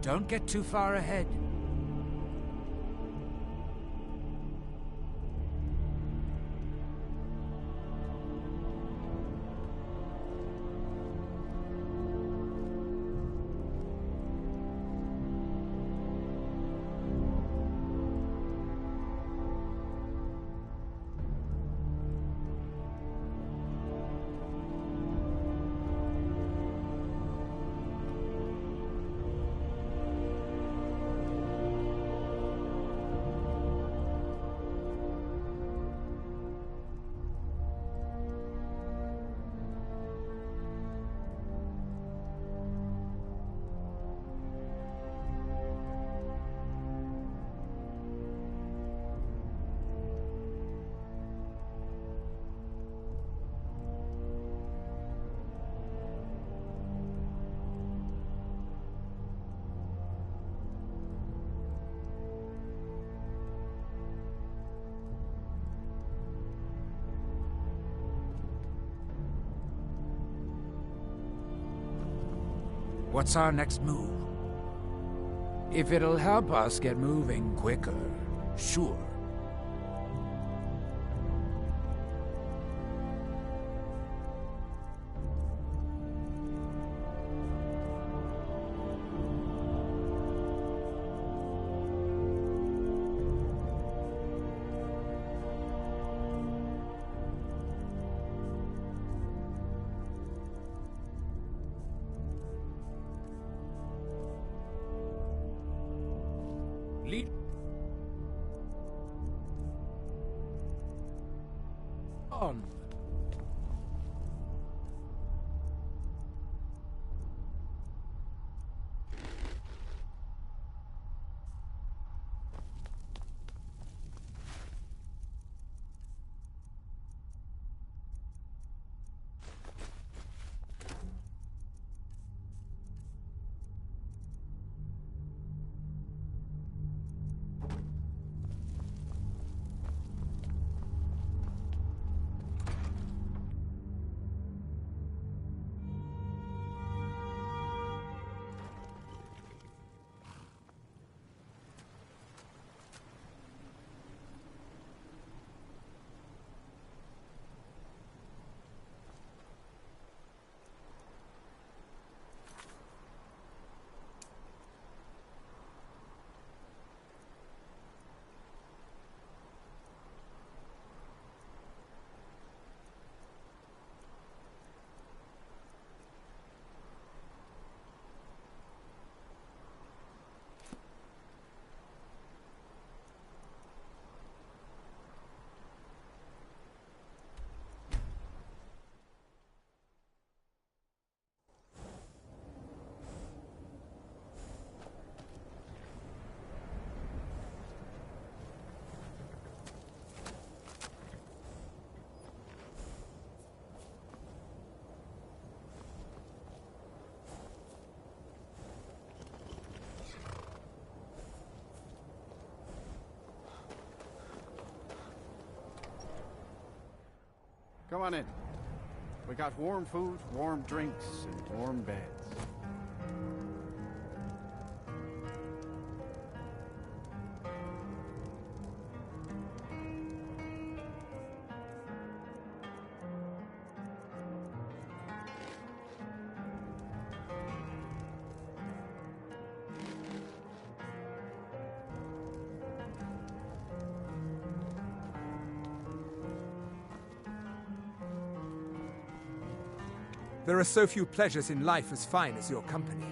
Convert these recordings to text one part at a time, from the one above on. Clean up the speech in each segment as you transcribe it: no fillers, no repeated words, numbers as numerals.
Don't get too far ahead. What's our next move? If it'll help us get moving quicker, sure. Lead on. Come on in. We got warm food, warm drinks, and warm beds. There are so few pleasures in life as fine as your company.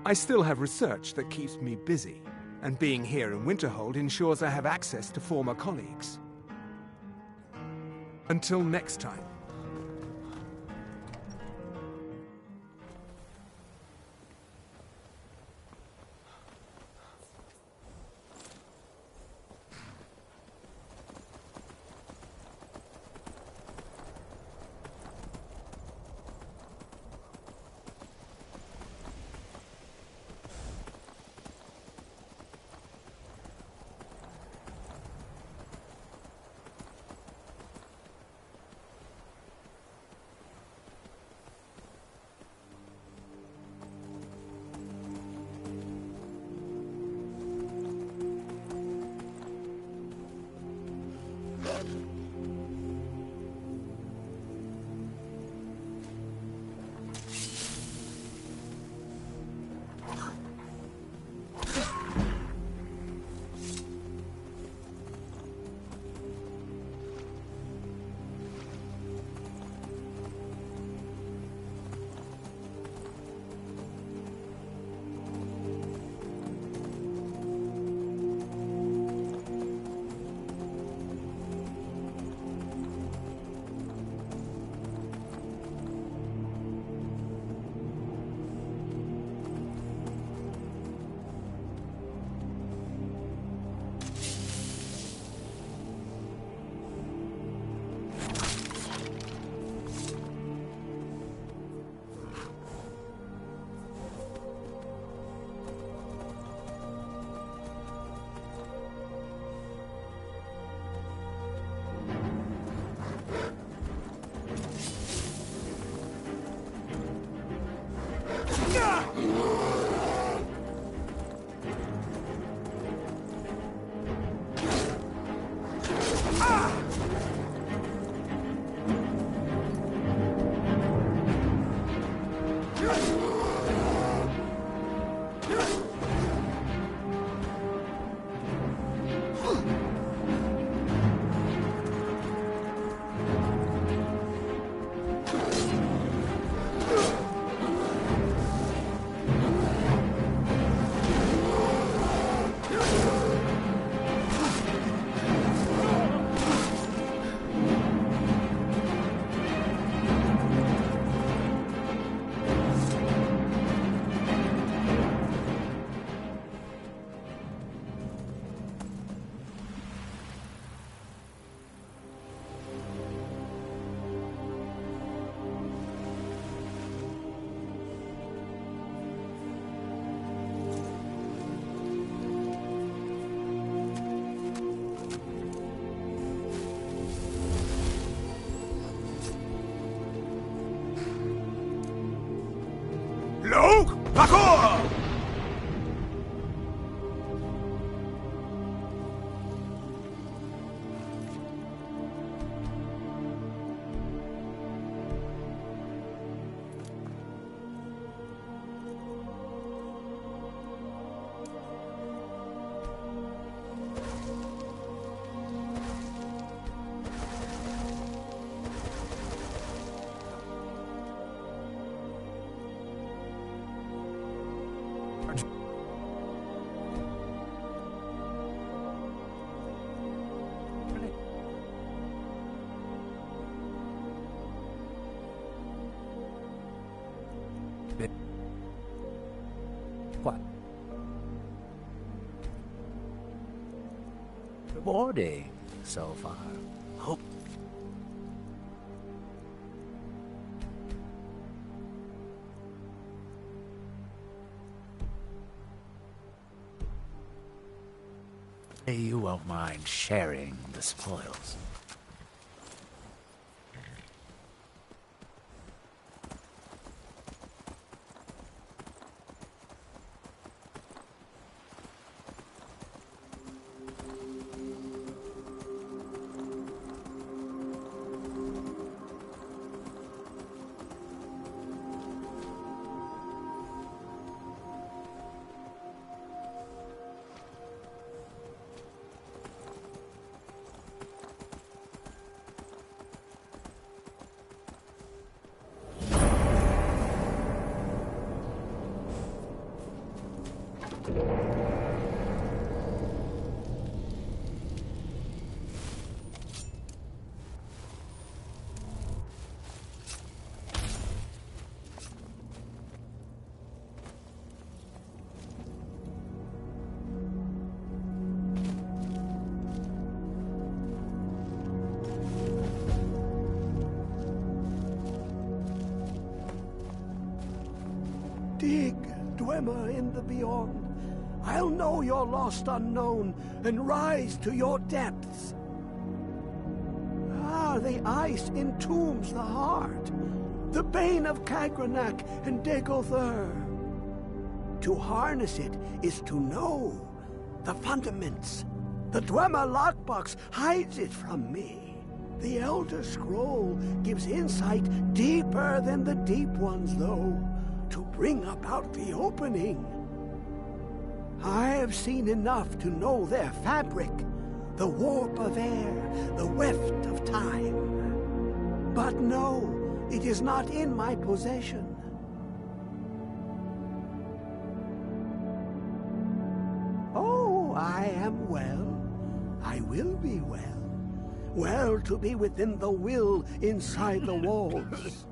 I still have research that keeps me busy, and being here in Winterhold ensures I have access to former colleagues. Until next time. Parkour! What? Rewarding so far. Hope. You won't mind sharing the spoils. Dig, Dwemer in the beyond. I'll know your lost unknown and rise to your depths. Ah, the ice entombs the heart, the bane of Kagranak and Degother. To harness it is to know the fundaments. The Dwemer lockbox hides it from me. The Elder Scroll gives insight deeper than the deep ones, though, to bring about the opening. I have seen enough to know their fabric, the warp of air, the weft of time. But no, it is not in my possession. Oh, I am well. I will be well. Well to be within the will inside the walls.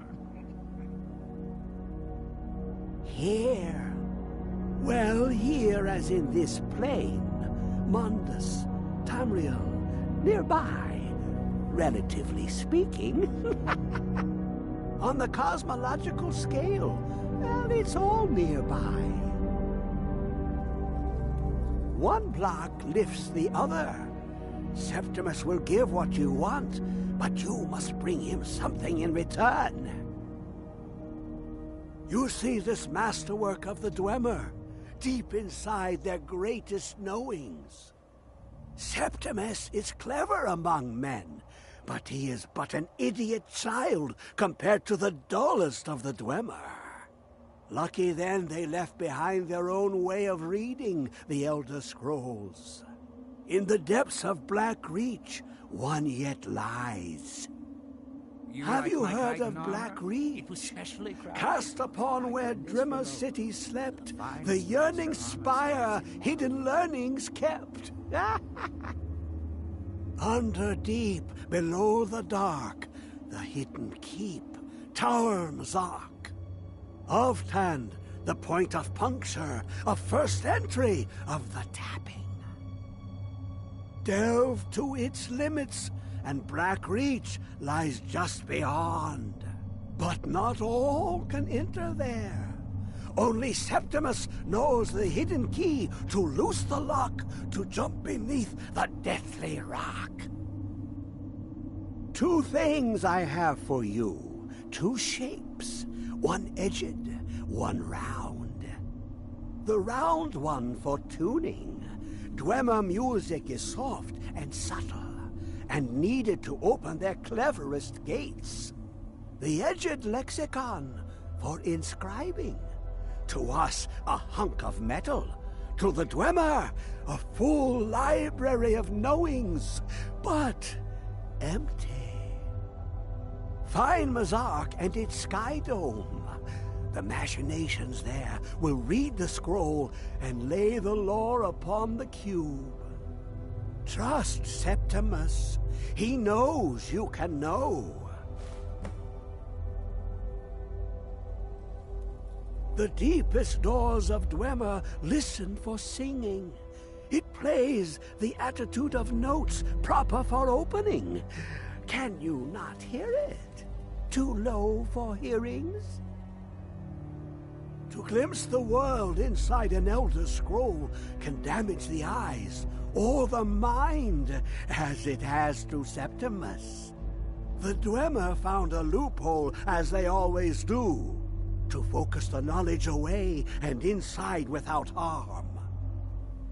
Here. Well, here as in this plain. Mundus, Tamriel, nearby, relatively speaking. On the cosmological scale, well, it's all nearby. One block lifts the other. Septimus will give what you want, but you must bring him something in return. You see this masterwork of the Dwemer, deep inside their greatest knowings. Septimus is clever among men, but he is but an idiot child compared to the dullest of the Dwemer. Lucky then they left behind their own way of reading the Elder Scrolls. In the depths of Black Reach, one yet lies. Have you heard of Black Reach? Cast upon where Drimmer City slept, the yearning spire hidden learnings kept. Under deep, below the dark, the hidden keep, Tower Mazark. Of Tand, the point of puncture, of first entry, of the tapping. Delve to its limits, and Black Reach lies just beyond. But not all can enter there. Only Septimus knows the hidden key to loose the lock, to jump beneath the deathly rock. 2 things I have for you, 2 shapes, one edged, one round. The round one for tuning. Dwemer music is soft and subtle, and needed to open their cleverest gates. The edged lexicon for inscribing. To us, a hunk of metal. To the Dwemer, a full library of knowings, but empty. Find Mazark and its sky dome. The machinations there will read the scroll and lay the lore upon the cube. Trust Septimus. He knows you can know. The deepest doors of Dwemer listen for singing. It plays the attitude of notes proper for opening. Can you not hear it? Too low for hearings? To glimpse the world inside an Elder Scroll can damage the eyes or the mind, as it has to Septimus. The Dwemer found a loophole, as they always do, to focus the knowledge away and inside without harm.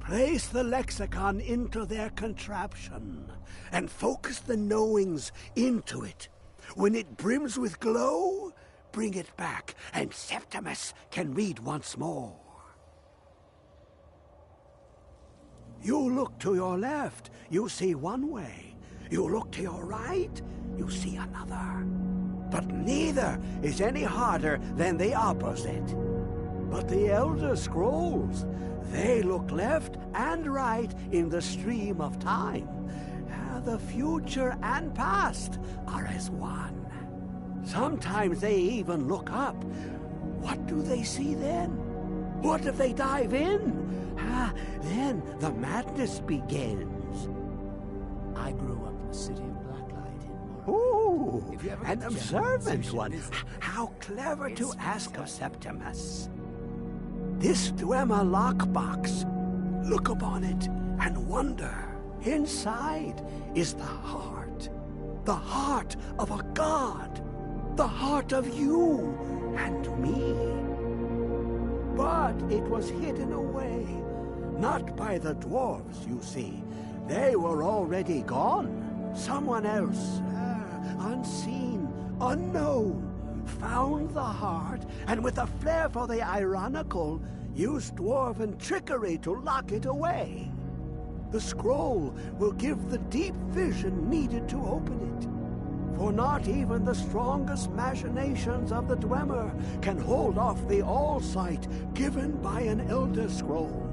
Place the lexicon into their contraption, and focus the knowings into it. When it brims with glow, bring it back, and Septimus can read once more. You look to your left, you see one way. You look to your right, you see another. But neither is any harder than the opposite. But the Elder Scrolls, they look left and right in the stream of time. The future and past are as one. Sometimes they even look up. What do they see then? What if they dive in? Then the madness begins. I grew up in the city of Blacklight in Morrowind. Ooh, If you ever an get the chance, observant you should one. visit. How clever to It's ask of fantastic. Septimus. This Dwemer lockbox. Look upon it and wonder. Inside is the heart of a god, the heart of you and me. But it was hidden away, not by the dwarves, you see. They were already gone. Someone else, unseen, unknown, found the heart, and with a flair for the ironical, used dwarven trickery to lock it away. The scroll will give the deep vision needed to open it. For not even the strongest machinations of the Dwemer can hold off the all-sight given by an Elder Scroll.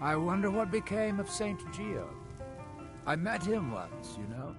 I wonder what became of Saint Geo. I met him once, you know.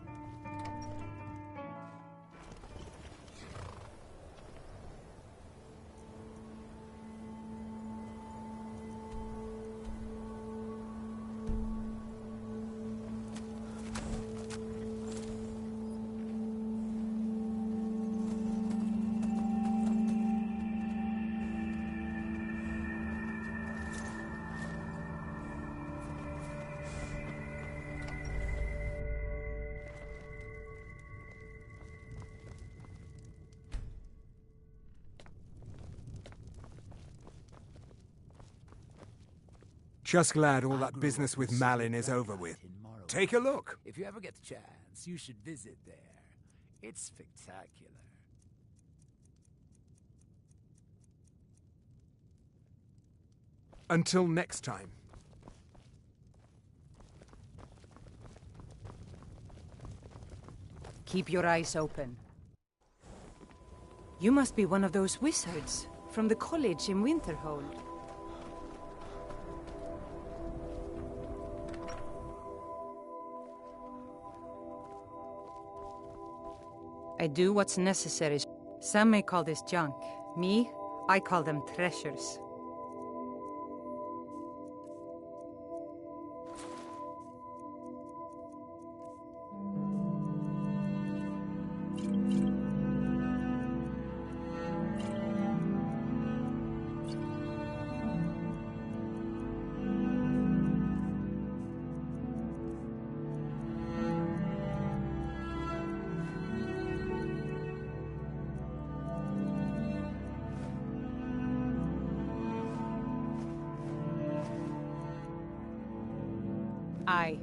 Just glad all that business with Malin is over with. Take a look. If you ever get the chance, you should visit there. It's spectacular. Until next time. Keep your eyes open. You must be one of those wizards from the college in Winterhold. I do what's necessary. Some may call this junk. Me, I call them treasures. Aye.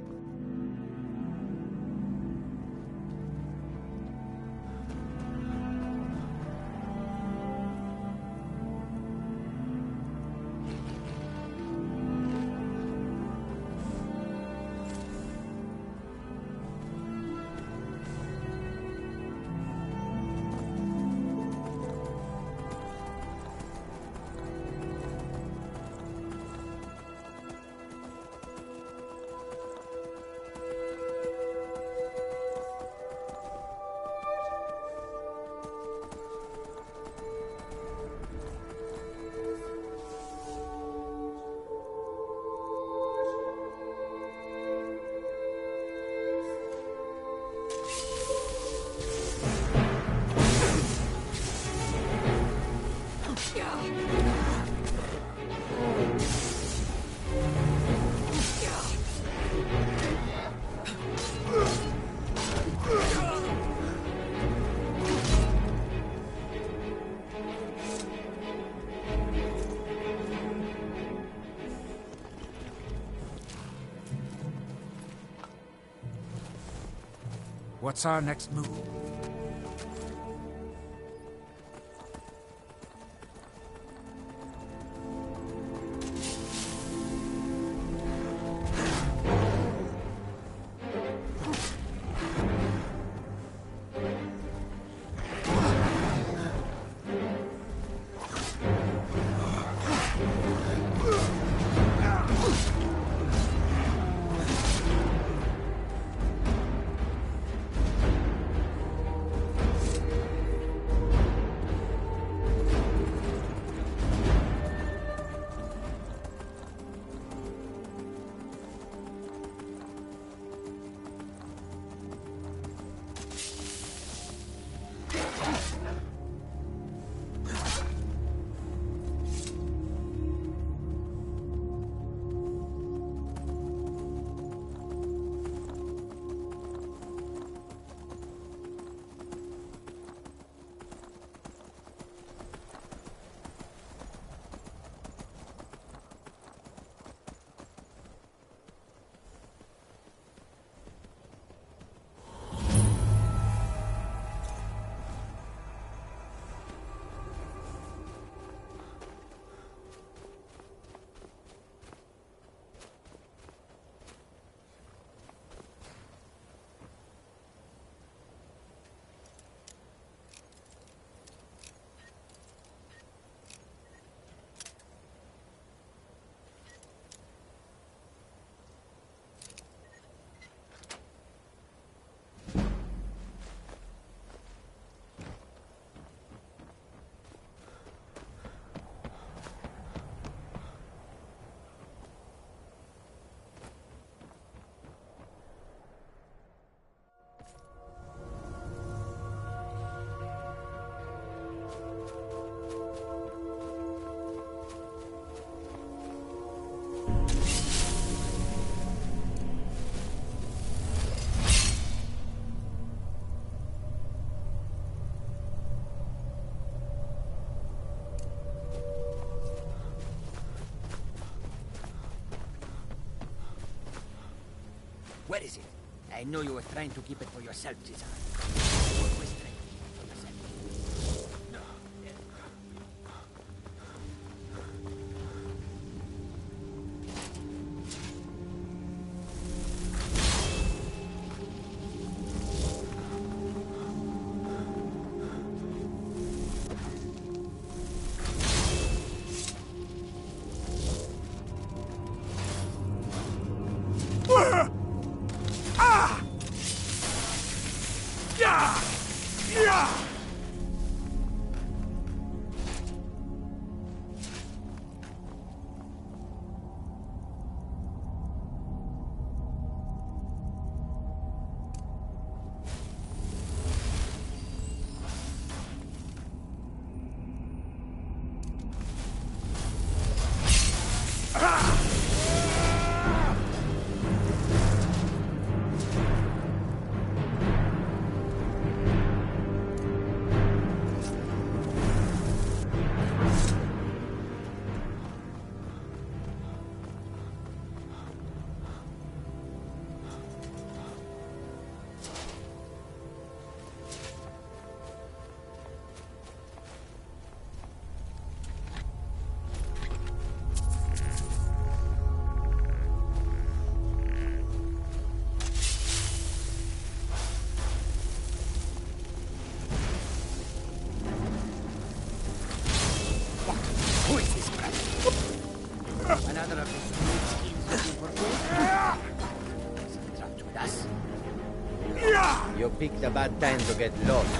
What's our next move? Where is it? I know you were trying to keep it for yourself, Cesar. Always trying to keep it for yourself. No. Who is this brat? Another of his new schemes looking for food? Is he trapped with us? You picked a bad time to get lost.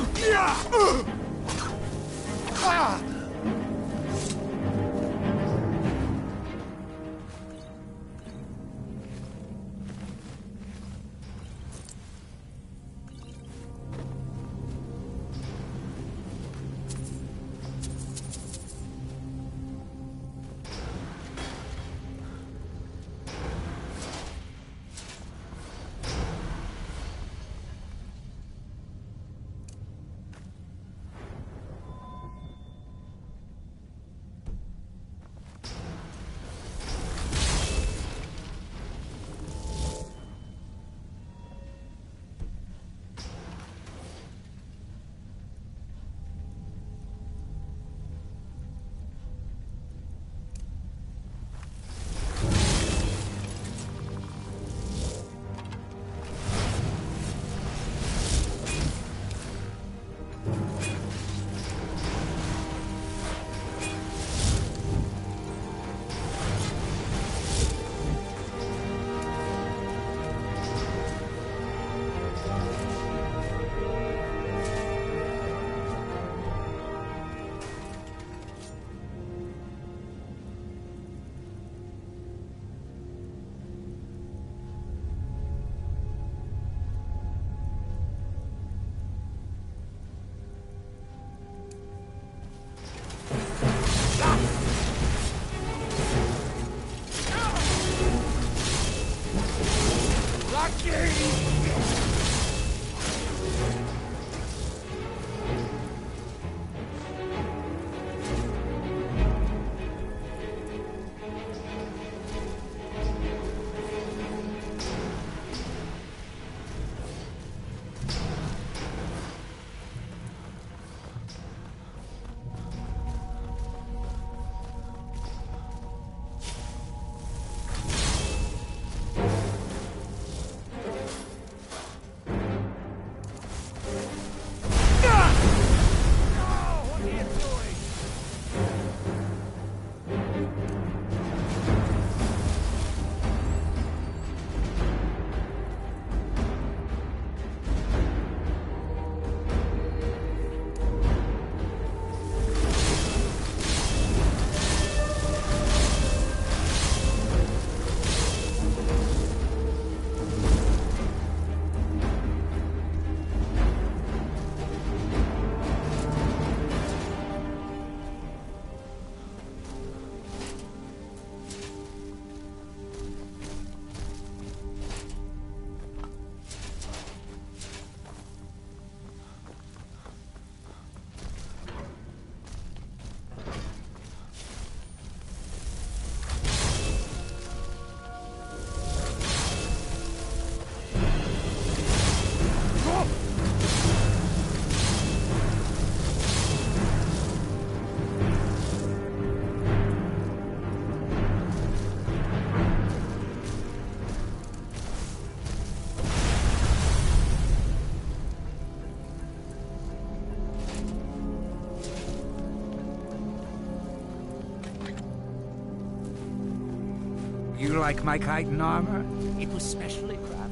like my chitin armor? It was specially crafted.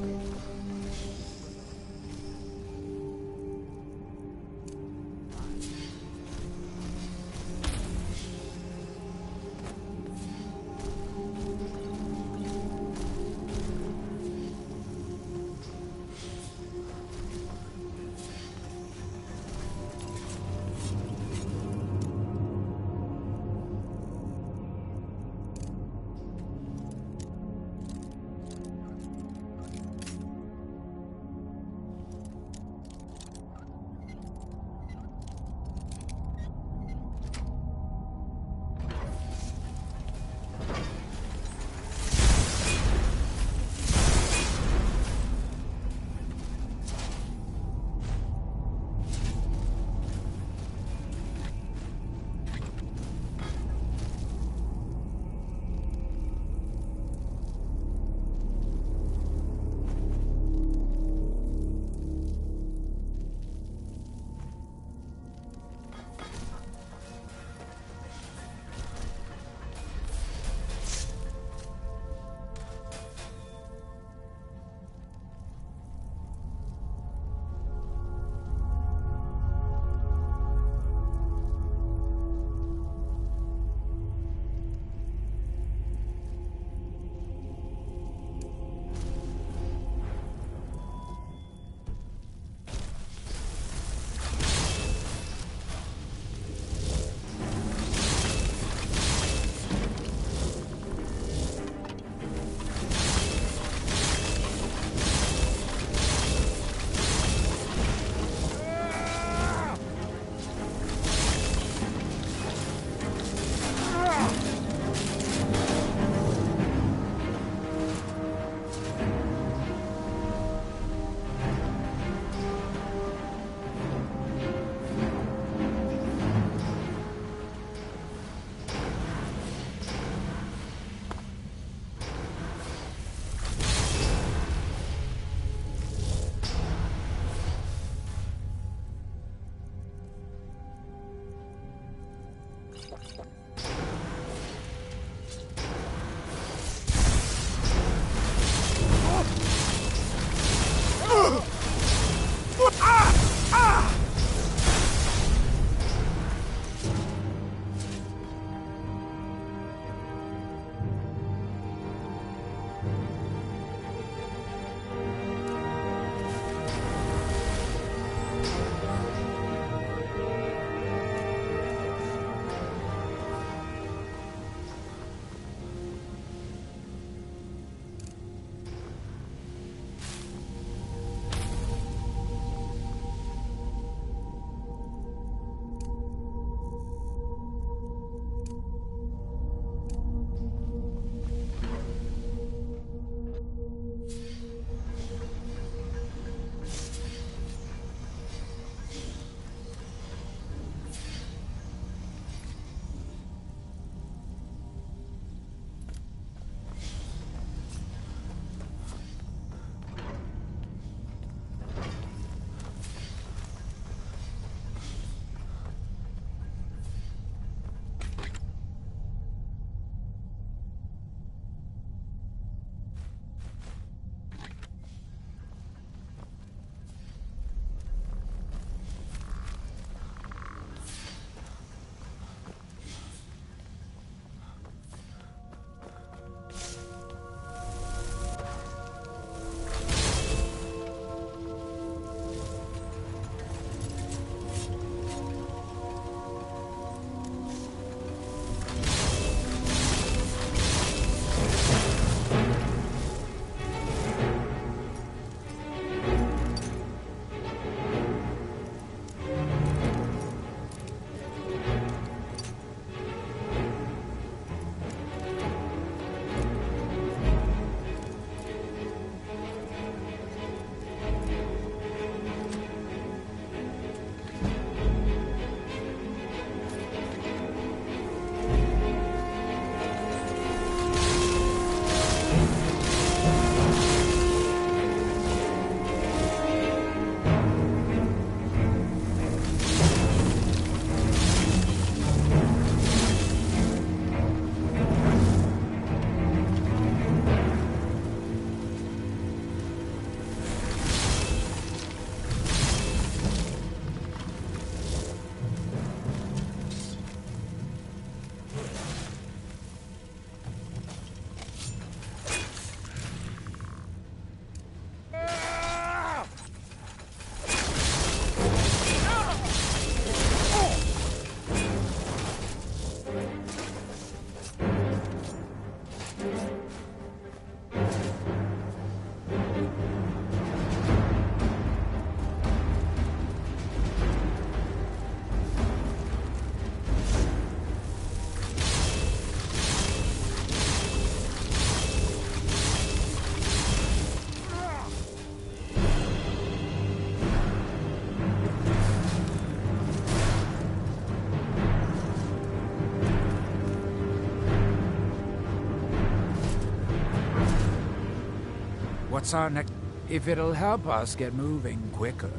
What's our next... If it'll help us get moving quicker,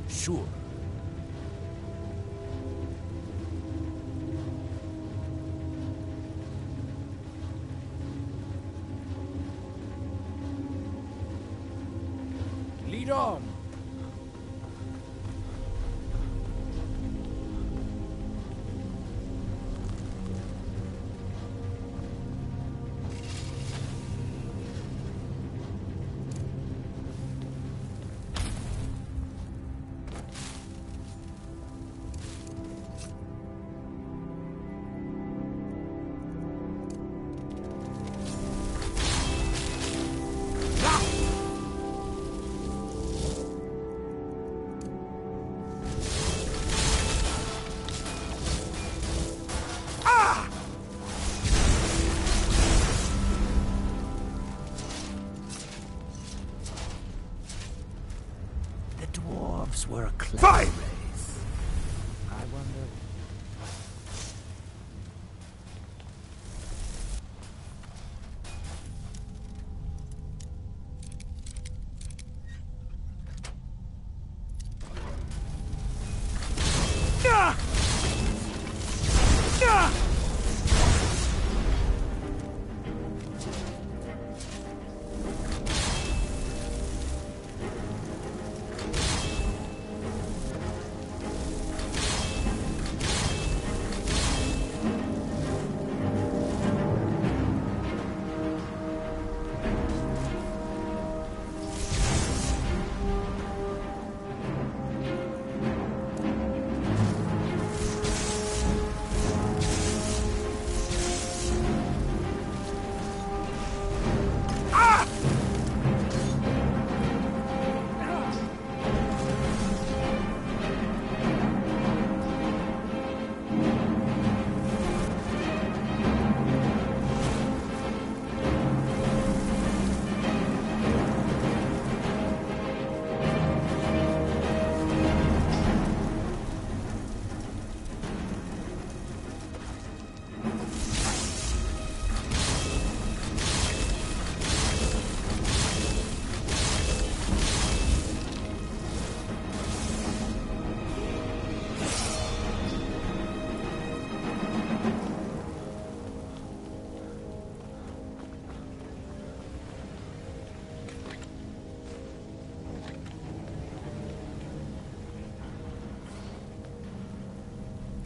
sure. Lead on. Were a clever Fine! race. I wonder...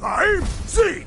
I'm Z!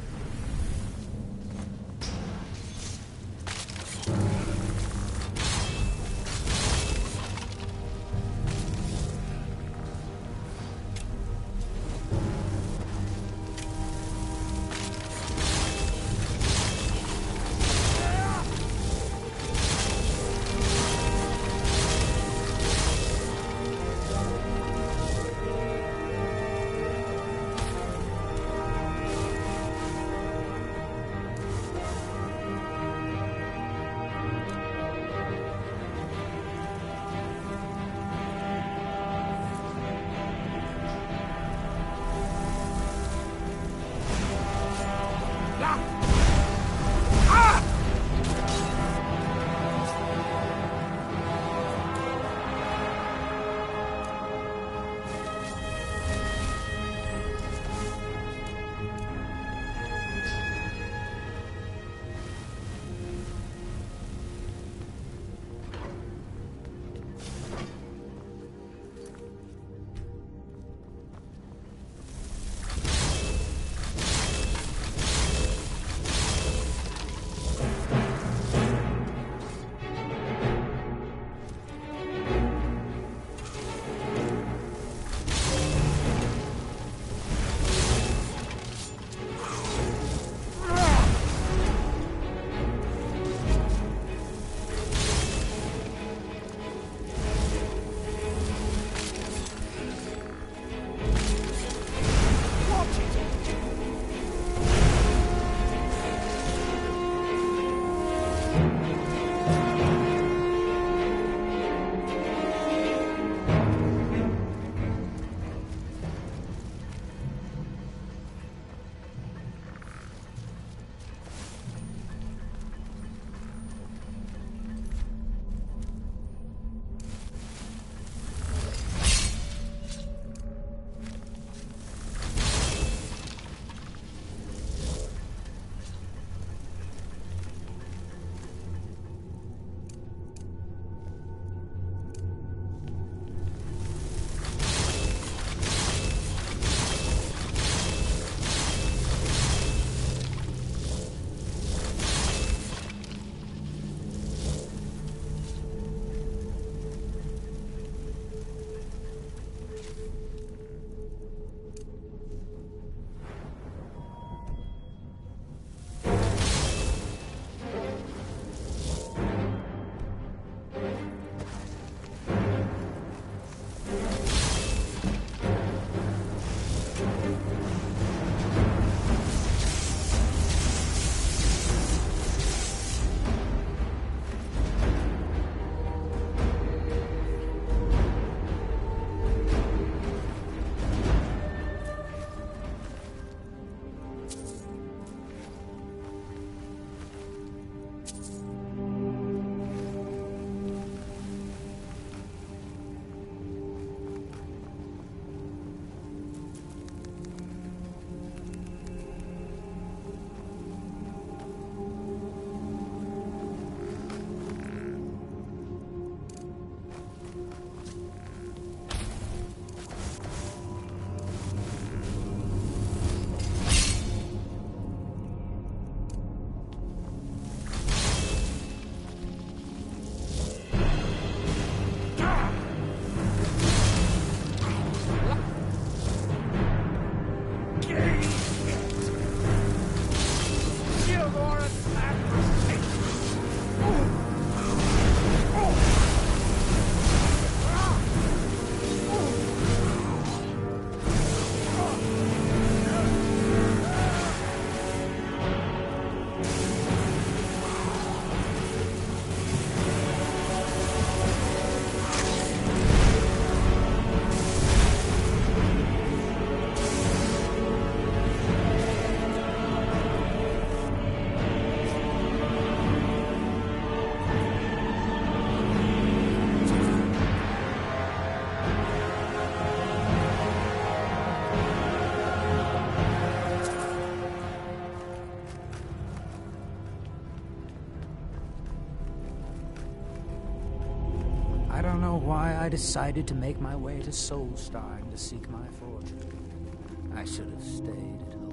I don't know why I decided to make my way to Soulstar and to seek my fortune. I should have stayed at home.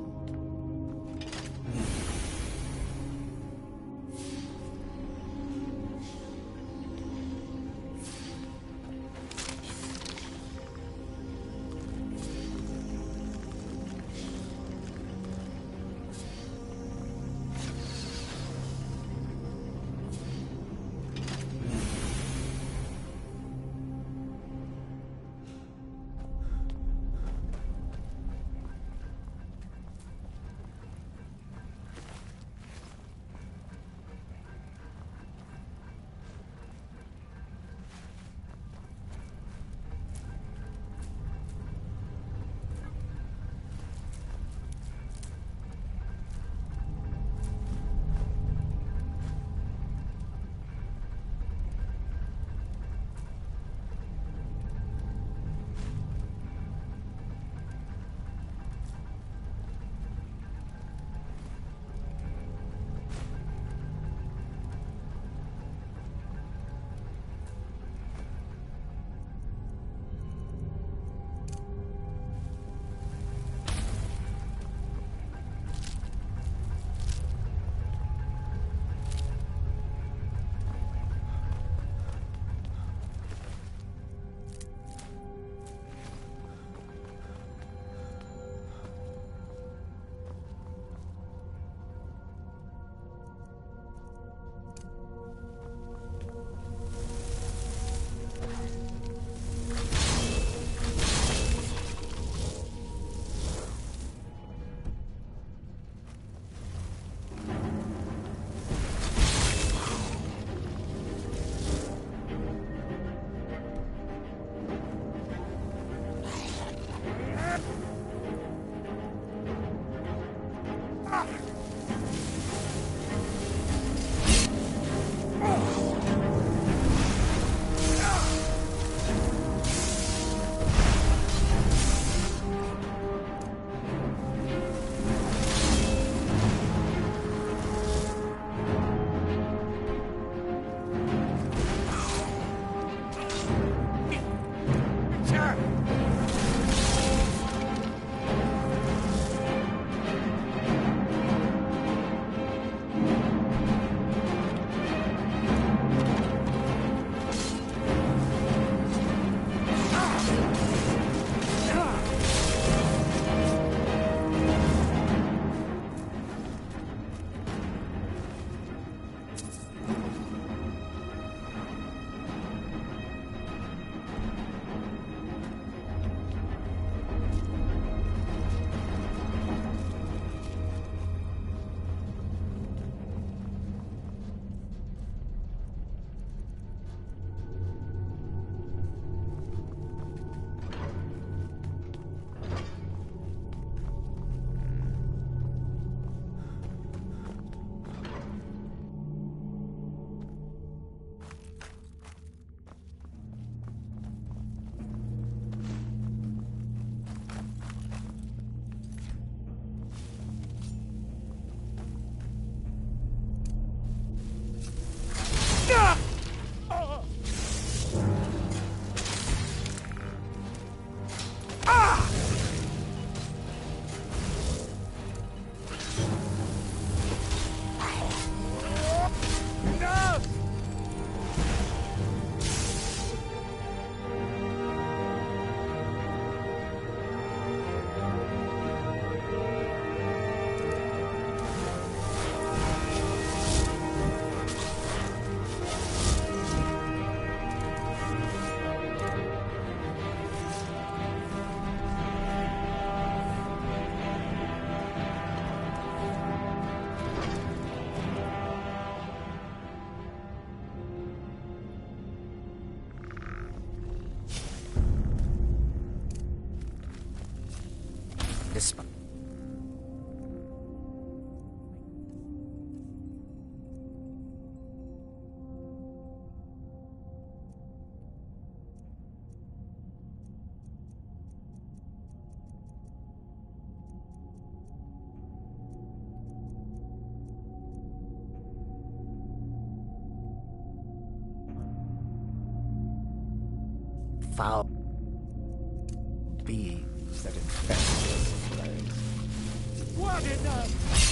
Despite foul beings that infest this place. What enough?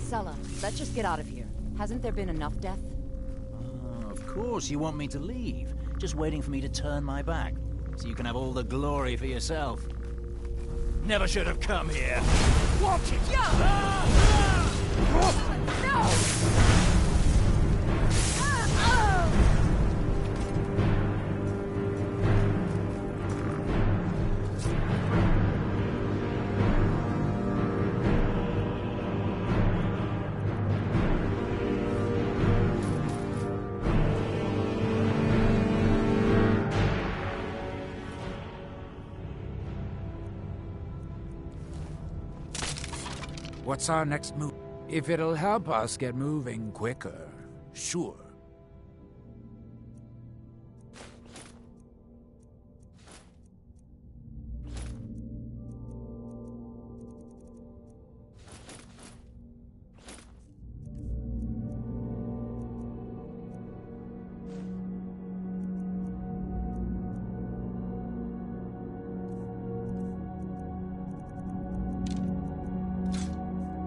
Sella, let's just get out of here. Hasn't there been enough death? Of course you want me to leave. Just waiting for me to turn my back, so you can have all the glory for yourself. Never should have come here. Watch it! No! What's our next move? If it'll help us get moving quicker, sure.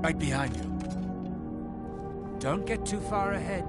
Right behind you. Don't get too far ahead.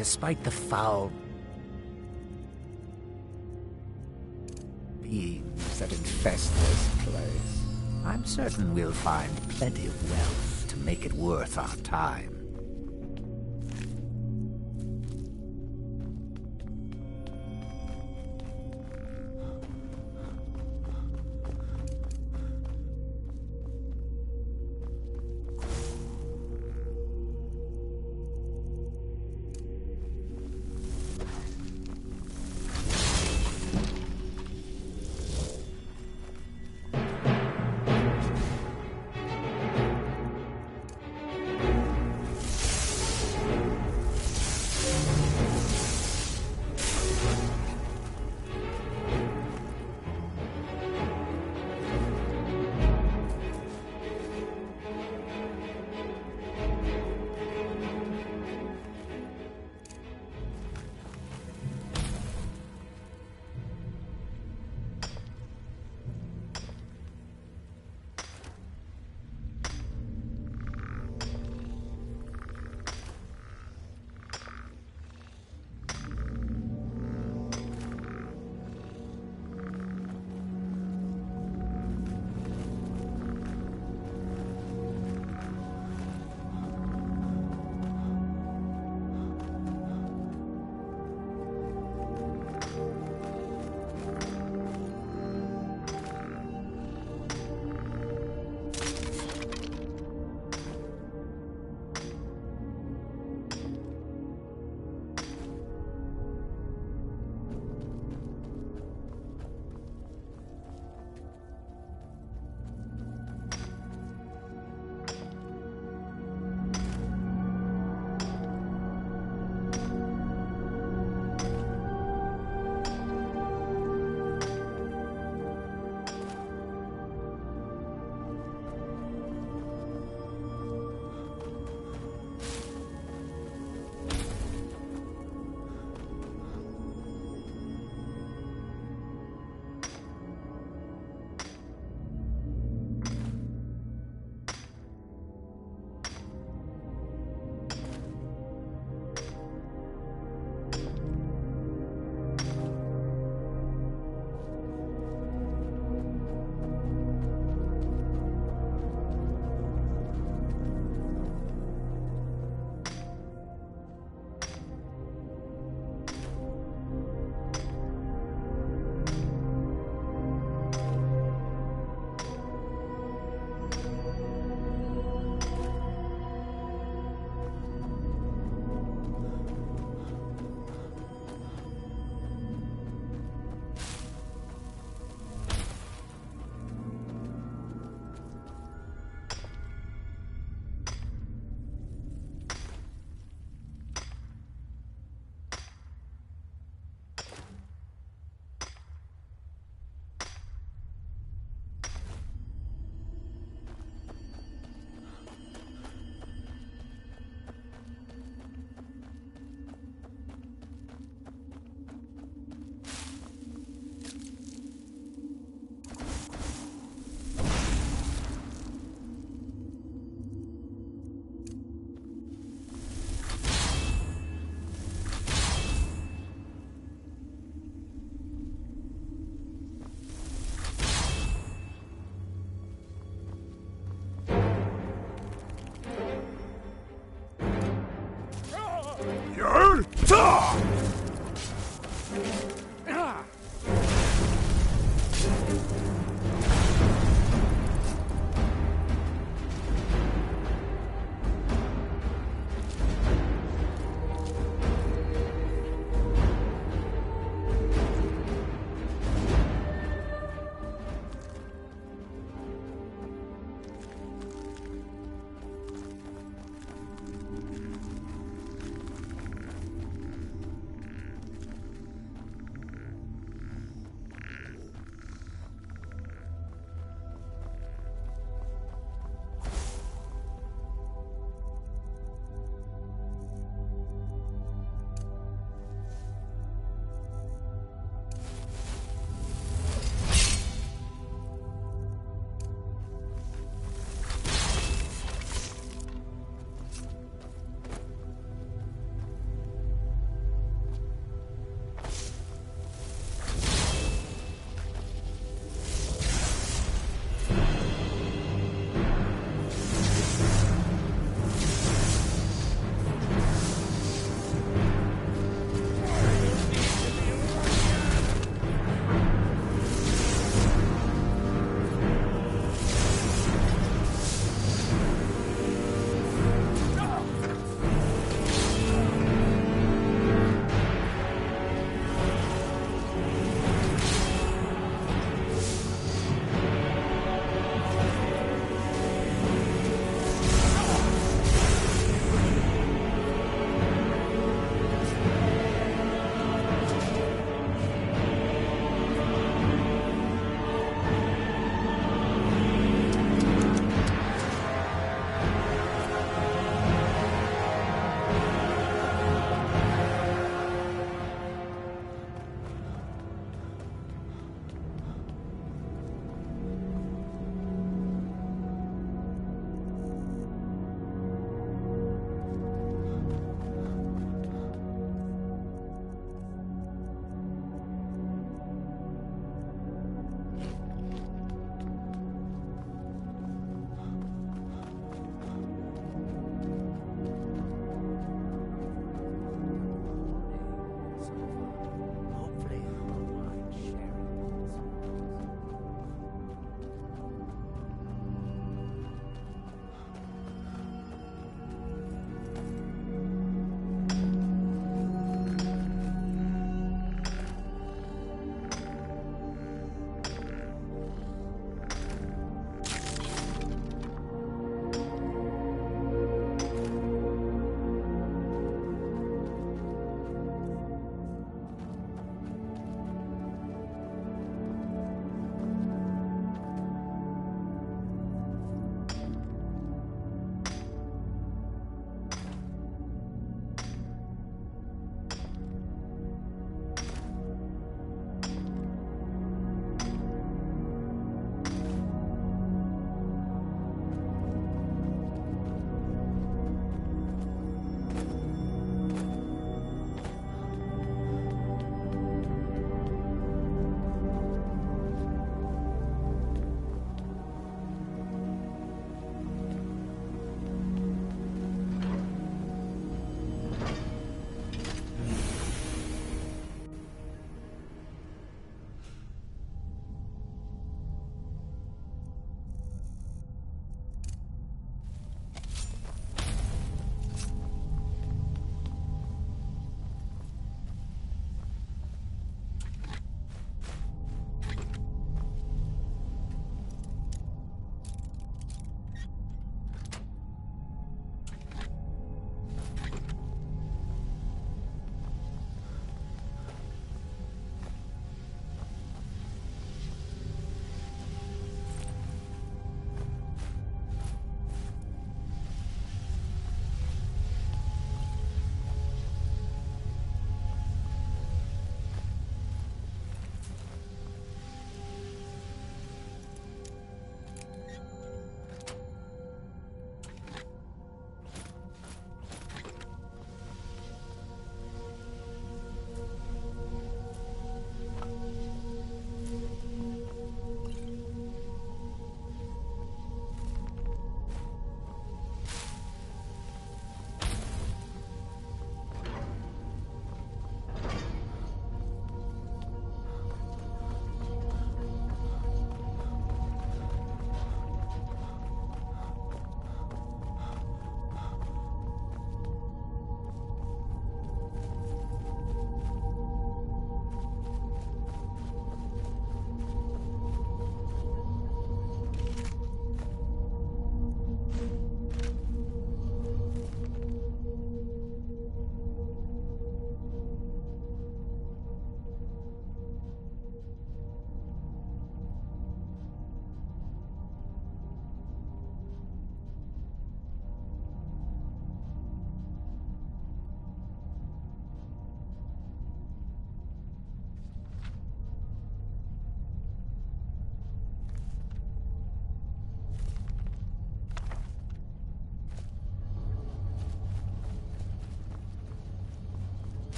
Despite the foul beings that infest this place, I'm certain we'll find plenty of wealth to make it worth our time.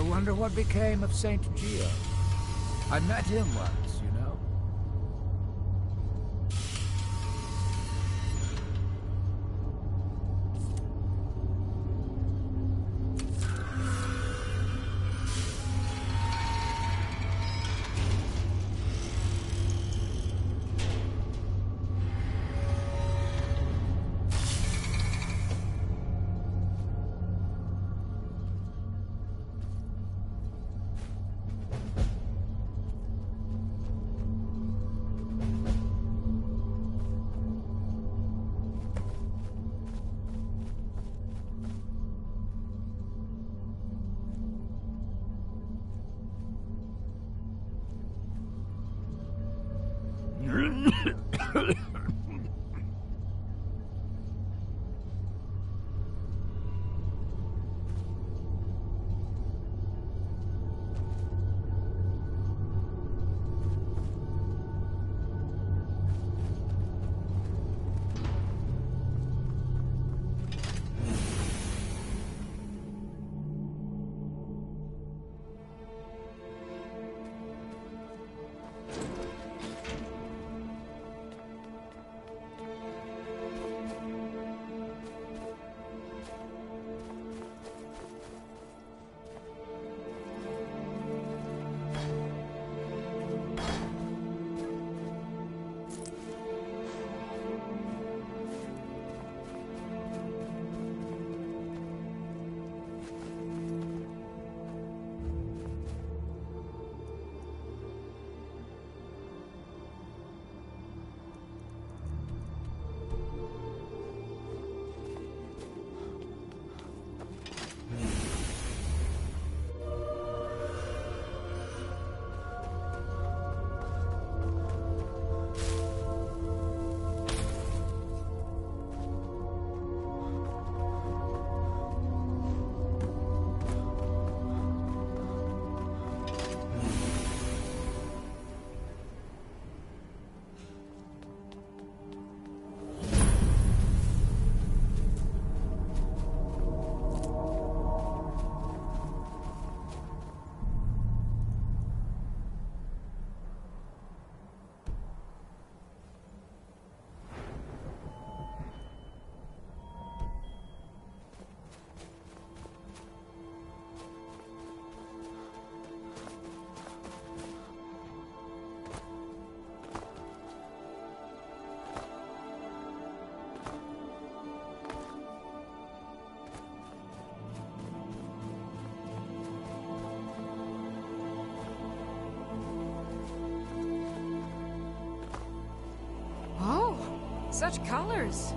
wonder what became of Saint Geo. I met him once, you know. Such colors.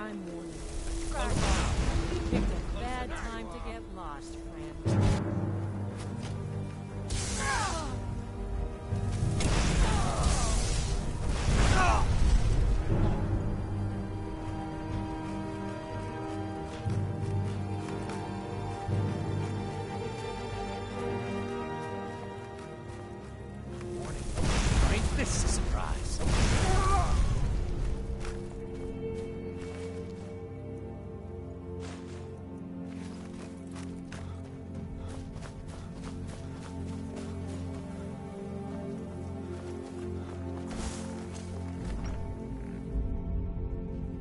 I'm warning you. You picked a bad time to get lost, friend. Ain't this a surprise?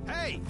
Hey!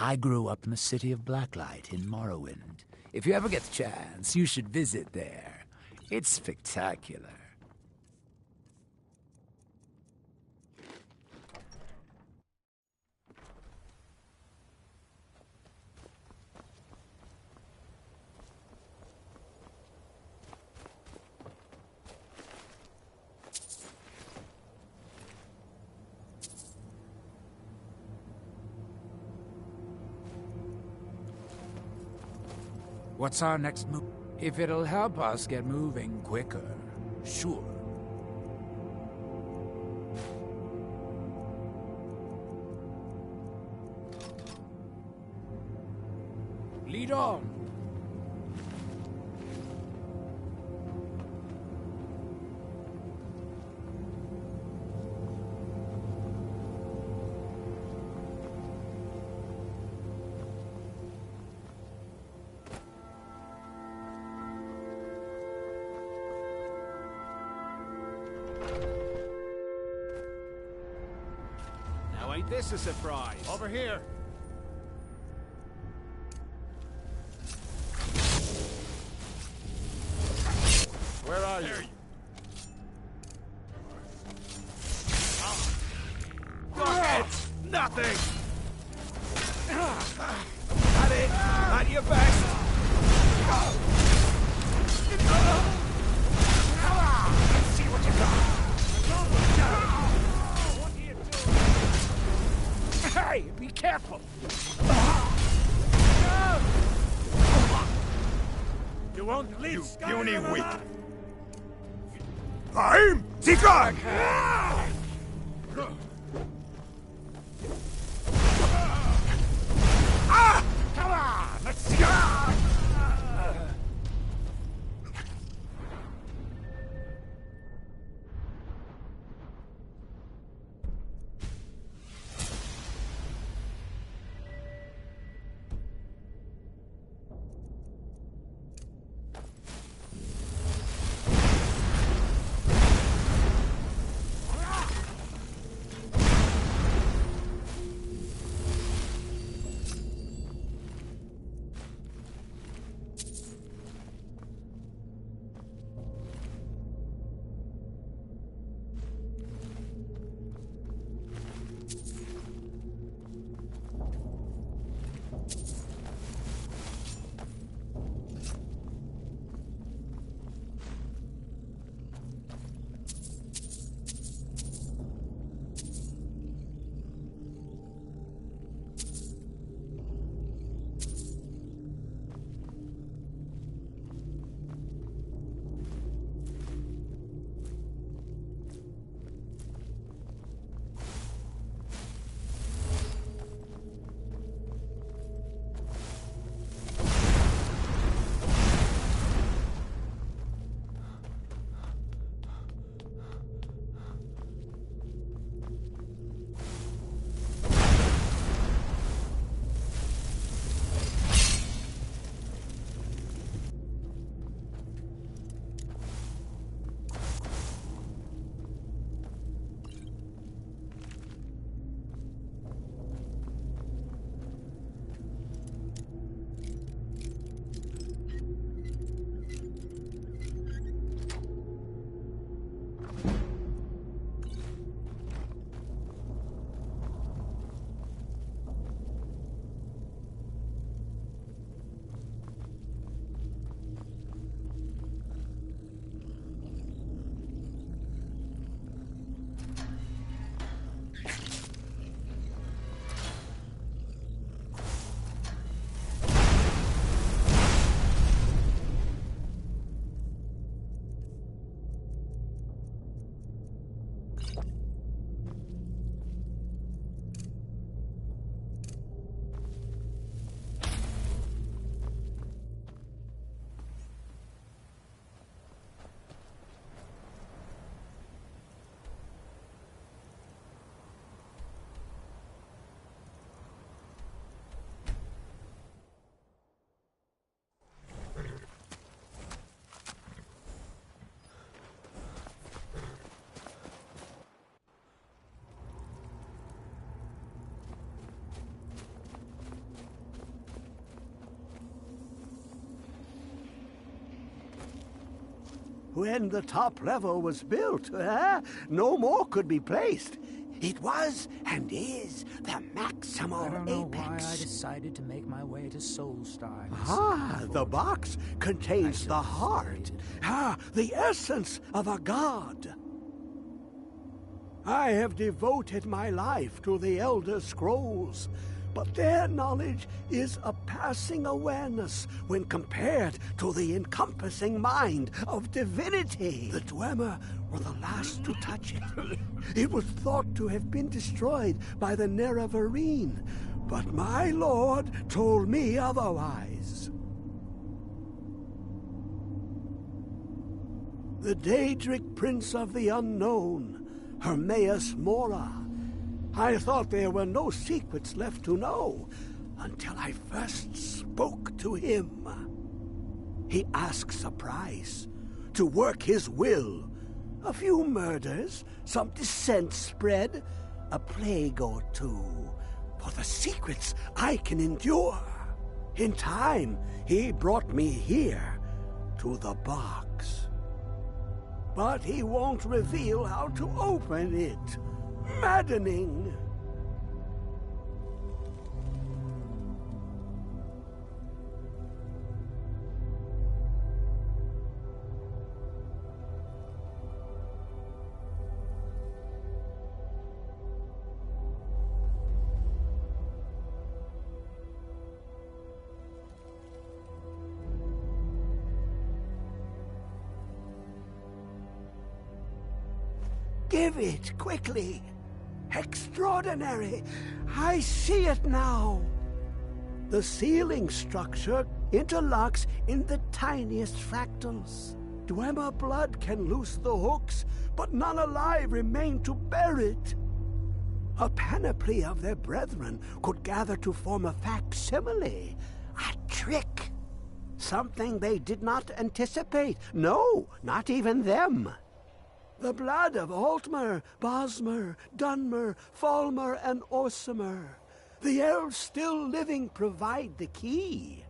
I grew up in the city of Blacklight in Morrowind. If you ever get the chance, you should visit there. It's spectacular. What's our next move? If it'll help us get moving quicker, sure. Lead on. Now ain't this a surprise? Over here. Where are you? Look, it's nothing! Not it! Not your best! Come on! Let's see what you got! Hey, be careful! You won't leave Skyrim puny weak. alive. I'm Tigran! Come on! Let's see! when the top level was built, no more could be placed. It was and is the maximal I don't know apex. why I decided to make my way to Soulstar. The box contains the heart. The essence of a god. I have devoted my life to the Elder Scrolls, but their knowledge is a passing awareness when compared to the encompassing mind of divinity. The Dwemer were the last to touch it. It was thought to have been destroyed by the Nerevarine, but my lord told me otherwise. The Daedric Prince of the Unknown, Hermaeus Mora. I thought there were no secrets left to know until I first spoke to him. He asks a price to work his will. A few murders, some dissent spread, a plague or two, for the secrets I can endure. In time, he brought me here, to the box. But he won't reveal how to open it. Maddening. Give it, quickly. Extraordinary. I see it now. The ceiling structure interlocks in the tiniest fractals. Dwemer blood can loose the hooks, but none alive remain to bear it. A panoply of their brethren could gather to form a facsimile. A trick. Something they did not anticipate. No, not even them. The blood of Altmer, Bosmer, Dunmer, Falmer, and Orsimer. The elves still living provide the key.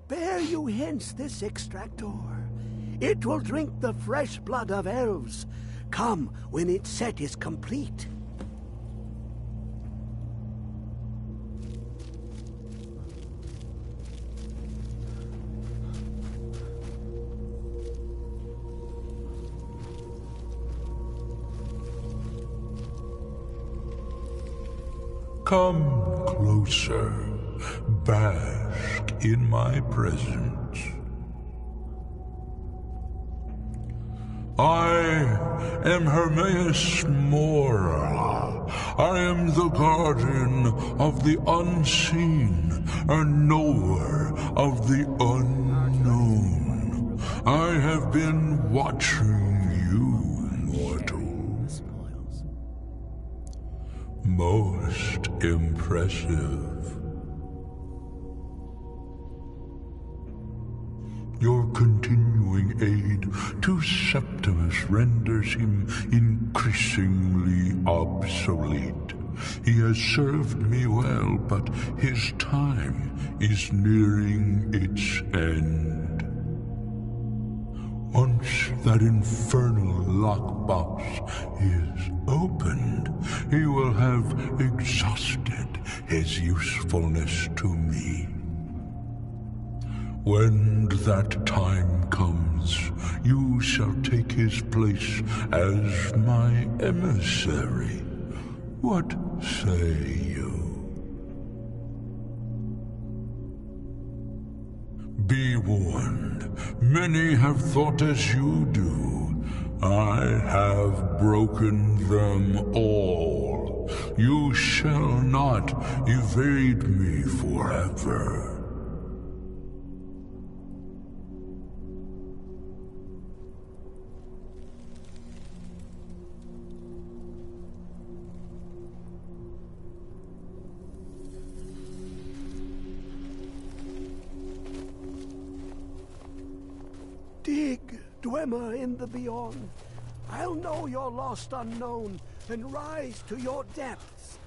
Bear you hence this extractor. It will drink the fresh blood of elves. Come when its set is complete. Come closer, bask in my presence. I am Hermaeus Mora. I am the guardian of the unseen, a knower of the unknown. I have been watching you, mortal. Most impressive. Your continuing aid to Septimus renders him increasingly obsolete. He has served me well, but his time is nearing its end. Once that infernal lockbox is opened, he will have exhausted his usefulness to me. When that time comes, you shall take his place as my emissary. What say you? Be warned, many have thought as you do. I have broken them all. You shall not evade me forever. Dig, Dwemer in the beyond. I'll know your lost unknown and rise to your depths.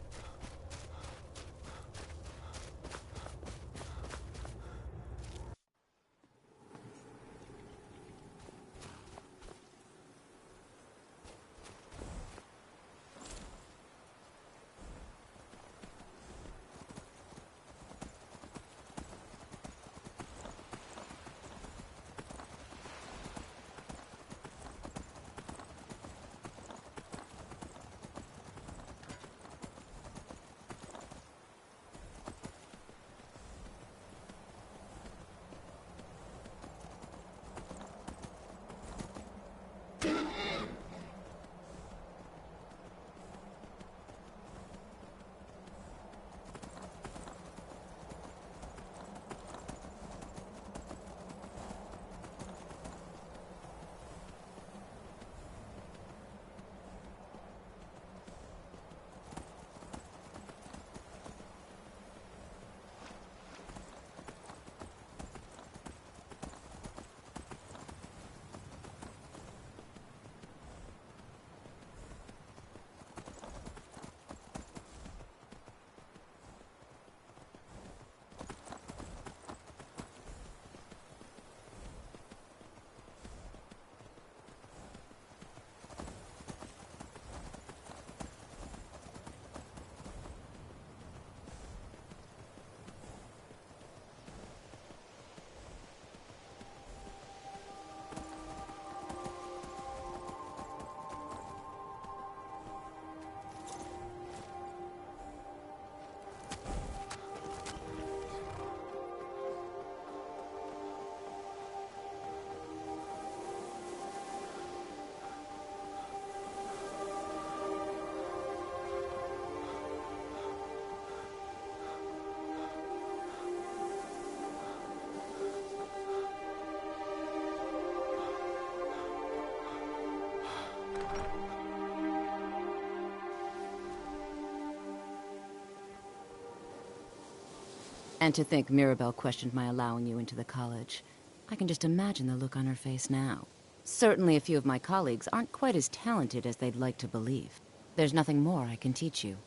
And to think Mirabelle questioned my allowing you into the college. I can just imagine the look on her face now. Certainly a few of my colleagues aren't quite as talented as they'd like to believe. There's nothing more I can teach you.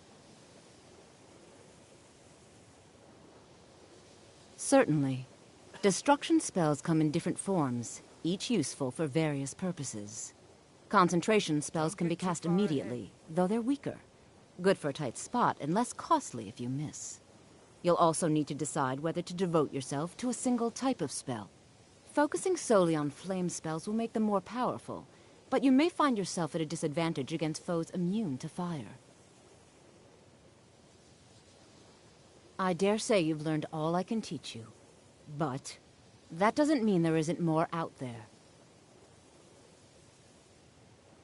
Certainly. Destruction spells come in different forms, each useful for various purposes. Concentration spells can be cast immediately, though they're weaker. Good for a tight spot and less costly if you miss. You'll also need to decide whether to devote yourself to a single type of spell. Focusing solely on flame spells will make them more powerful, but you may find yourself at a disadvantage against foes immune to fire. I dare say you've learned all I can teach you, but that doesn't mean there isn't more out there.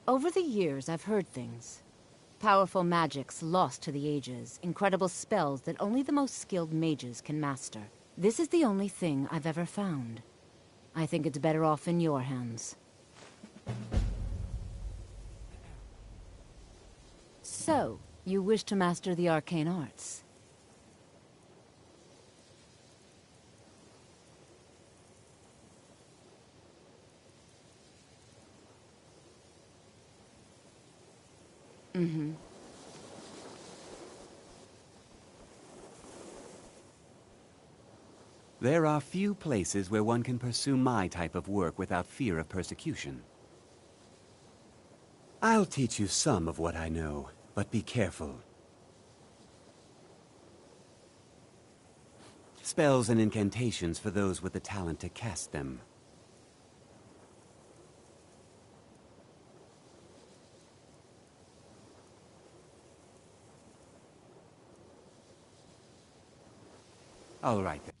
Over the years, I've heard things. Powerful magics lost to the ages, incredible spells that only the most skilled mages can master. This is the only thing I've ever found. I think it's better off in your hands. So, you wish to master the arcane arts? Mm-hmm. There are few places where one can pursue my type of work without fear of persecution. I'll teach you some of what I know, but be careful. Spells and incantations for those with the talent to cast them. All right then.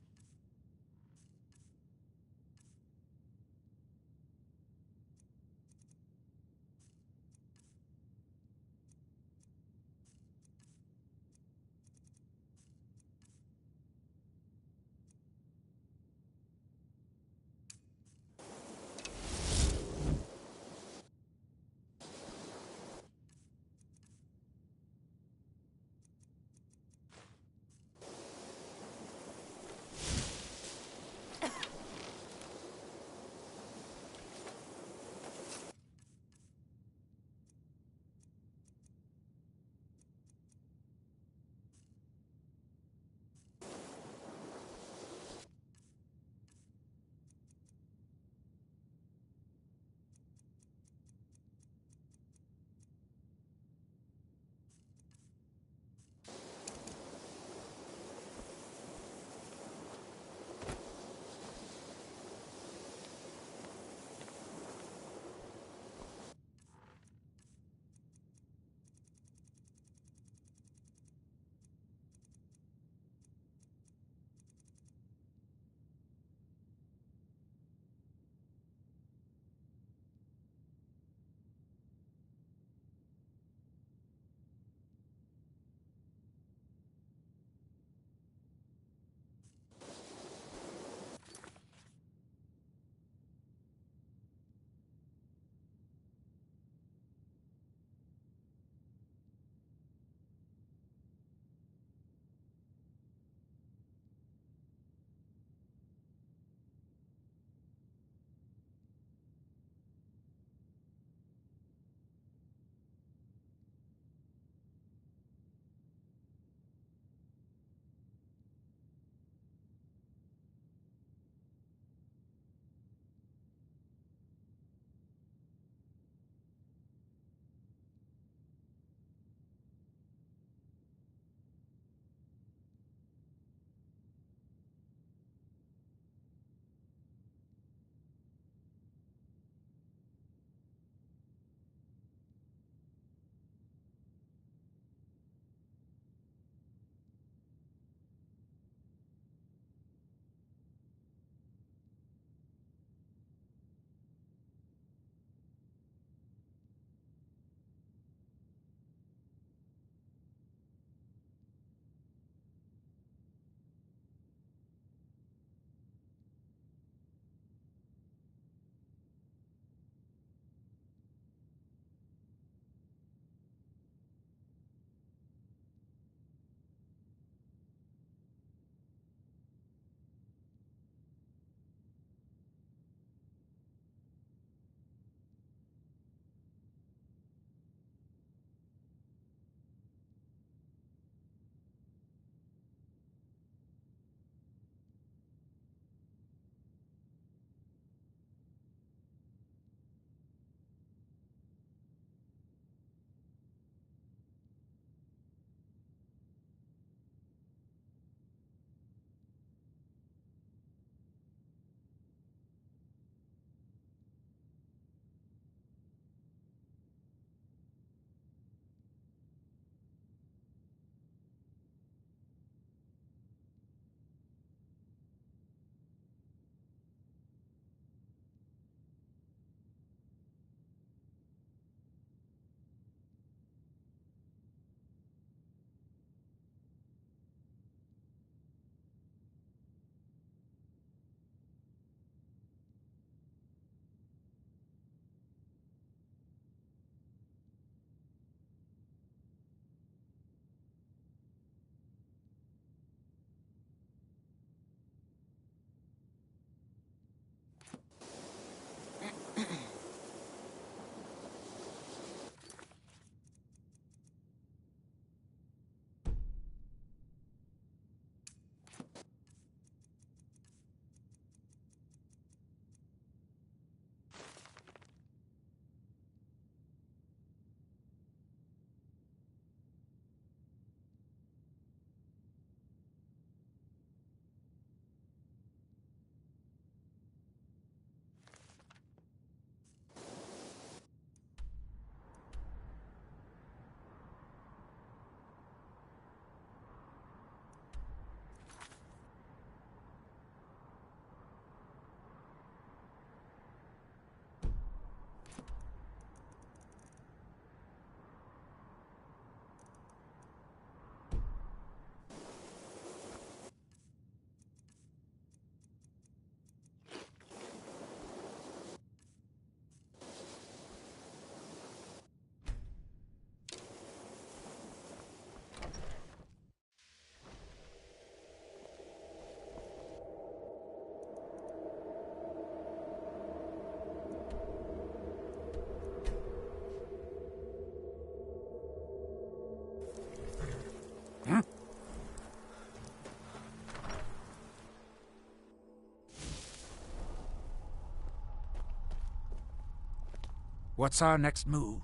What's our next move?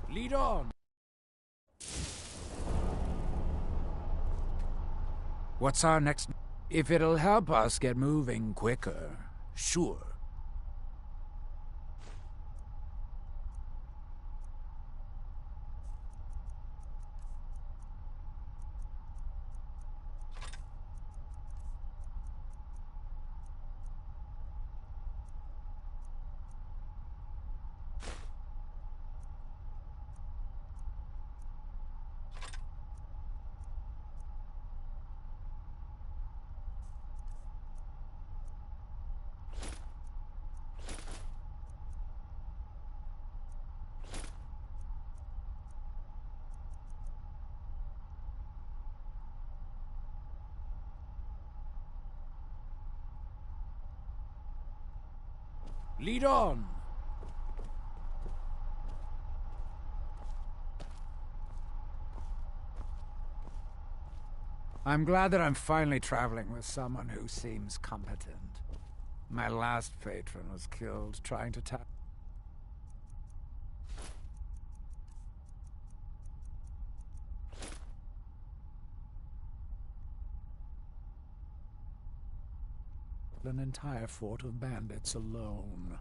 Lead on. What's our next... If it'll help us get moving quicker, sure. Lead on! I'm glad that I'm finally traveling with someone who seems competent. My last patron was killed trying to tap... an entire fort of bandits alone.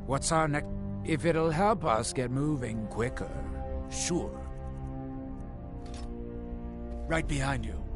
What's our next... If it'll help us get moving quicker, sure. Right behind you.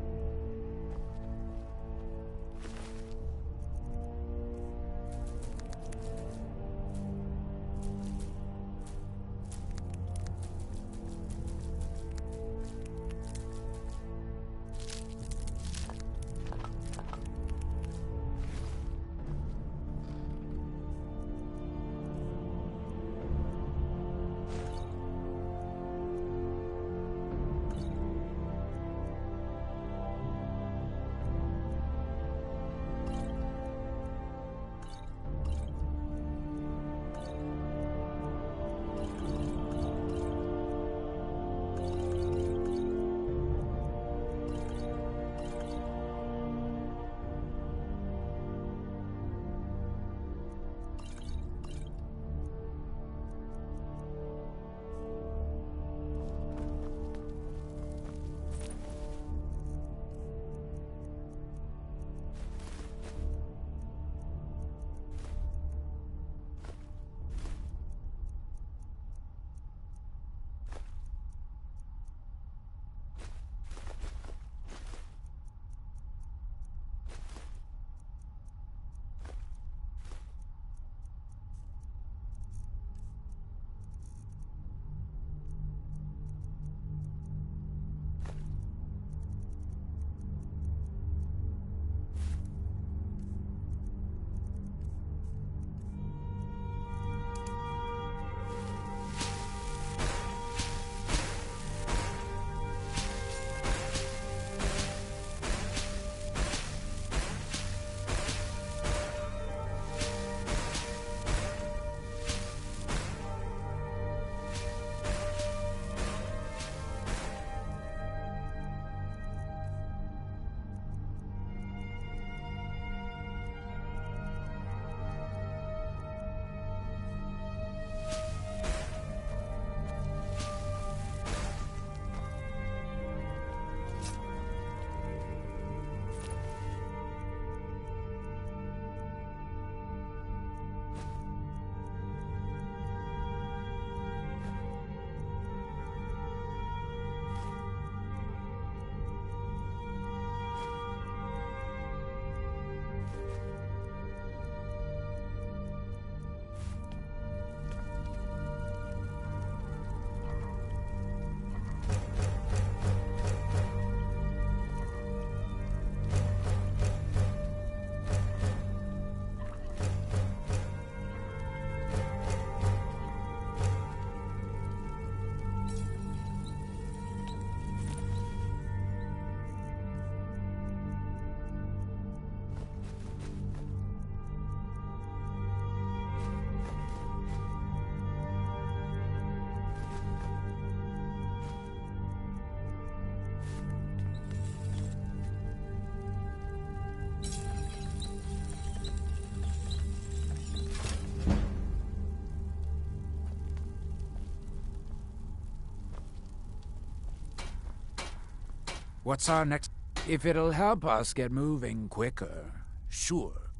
What's our next... If it'll help us get moving quicker, sure.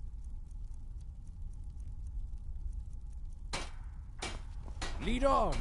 Lead on!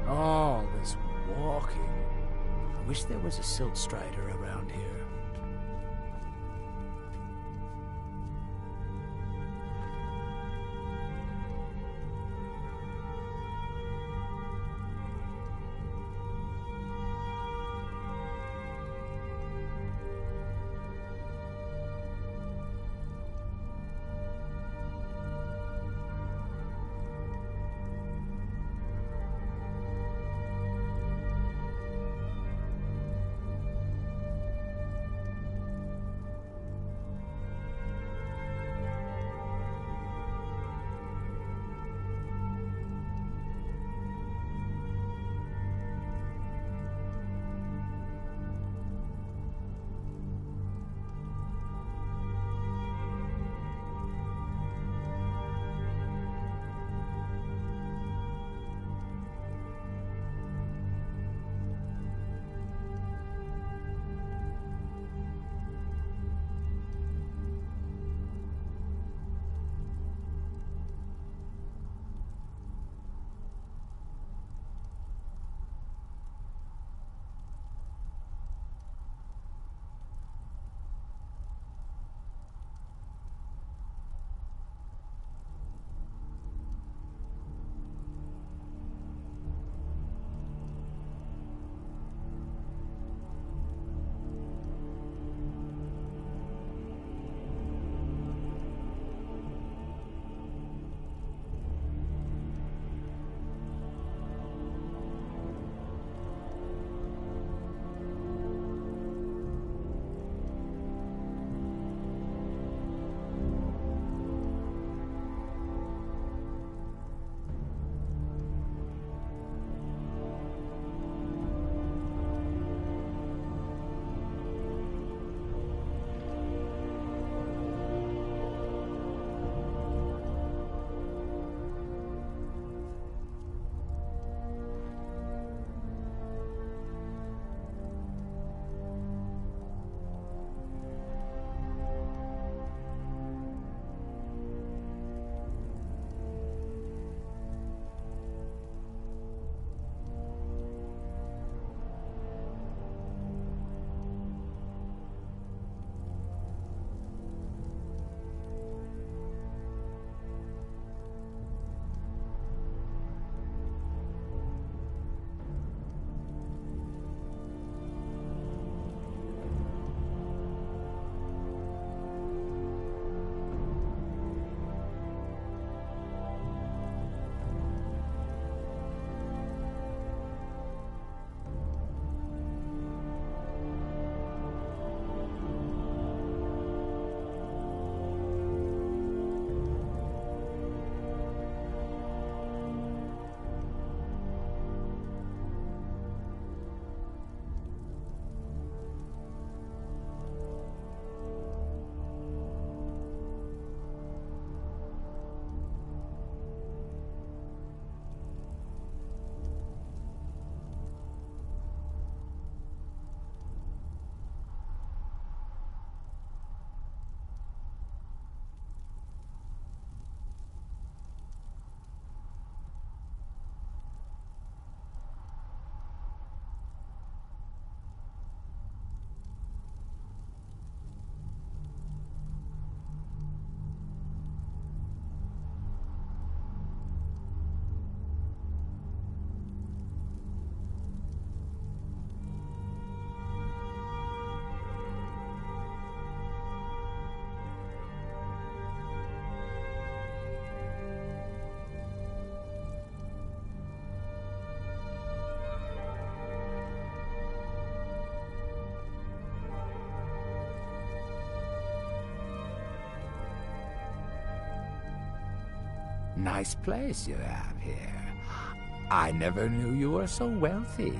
All this walking. I wish there was a silt strider around here. Nice place you have here. I never knew you were so wealthy.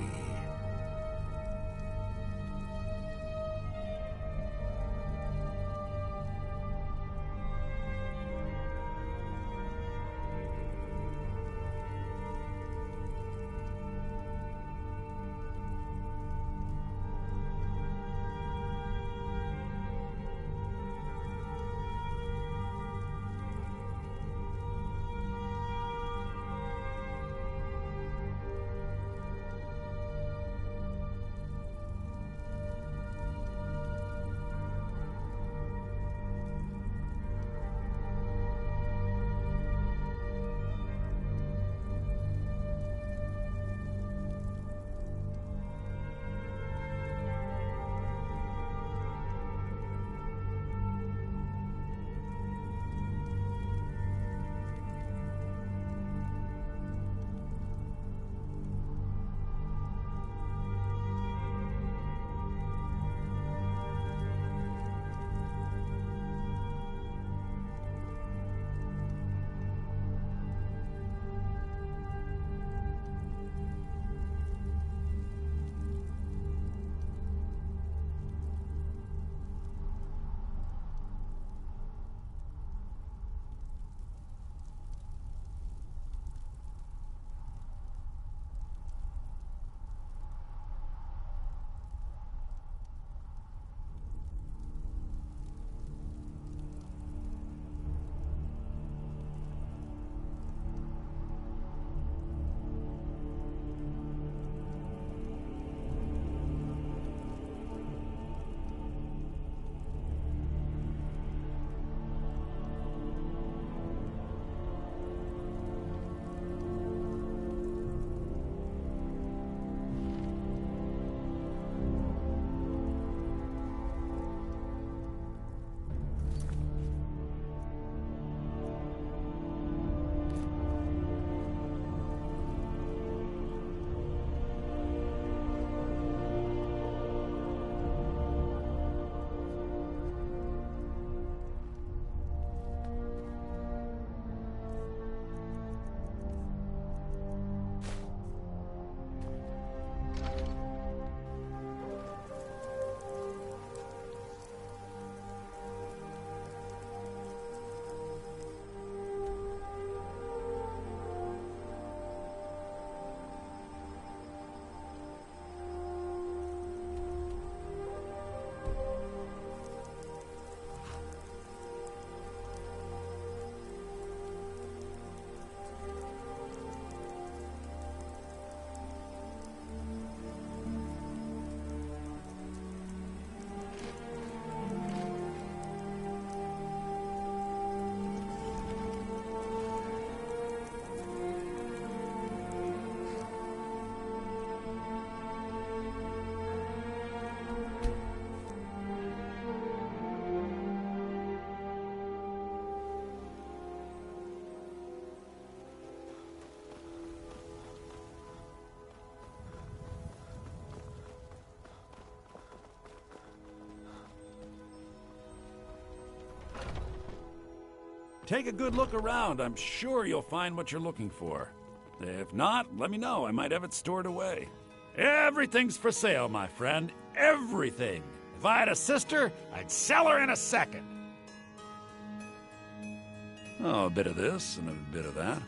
Take a good look around. I'm sure you'll find what you're looking for. If not, let me know. I might have it stored away. Everything's for sale, my friend. Everything. If I had a sister, I'd sell her in a second. Oh, a bit of this and a bit of that.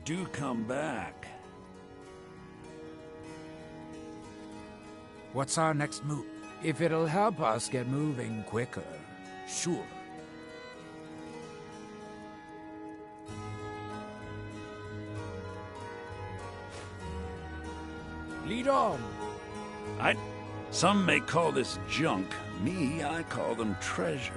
Do come back. What's our next move? If it'll help us get moving quicker, sure. Lead on. Some may call this junk. Me, I call them treasures.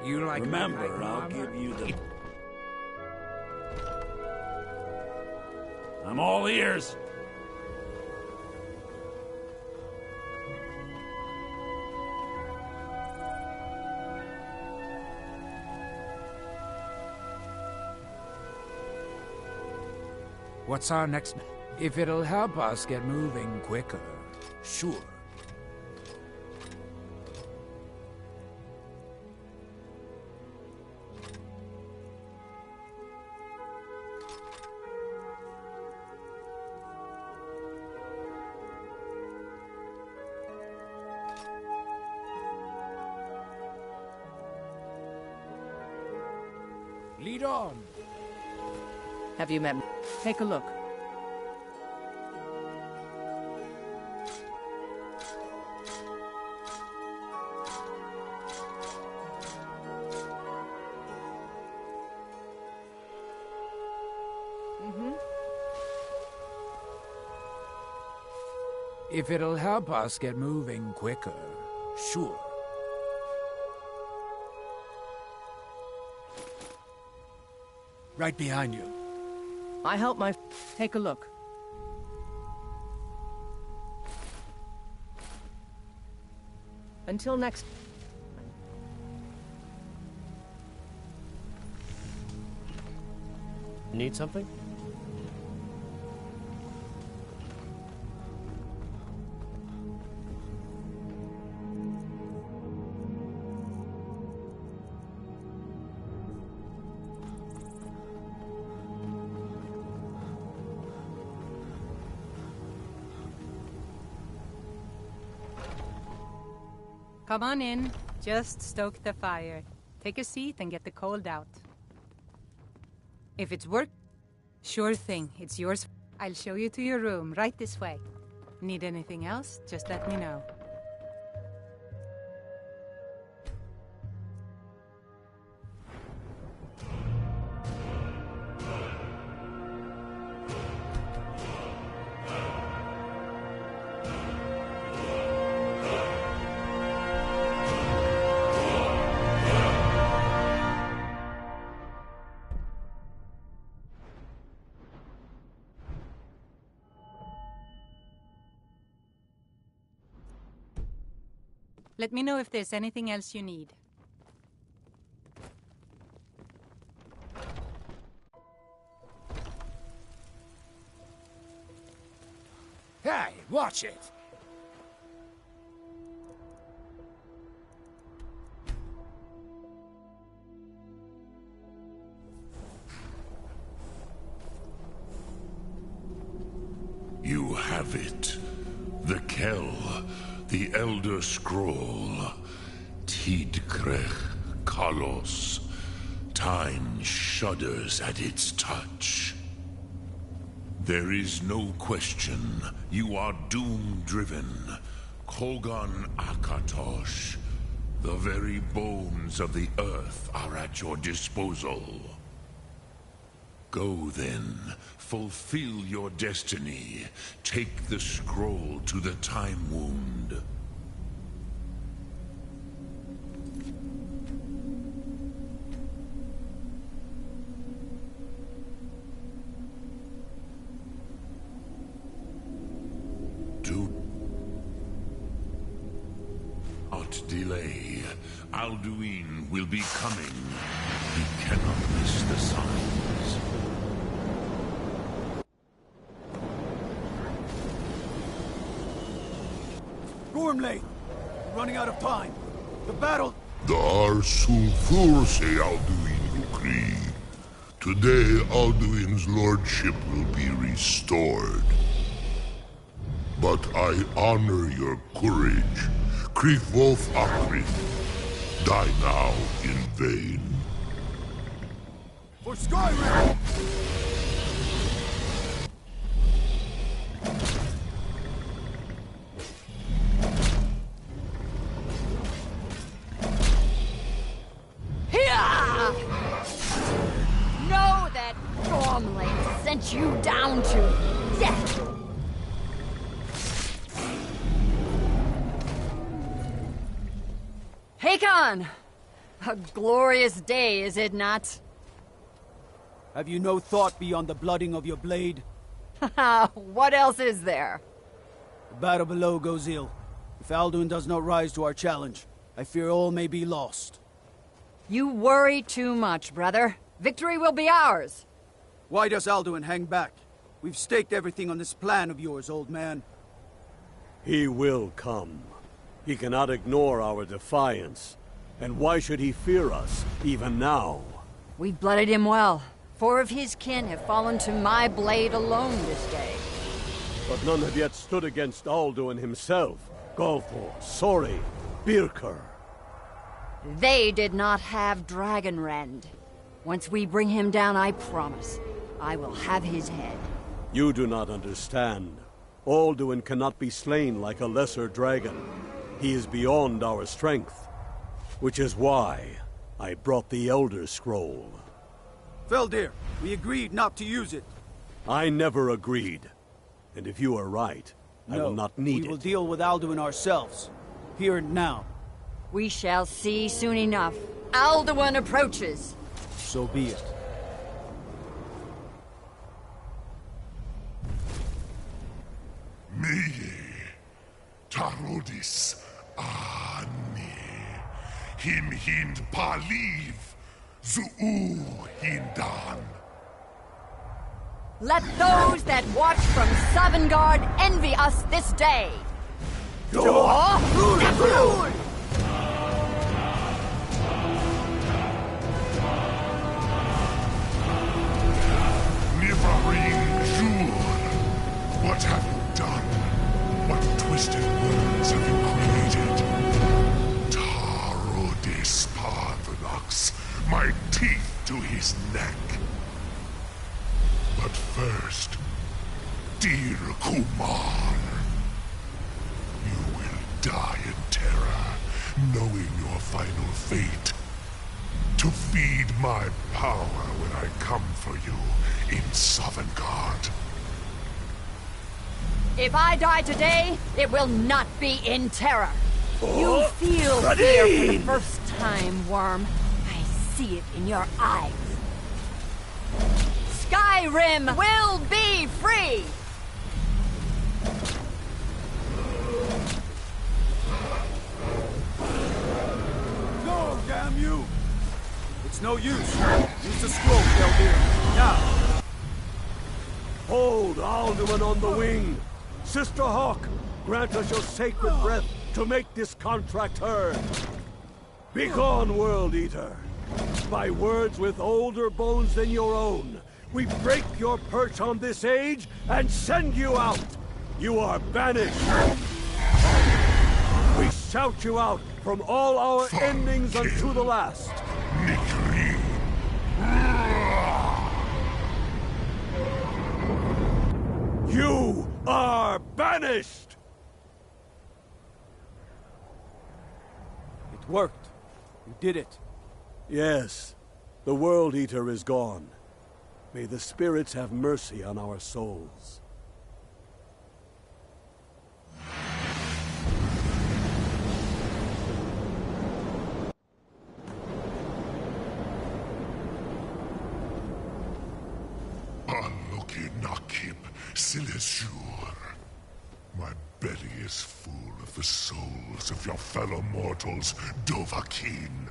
You like Remember, I'll give you the... I'm all ears. What's our next... If it'll help us get moving quicker, sure. Lead on. Have you met me? Take a look. If it'll help us get moving quicker, sure. Right behind you. I help my... Take a look. Until next... Need something? Come on in. Just stoke the fire. Take a seat and get the cold out. If it's work, sure thing. It's yours. I'll show you to your room, right this way. Need anything else? Just let me know. Let me know if there's anything else you need. Hey, watch it! You have it. The Kell. The Elder Scroll, Tidkrech Kalos. Time shudders at its touch. There is no question. You are doom-driven. Kogan Akatosh. The very bones of the earth are at your disposal. Go then. Fulfill your destiny. Take the scroll to the Time Wound. Do not delay. Alduin will be coming. He cannot miss the signs. Gormley! Running out of time. The battle... Dar sulfur se Alduin Lukri. Today, Alduin's lordship will be restored. But I honor your courage. Kriegwolf Akri. Die now in vain. For Skyrim! Know that Gormley sent you down to death. Hakon! A glorious day, is it not? Have you no thought beyond the blooding of your blade? What else is there? The battle below goes ill. If Alduin does not rise to our challenge, I fear all may be lost. You worry too much, brother. Victory will be ours. Why does Alduin hang back? We've staked everything on this plan of yours, old man. He will come. He cannot ignore our defiance. And why should he fear us, even now? We've blooded him well. 4 of his kin have fallen to my blade alone this day. But none have yet stood against Alduin himself. Golthor, Sori, Birker. They did not have Dragonrend. Once we bring him down, I promise, I will have his head. You do not understand. Alduin cannot be slain like a lesser dragon. He is beyond our strength. Which is why I brought the Elder Scroll. Feldir, we agreed not to use it. I never agreed. And if you are right, I will not need it. We will deal with Alduin ourselves. Here and now. We shall see soon enough. Alduin approaches. So be it. Meye, Tarodis, Ani, Him Hind Paliv, Zuu Hindan. Let those that watch from Sovngarde envy us this day. Nivaring Jur, what have you done? What twisted words have you created? Tarodis Parthenox, my teeth to his neck. But first, dear Kumar, you will die in terror, knowing your final fate. To feed my power when I come for you in Sovngarde. If I die today, it will not be in terror. You feel Radin! fear for the first time, Worm. I see it in your eyes. Skyrim will be free! No, damn you! It's no use. Use the scroll, Feldir. Now! Hold Alduin on the wing! Sister Hawk, grant us your sacred breath to make this contract heard. Begone, World Eater! By words with older bones than your own, we break your perch on this age and send you out! You are banished! We shout you out from all our endings unto the last! You are banished! It worked. You did it. Yes, the World Eater is gone. May the spirits have mercy on our souls. Aloki Nakib Silesur. My belly is full of the souls of your fellow mortals, Dovahkiin.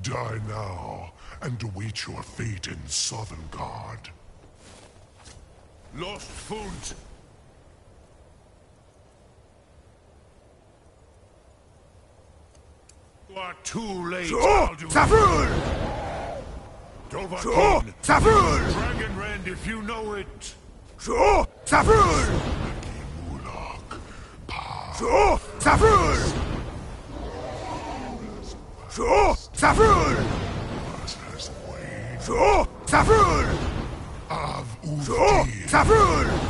Die now, and await your fate in Sovngarde. Lost Fund! You are too late, Alduin! Dovahkiin! Dragonrend if you know it!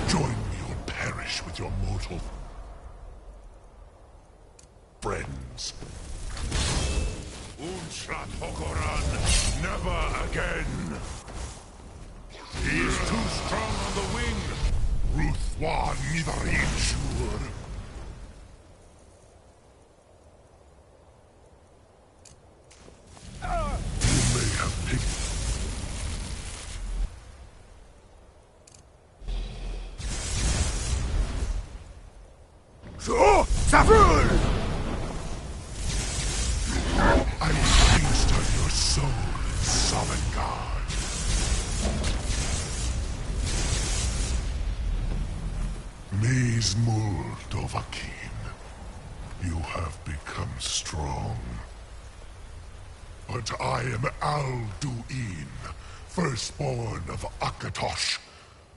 Join me or perish with your mortal friends. Unshrat Hokoran, never again. He is too strong on the wing. Ruthwa Nidarinshur. You may have picked. Safrul! I will feast on your soul in Sovngarde. Maze Mul Dovahkiin, you have become strong. But I am Alduin, firstborn of Akatosh,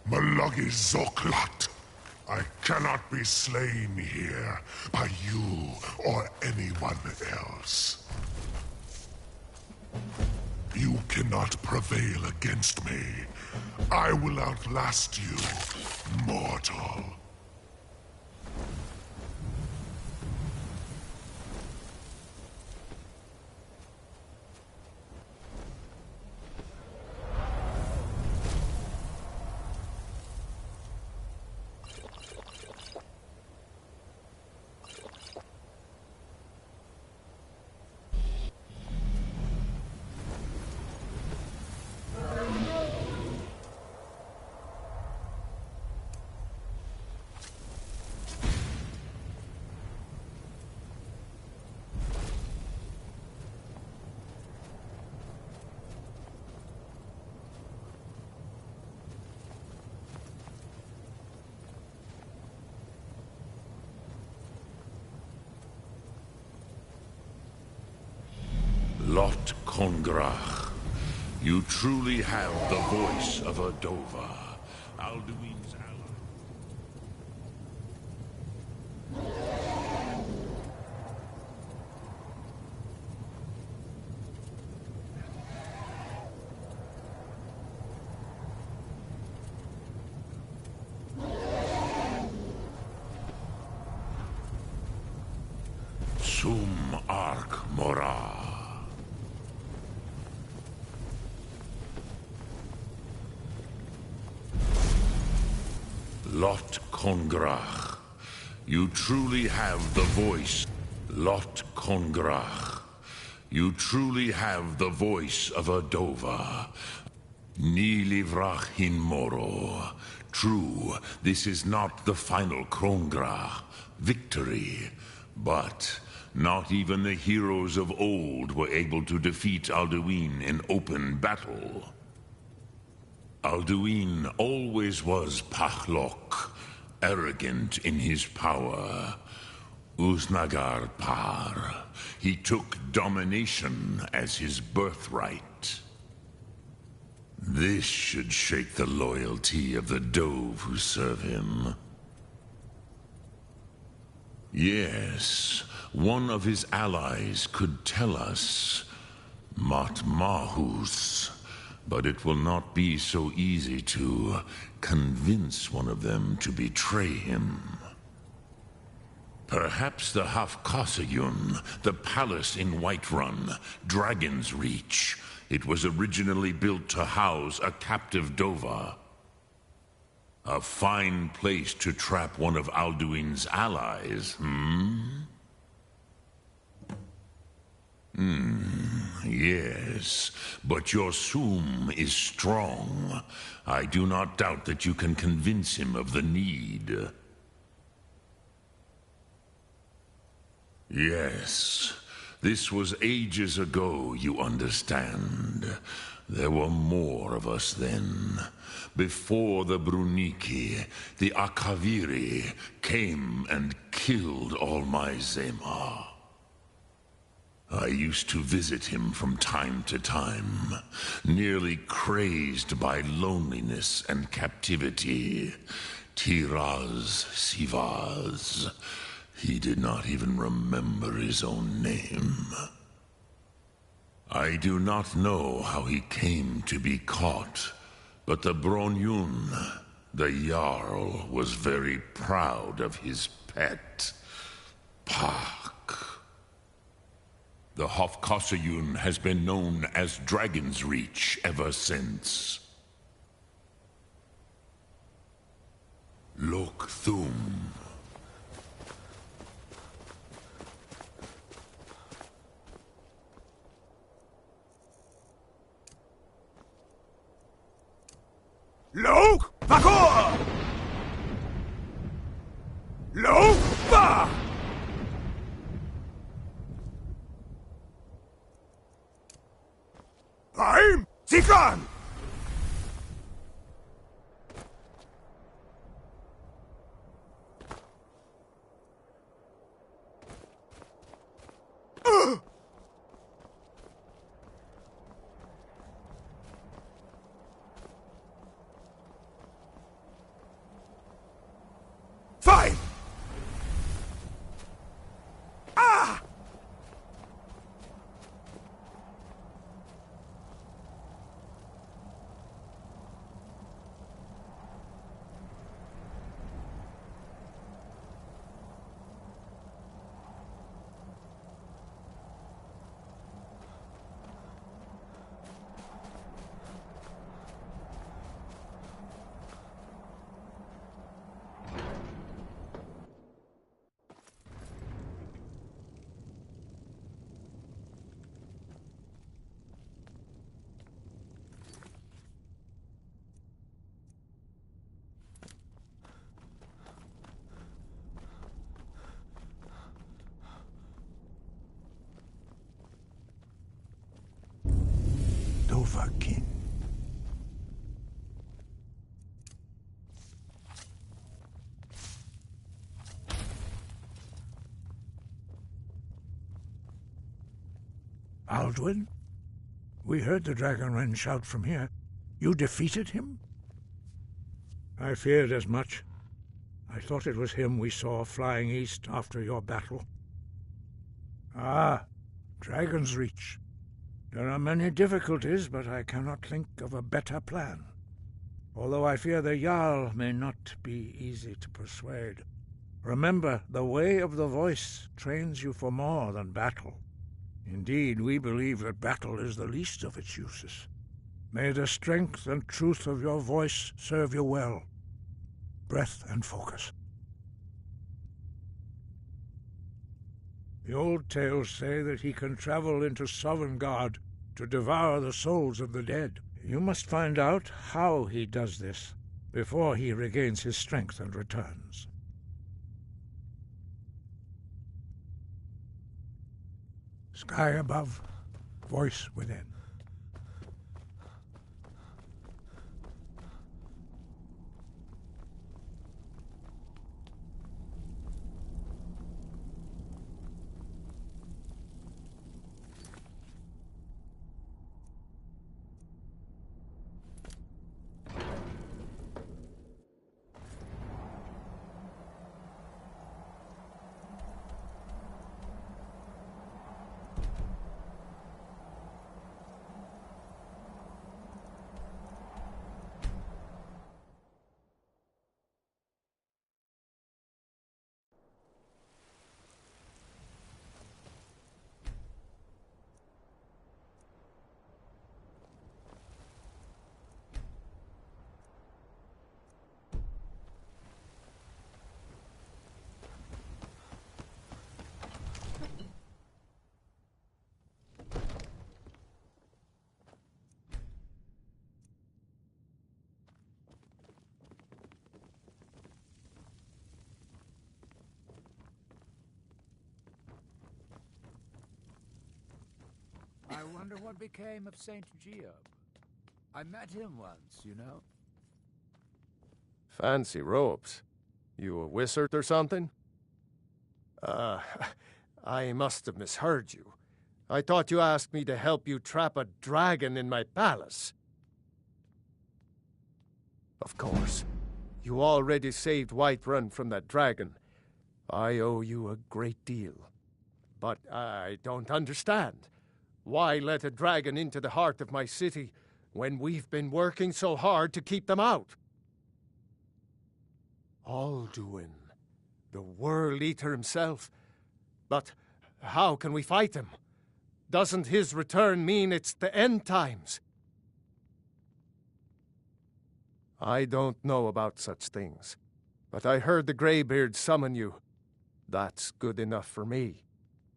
Malagi Zoklat. I cannot be slain here by you or anyone else. You cannot prevail against me. I will outlast you, mortal. Lot Kongrach, you truly have the voice of a Dova, Alduin's ally. Sum Ark Mora. Lot Kongrach, you truly have the voice. Lot Kongrach, you truly have the voice of a Dova. Nilivrach hin Moro. True, this is not the final Kongrach victory, but not even the heroes of old were able to defeat Alduin in open battle. Alduin always was Pachlok, arrogant in his power. Uznagar Par, he took domination as his birthright. This should shake the loyalty of the Dove who serve him. Yes, one of his allies could tell us, Matmahus. But it will not be so easy to convince one of them to betray him. Perhaps the Hafkasayun, the palace in Whiterun, Dragon's Reach. It was originally built to house a captive Dova. A fine place to trap one of Alduin's allies, Yes, but your Sum is strong. I do not doubt that you can convince him of the need. Yes, this was ages ago, you understand. There were more of us then. Before the Bruniki, the Akaviri came and killed all my Zema. I used to visit him from time to time, nearly crazed by loneliness and captivity. Tiraz Sivaz. He did not even remember his own name. I do not know how he came to be caught, but the Bronyun, the Jarl, was very proud of his pet, Pak. The Hofkossayun has been known as Dragon's Reach ever since. Lok Thum. Lok Vakor! Lok Va! I'm Zikran! Fine! Ah! Dovahkiin. Alduin? We heard the Dragonren shout from here. You defeated him? I feared as much. I thought it was him we saw flying east after your battle. Ah, Dragon's Reach. There are many difficulties, but I cannot think of a better plan. Although I fear the Jarl may not be easy to persuade. Remember, the way of the voice trains you for more than battle. Indeed, we believe that battle is the least of its uses. May the strength and truth of your voice serve you well. Breath and focus. The old tales say that he can travel into Sovngarde to devour the souls of the dead. You must find out how he does this before he regains his strength and returns. Sky above, voice within. I wonder what became of St. Geob. I met him once, you know. Fancy robes. You a wizard or something? I must have misheard you. I thought you asked me to help you trap a dragon in my palace. Of course. You already saved Whiterun from that dragon. I owe you a great deal. But I don't understand. Why let a dragon into the heart of my city when we've been working so hard to keep them out? Alduin, the World Eater himself. But how can we fight him? Doesn't his return mean it's the end times? I don't know about such things, but I heard the Greybeard summon you. That's good enough for me.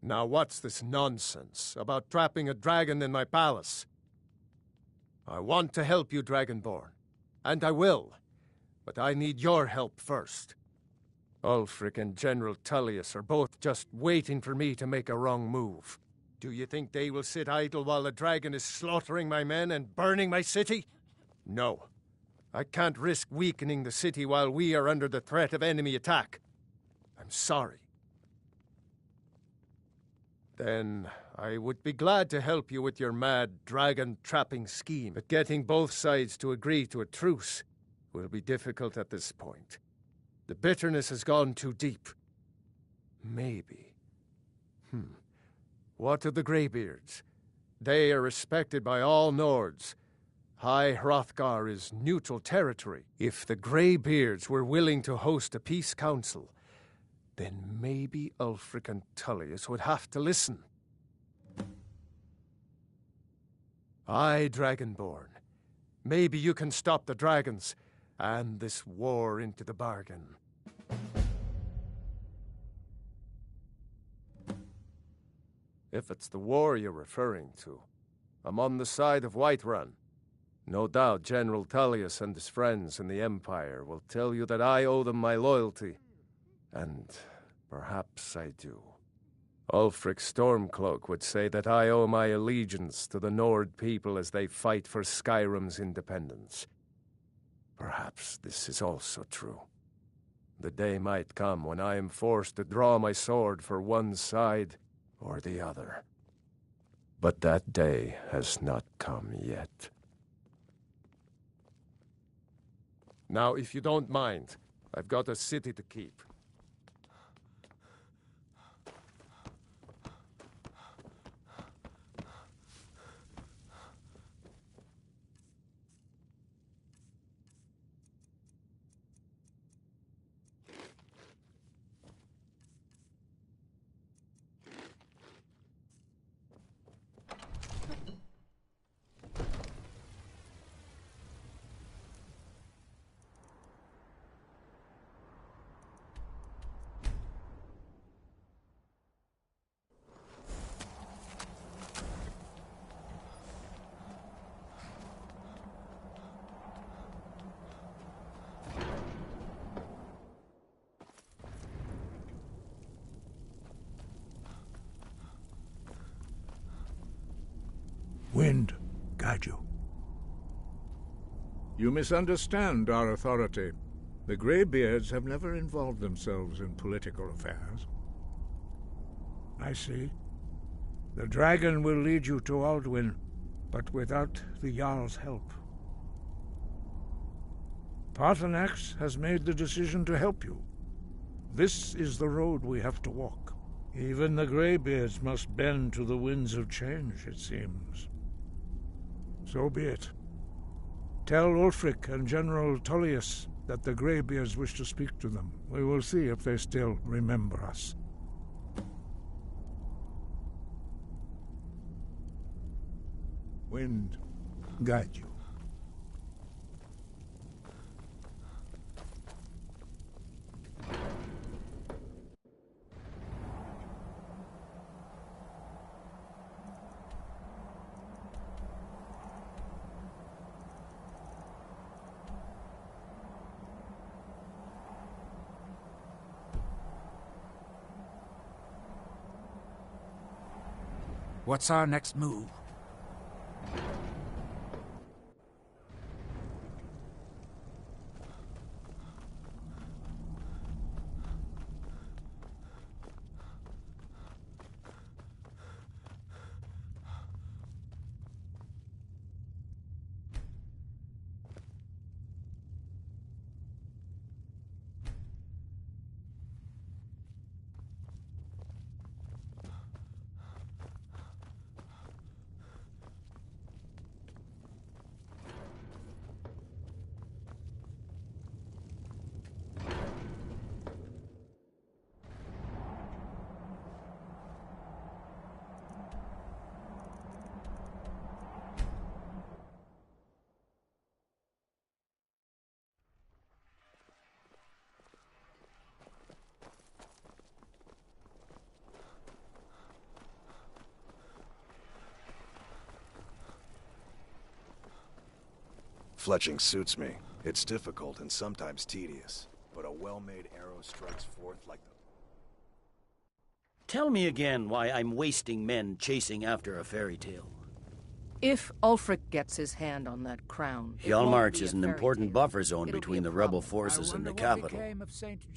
Now what's this nonsense about trapping a dragon in my palace? I want to help you, Dragonborn, and I will, but I need your help first. Ulfric and General Tullius are both just waiting for me to make a wrong move. Do you think they will sit idle while the dragon is slaughtering my men and burning my city? No. I can't risk weakening the city while we are under the threat of enemy attack. I'm sorry. Then I would be glad to help you with your mad dragon-trapping scheme, but getting both sides to agree to a truce will be difficult at this point. The bitterness has gone too deep. Maybe. What of the Greybeards? They are respected by all Nords. High Hrothgar is neutral territory. If the Greybeards were willing to host a peace council, then maybe Ulfric and Tullius would have to listen. Aye, Dragonborn. Maybe you can stop the dragons, and this war into the bargain. If it's the war you're referring to, I'm on the side of Whiterun. No doubt General Tullius and his friends in the Empire will tell you that I owe them my loyalty. And perhaps I do. Ulfric Stormcloak would say that I owe my allegiance to the Nord people as they fight for Skyrim's independence. Perhaps this is also true. The day might come when I am forced to draw my sword for one side or the other. But that day has not come yet. Now, if you don't mind, I've got a city to keep. Wind, guide you. You misunderstand our authority. The Greybeards have never involved themselves in political affairs. I see. The dragon will lead you to Alduin, but without the Jarl's help. Paarthurnax has made the decision to help you. This is the road we have to walk. Even the Greybeards must bend to the winds of change, it seems. So be it. Tell Ulfric and General Tullius that the Greybeards wish to speak to them. We will see if they still remember us. Wind, guide you. What's our next move? Fletching suits me. It's difficult and sometimes tedious, but a well-made arrow strikes forth like the... Tell me again why I'm wasting men chasing after a fairy tale. If Ulfric gets his hand on that crown... Hjalmarch is an important buffer zone between the rebel forces and the capital.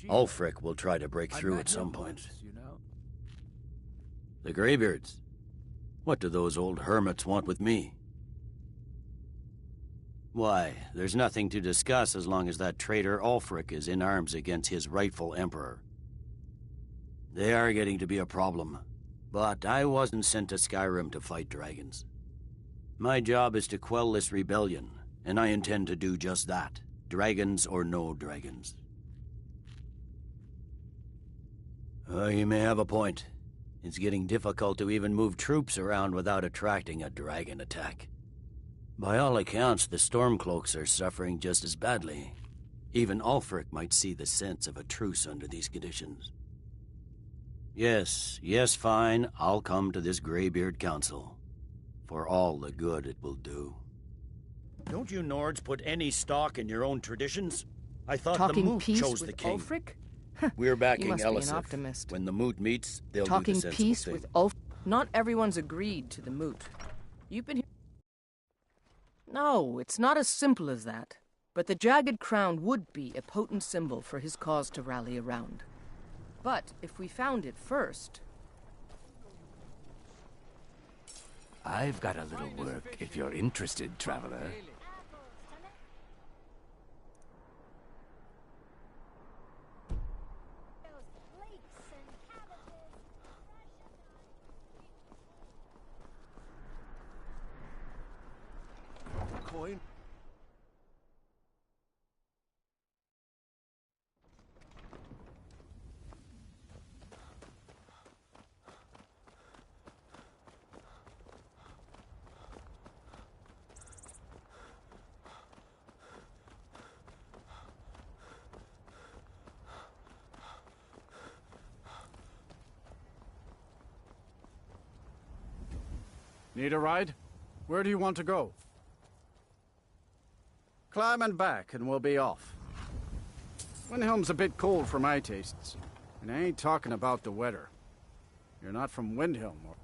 Ulfric will try to break through at some point. The Greybeards. What do those old hermits want with me? Why, there's nothing to discuss as long as that traitor Ulfric is in arms against his rightful emperor. They are getting to be a problem, but I wasn't sent to Skyrim to fight dragons. My job is to quell this rebellion, and I intend to do just that, dragons or no dragons. You may have a point. It's getting difficult to even move troops around without attracting a dragon attack. By all accounts, the Stormcloaks are suffering just as badly. Even Ulfric might see the sense of a truce under these conditions. Yes, fine, I'll come to this Greybeard Council. For all the good it will do. Don't you Nords put any stock in your own traditions? I thought Talking the Moot peace chose with the king. Ulfric? We're backing You must be an Elisif. optimist. When the Moot meets, they'll Talking do the sensible peace thing. with Ulfric? Not everyone's agreed to the Moot. You've been here... No, it's not as simple as that. But the Jagged Crown would be a potent symbol for his cause to rally around. But if we found it first... I've got a little work if you're interested, traveler. Coin? Need a ride? Where do you want to go? Climbing back and we'll be off. Windhelm's a bit cold for my tastes. And I ain't talking about the weather. You're not from Windhelm, or...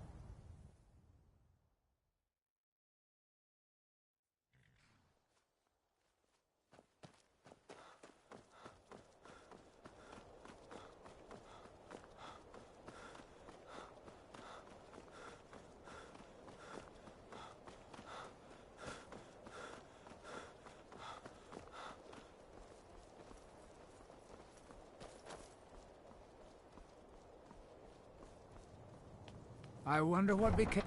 I wonder what became...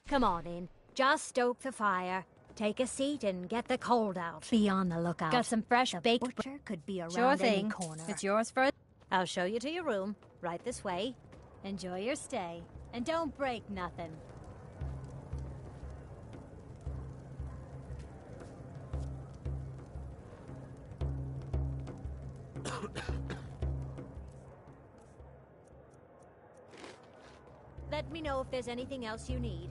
Come on in. Just stoke the fire. Take a seat and get the cold out. Be on the lookout. Got some fresh The baked butcher could be around Sure thing. any corner. It's yours for... I'll show you to your room. Right this way. Enjoy your stay. And don't break nothing. Let me know if there's anything else you need.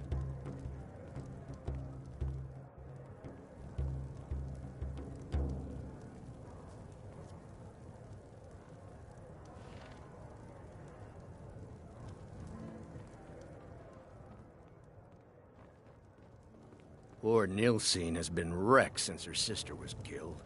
Poor Nilsine has been wrecked since her sister was killed.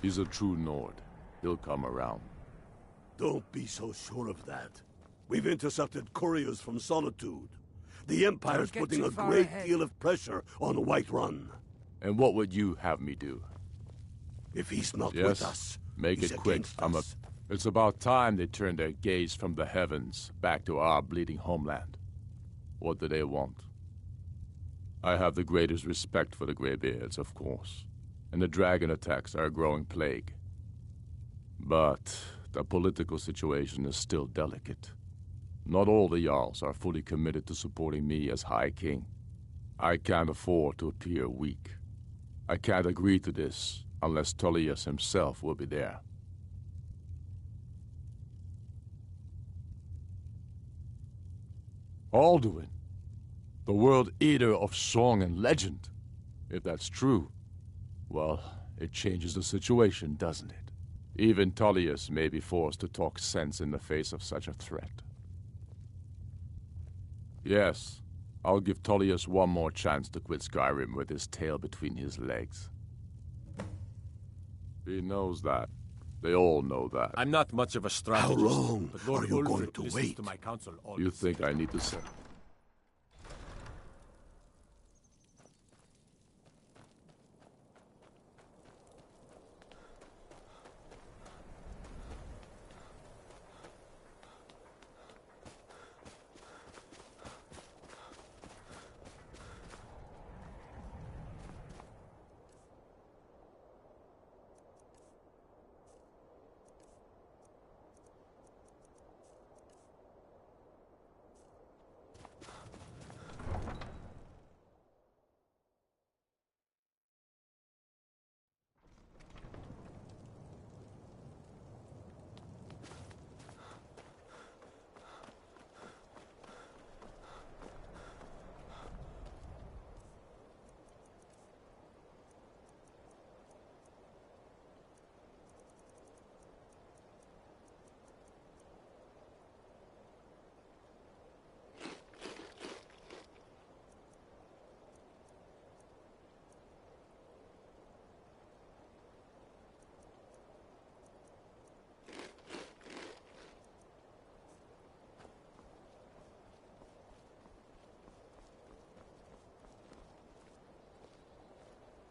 He's a true Nord. He'll come around. Don't be so sure of that. We've intercepted couriers from Solitude. The Empire's putting a great deal of pressure on Whiterun. And what would you have me do? If he's not with us, make he's it quick. against us. It's about time they turned their gaze from the heavens back to our bleeding homeland. What do they want? I have the greatest respect for the Greybeards, of course, and the dragon attacks are a growing plague. But the political situation is still delicate. Not all the Jarls are fully committed to supporting me as High King. I can't afford to appear weak. I can't agree to this unless Tullius himself will be there. Alduin, the World Eater of song and legend. If that's true, well, it changes the situation, doesn't it? Even Tullius may be forced to talk sense in the face of such a threat. Yes, I'll give Tullius one more chance to quit Skyrim with his tail between his legs. He knows that. They all know that. I'm not much of a strategist. How long but Lord are you Ulfric going to listens wait? To my counsel You think I need to say?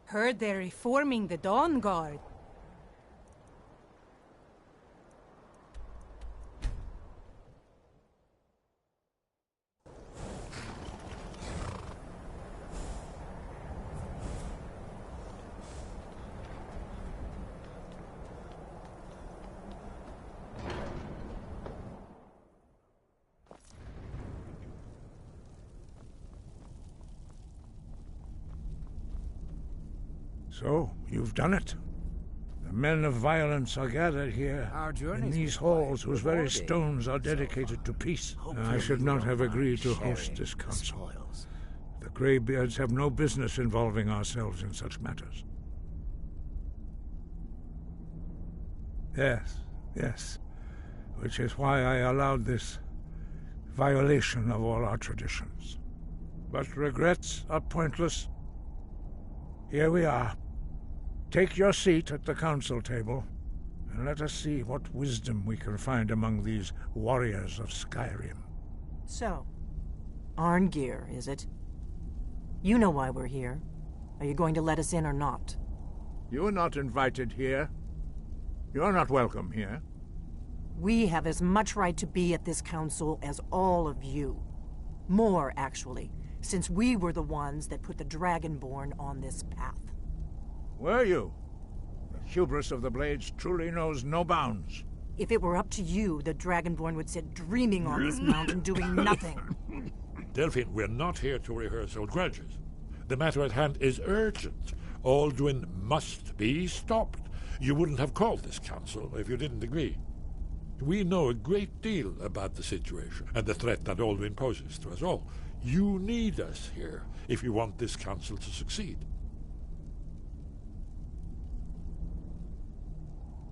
Heard they're reforming the Dawn Guard. So, you've done it. The men of violence are gathered here in these halls whose very stones are dedicated to peace. I should not have agreed to host this council. The Greybeards have no business involving ourselves in such matters. Yes. Which is why I allowed this violation of all our traditions. But regrets are pointless. Here we are. Take your seat at the council table, and let us see what wisdom we can find among these warriors of Skyrim. So, Arngeir, is it? You know why we're here. Are you going to let us in or not? You're not invited here. You're not welcome here. We have as much right to be at this council as all of you. More, actually, since we were the ones that put the Dragonborn on this path. Were you? The hubris of the Blades truly knows no bounds. If it were up to you, the Dragonborn would sit dreaming on this mountain doing nothing. Delphine, we're not here to rehearse old grudges. The matter at hand is urgent. Alduin must be stopped. You wouldn't have called this council if you didn't agree. We know a great deal about the situation and the threat that Alduin poses to us all. You need us here if you want this council to succeed.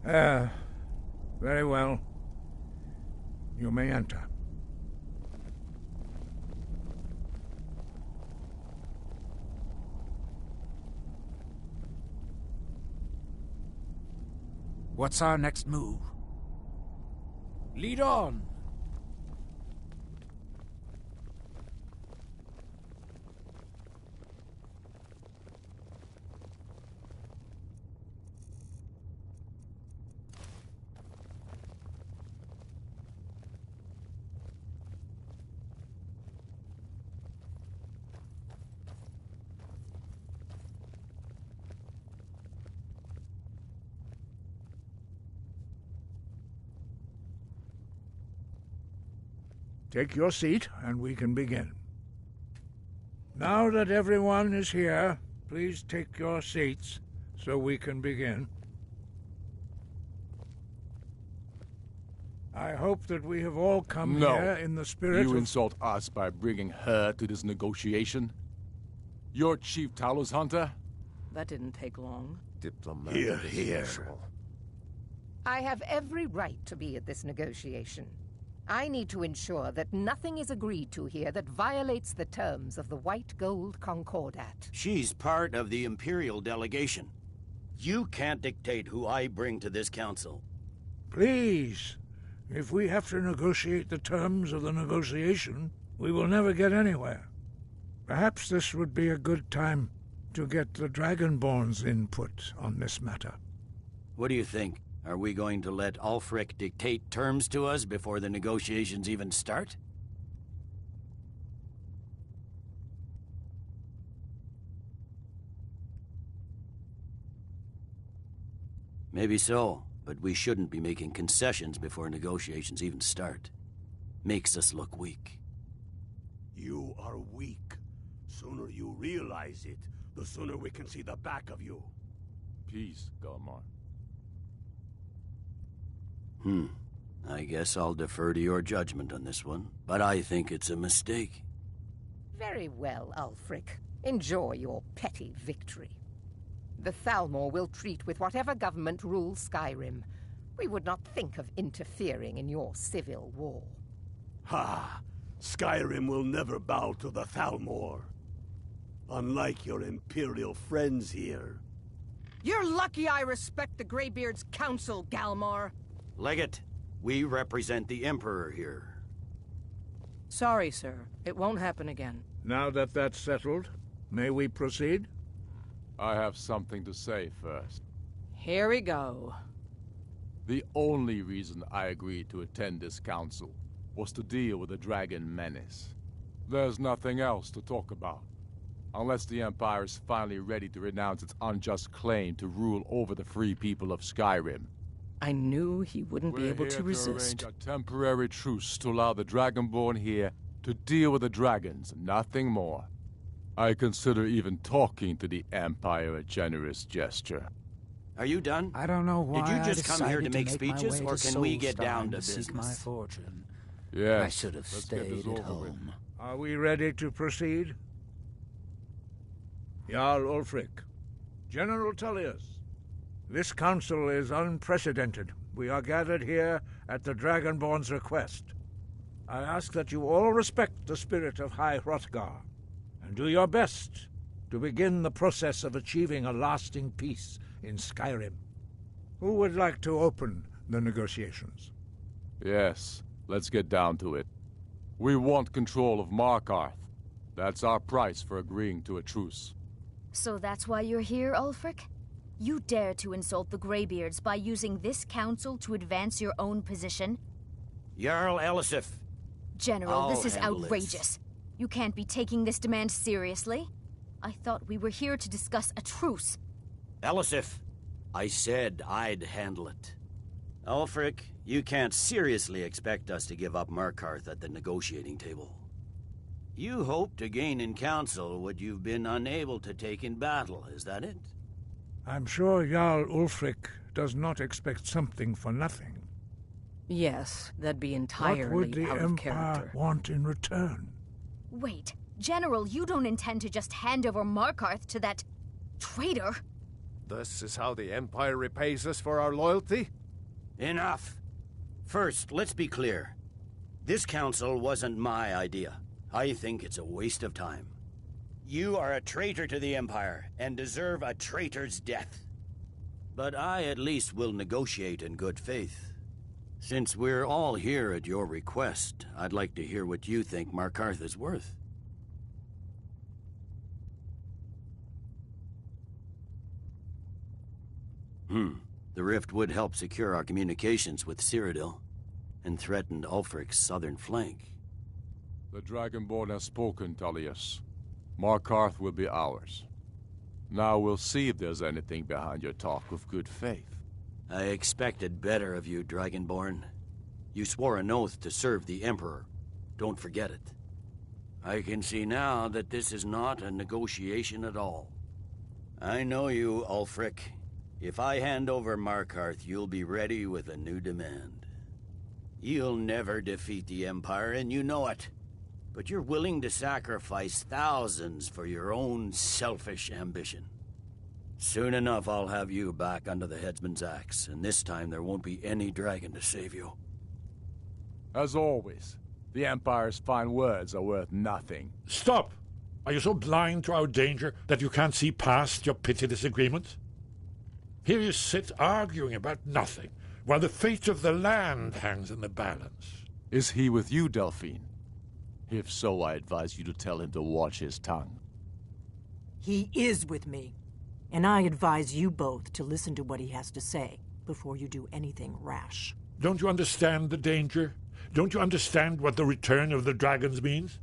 Very well. You may enter. What's our next move? Lead on. Take your seat, and we can begin. Now that everyone is here, please take your seats so we can begin. I hope that we have all come here in the spirit You of... insult us by bringing her to this negotiation? You're Chief Talos Hunter? That didn't take long. Diplomat. Here. I have every right to be at this negotiation. I need to ensure that nothing is agreed to here that violates the terms of the White Gold Concordat. She's part of the Imperial delegation. You can't dictate who I bring to this council. Please, if we have to negotiate the terms of the negotiation, we will never get anywhere. Perhaps this would be a good time to get the Dragonborn's input on this matter. What do you think? Are we going to let Ulfric dictate terms to us before the negotiations even start? Maybe so, but we shouldn't be making concessions before negotiations even start. Makes us look weak. You are weak. Sooner you realize it, the sooner we can see the back of you. Peace, Galmar. I guess I'll defer to your judgment on this one, but I think it's a mistake. Very well, Ulfric. Enjoy your petty victory. The Thalmor will treat with whatever government rules Skyrim. We would not think of interfering in your civil war. Ha! Skyrim will never bow to the Thalmor. Unlike your Imperial friends here. You're lucky I respect the Greybeard's counsel, Galmar. Legate, we represent the Emperor here. Sorry, sir. It won't happen again. Now that that's settled, may we proceed? I have something to say first. Here we go. The only reason I agreed to attend this council was to deal with the dragon menace. There's nothing else to talk about. Unless the Empire is finally ready to renounce its unjust claim to rule over the free people of Skyrim. I knew he wouldn't be able to resist. We're here to arrange a temporary truce to allow the Dragonborn here to deal with the dragons, nothing more. I consider even talking to the Empire a generous gesture. Are you done? I don't know why. Did you just come here to make my speeches, way or to can we get down to Solstheim seek my business? fortune. Yes. I should have stayed at home. Are we ready to proceed? Jarl Ulfric. General Tullius. This council is unprecedented. We are gathered here at the Dragonborn's request. I ask that you all respect the spirit of High Hrothgar, and do your best to begin the process of achieving a lasting peace in Skyrim. Who would like to open the negotiations? Yes, let's get down to it. We want control of Markarth. That's our price for agreeing to a truce. So that's why you're here, Ulfric? You dare to insult the Greybeards by using this council to advance your own position? Jarl Elisif. General, this is handle outrageous. this. You can't be taking this demand seriously. I thought we were here to discuss a truce. Elisif, I said I'd handle it. Ulfric, you can't seriously expect us to give up Markarth at the negotiating table. You hope to gain in council what you've been unable to take in battle, is that it? I'm sure Jarl Ulfric does not expect something for nothing. Yes, that'd be entirely What would the out of Empire character. want in return? Wait, General, you don't intend to just hand over Markarth to that traitor? This is how the Empire repays us for our loyalty? Enough. First, let's be clear. This council wasn't my idea. I think it's a waste of time. You are a traitor to the Empire, and deserve a traitor's death. But I at least will negotiate in good faith. Since we're all here at your request, I'd like to hear what you think Markarth is worth. The rift would help secure our communications with Cyrodiil, and threatened Ulfric's southern flank. The Dragonborn has spoken, Tullius. Markarth will be ours. Now we'll see if there's anything behind your talk of good faith. I expected better of you, Dragonborn. You swore an oath to serve the Emperor. Don't forget it. I can see now that this is not a negotiation at all. I know you, Ulfric. If I hand over Markarth, you'll be ready with a new demand. You'll never defeat the Empire, and you know it. But you're willing to sacrifice thousands for your own selfish ambition. Soon enough, I'll have you back under the headsman's axe, and this time there won't be any dragon to save you. As always, the Empire's fine words are worth nothing. Stop! Are you so blind to our danger that you can't see past your petty disagreements? Here you sit arguing about nothing, while the fate of the land hangs in the balance. Is he with you, Delphine? If so, I advise you to tell him to watch his tongue. He is with me, and I advise you both to listen to what he has to say before you do anything rash. Don't you understand the danger? Don't you understand what the return of the dragons means?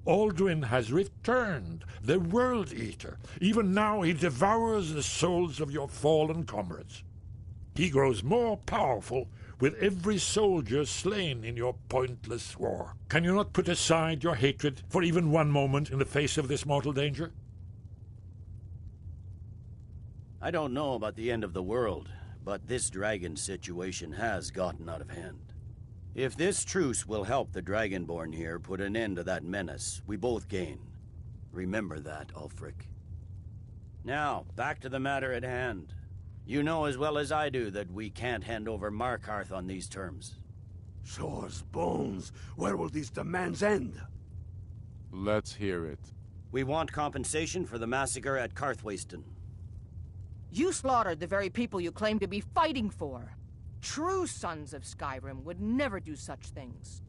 Alduin has returned, the World Eater. Even now he devours the souls of your fallen comrades. He grows more powerful with every soldier slain in your pointless war. Can you not put aside your hatred for even one moment in the face of this mortal danger? I don't know about the end of the world, but this dragon situation has gotten out of hand. If this truce will help the Dragonborn here put an end to that menace, we both gain. Remember that, Ulfric. Now, back to the matter at hand. You know as well as I do that we can't hand over Markarth on these terms. Swords, bones, where will these demands end? Let's hear it. We want compensation for the massacre at Karthwasten. You slaughtered the very people you claim to be fighting for. True sons of Skyrim would never do such things.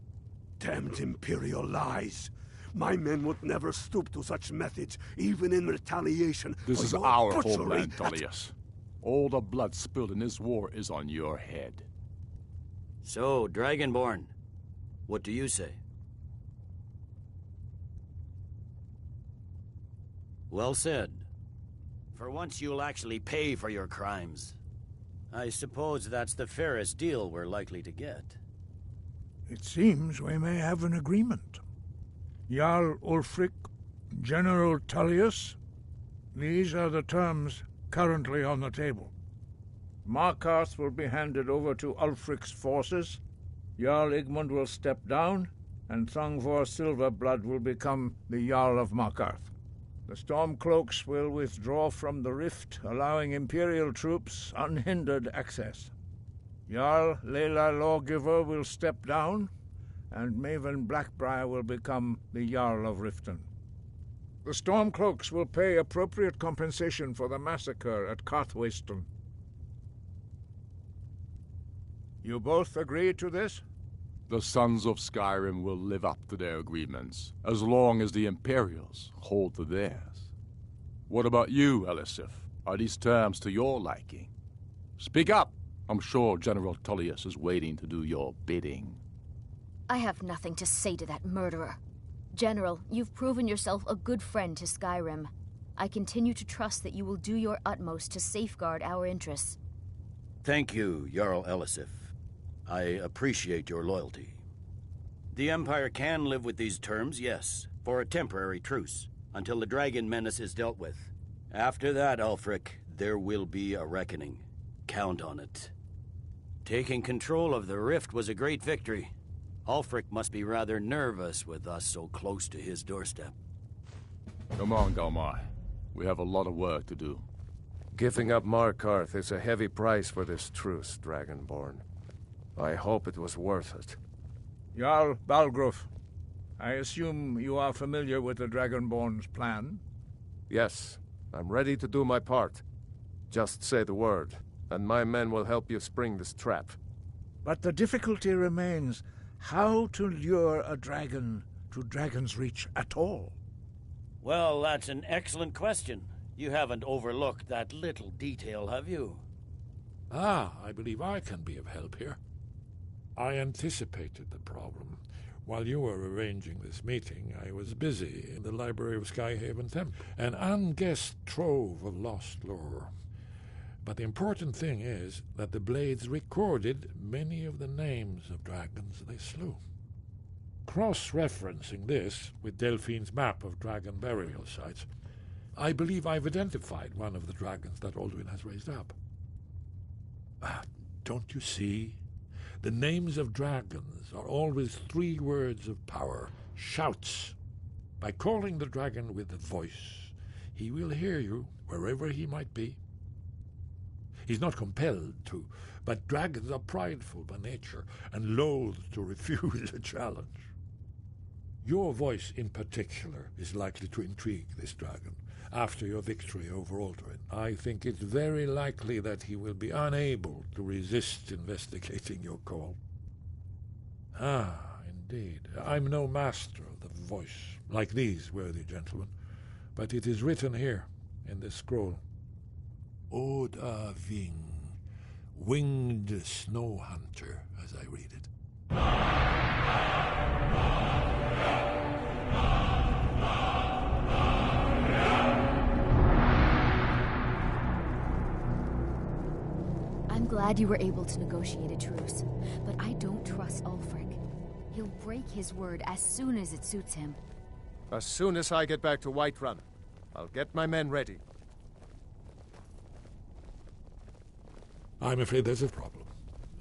Damned Imperial lies. My men would never stoop to such methods, even in retaliation. This is your our butchery homeland, Tullius. All the blood spilled in this war is on your head. So, Dragonborn, what do you say? Well said. For once you'll actually pay for your crimes. I suppose that's the fairest deal we're likely to get. It seems we may have an agreement. Jarl Ulfric, General Tullius, these are the terms currently on the table. Markarth will be handed over to Ulfric's forces, Jarl Igmund will step down, and Thongvor Silverblood will become the Jarl of Markarth. The Stormcloaks will withdraw from the rift, allowing Imperial troops unhindered access. Jarl Layla Lawgiver will step down, and Maven Blackbriar will become the Jarl of Riften. The Stormcloaks will pay appropriate compensation for the massacre at Karthwasten. You both agree to this? The Sons of Skyrim will live up to their agreements, as long as the Imperials hold to theirs. What about you, Elisif? Are these terms to your liking? Speak up! I'm sure General Tullius is waiting to do your bidding. I have nothing to say to that murderer. General, you've proven yourself a good friend to Skyrim. I continue to trust that you will do your utmost to safeguard our interests. Thank you, Jarl Elisif. I appreciate your loyalty. The Empire can live with these terms, yes, for a temporary truce, until the dragon menace is dealt with. After that, Ulfric, there will be a reckoning. Count on it. Taking control of the rift was a great victory. Ulfric must be rather nervous with us so close to his doorstep. Come on, Galmar. We have a lot of work to do. Giving up Markarth is a heavy price for this truce, Dragonborn. I hope it was worth it. Jarl Balgruf, I assume you are familiar with the Dragonborn's plan? Yes, I'm ready to do my part. Just say the word, and my men will help you spring this trap. But the difficulty remains how to lure a dragon to Dragon's Reach at all. Well, that's an excellent question. You haven't overlooked that little detail, have you? I believe I can be of help here. I anticipated the problem. While you were arranging this meeting, I was busy in the library of Skyhaven Temple, an unguessed trove of lost lore. But the important thing is that the Blades recorded many of the names of dragons they slew. Cross-referencing this with Delphine's map of dragon burial sites, I believe I've identified one of the dragons that Alduin has raised up. Don't you see? The names of dragons are always 3 words of power, shouts. By calling the dragon with a voice, he will hear you wherever he might be. He's not compelled to, but dragons are prideful by nature and loath to refuse a challenge. Your voice in particular is likely to intrigue this dragon. After your victory over Alduin, I think it's very likely that he will be unable to resist investigating your call. Indeed. I'm no master of the voice, like these worthy gentlemen, but it is written here in this scroll. Oda Ving, winged snow hunter, as I read it. I'm glad you were able to negotiate a truce, but I don't trust Ulfric. He'll break his word as soon as it suits him. As soon as I get back to Whiterun, I'll get my men ready. I'm afraid there's a problem.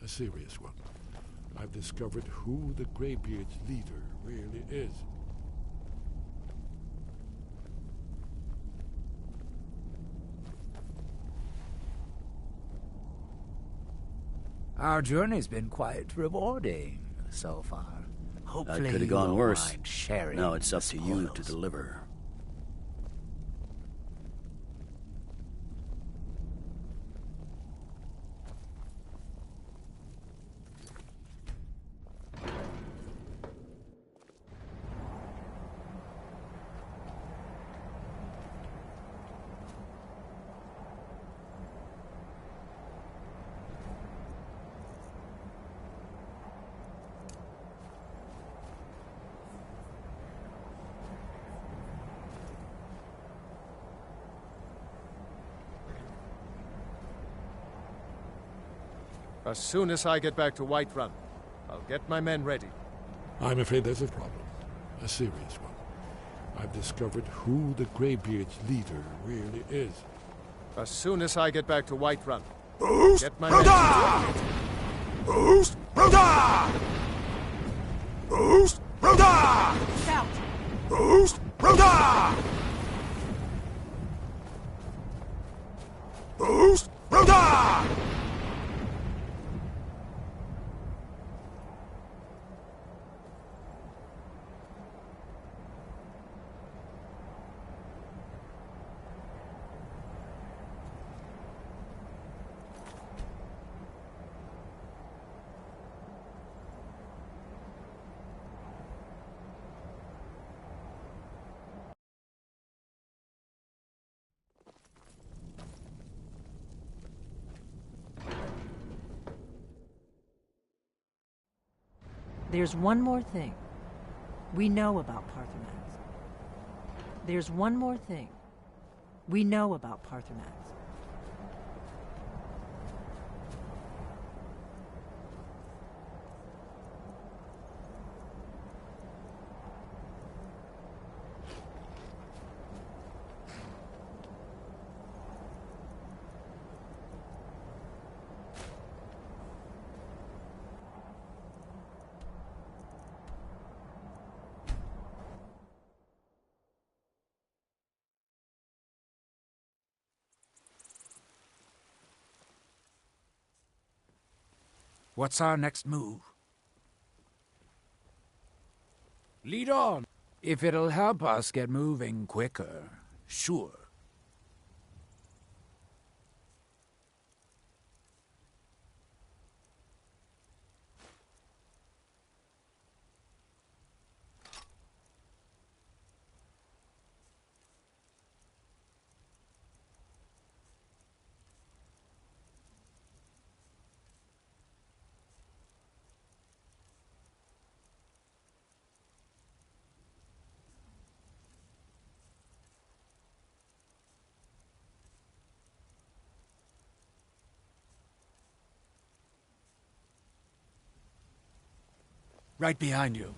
A serious one. I've discovered who the Greybeard's leader really is. Our journey's been quite rewarding so far. Hopefully That could have gone you'll worse. mind sharing Now it's up the to you to spoils. deliver. As soon as I get back to Whiterun, I'll get my men ready. I'm afraid there's a problem. A serious one. I've discovered who the Greybeard's leader really is. As soon as I get back to Whiterun, get my Oost Roda! Oost Roda! Shout! Oost Roda! Oost Roda! There's one more thing we know about Parthenax. There's one more thing we know about Parthenax. What's our next move? Lead on. If it'll help us get moving quicker, sure. Right behind you.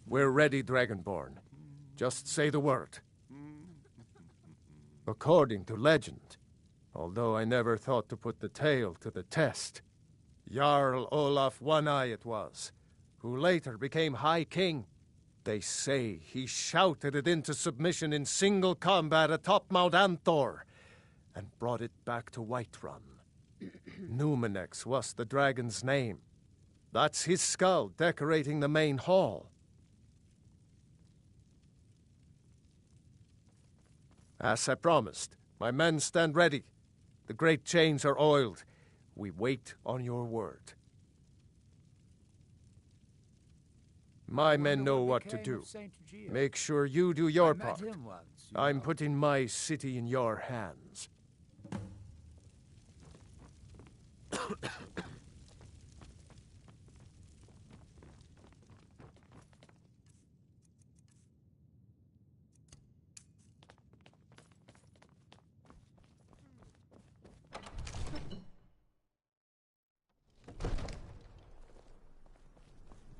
We're ready, Dragonborn. Just say the word. According to legend, although I never thought to put the tale to the test, Jarl Olaf One-Eye it was, who later became High King. They say he shouted it into submission in single combat atop Mount Anthor, and brought it back to Whiterun. Numenex was the dragon's name. That's his skull decorating the main hall. As I promised, my men stand ready. The great chains are oiled. We wait on your word. My men know what to do. Make sure you do your part. I'm putting my city in your hands.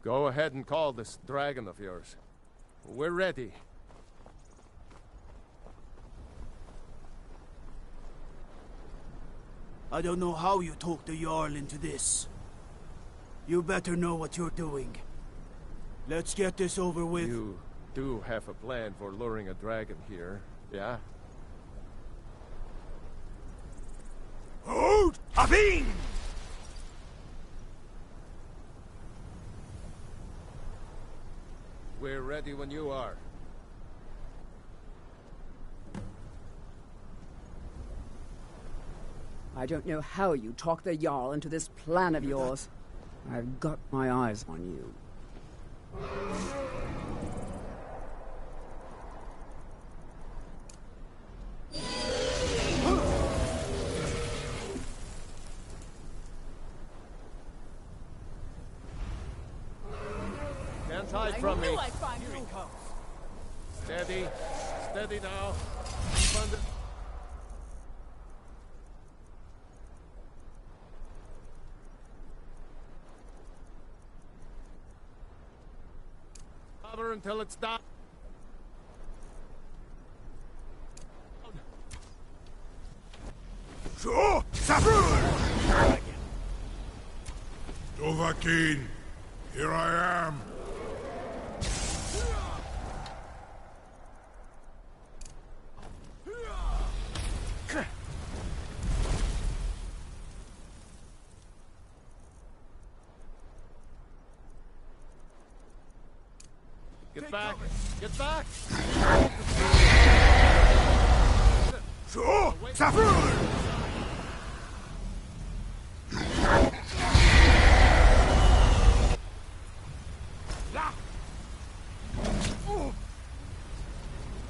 Go ahead and call this dragon of yours. We're ready. I don't know how you talked the Jarl into this. You better know what you're doing. Let's get this over with. You do have a plan for luring a dragon here, yeah? Hold! Avin! We're ready when you are. I don't know how you talked the Jarl into this plan of yours. I've got my eyes on you. Can't hide from me. Steady. Steady now. Keep under... Cover until it's done. So, Dovahkiin, here I am. Get back! Get back! So, Saffron!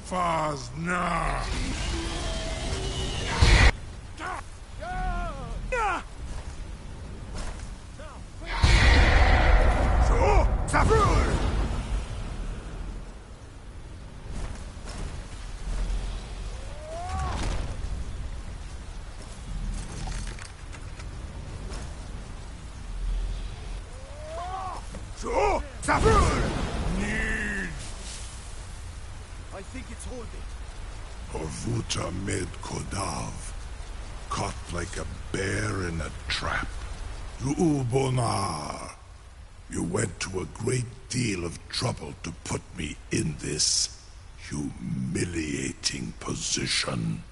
Fazna! So, Saffron! So, Saffron! Need! I think it's holding. Havuta Med Kodav, caught like a bear in a trap. Lu'ubonar, you went to a great deal of trouble to put me in this humiliating position.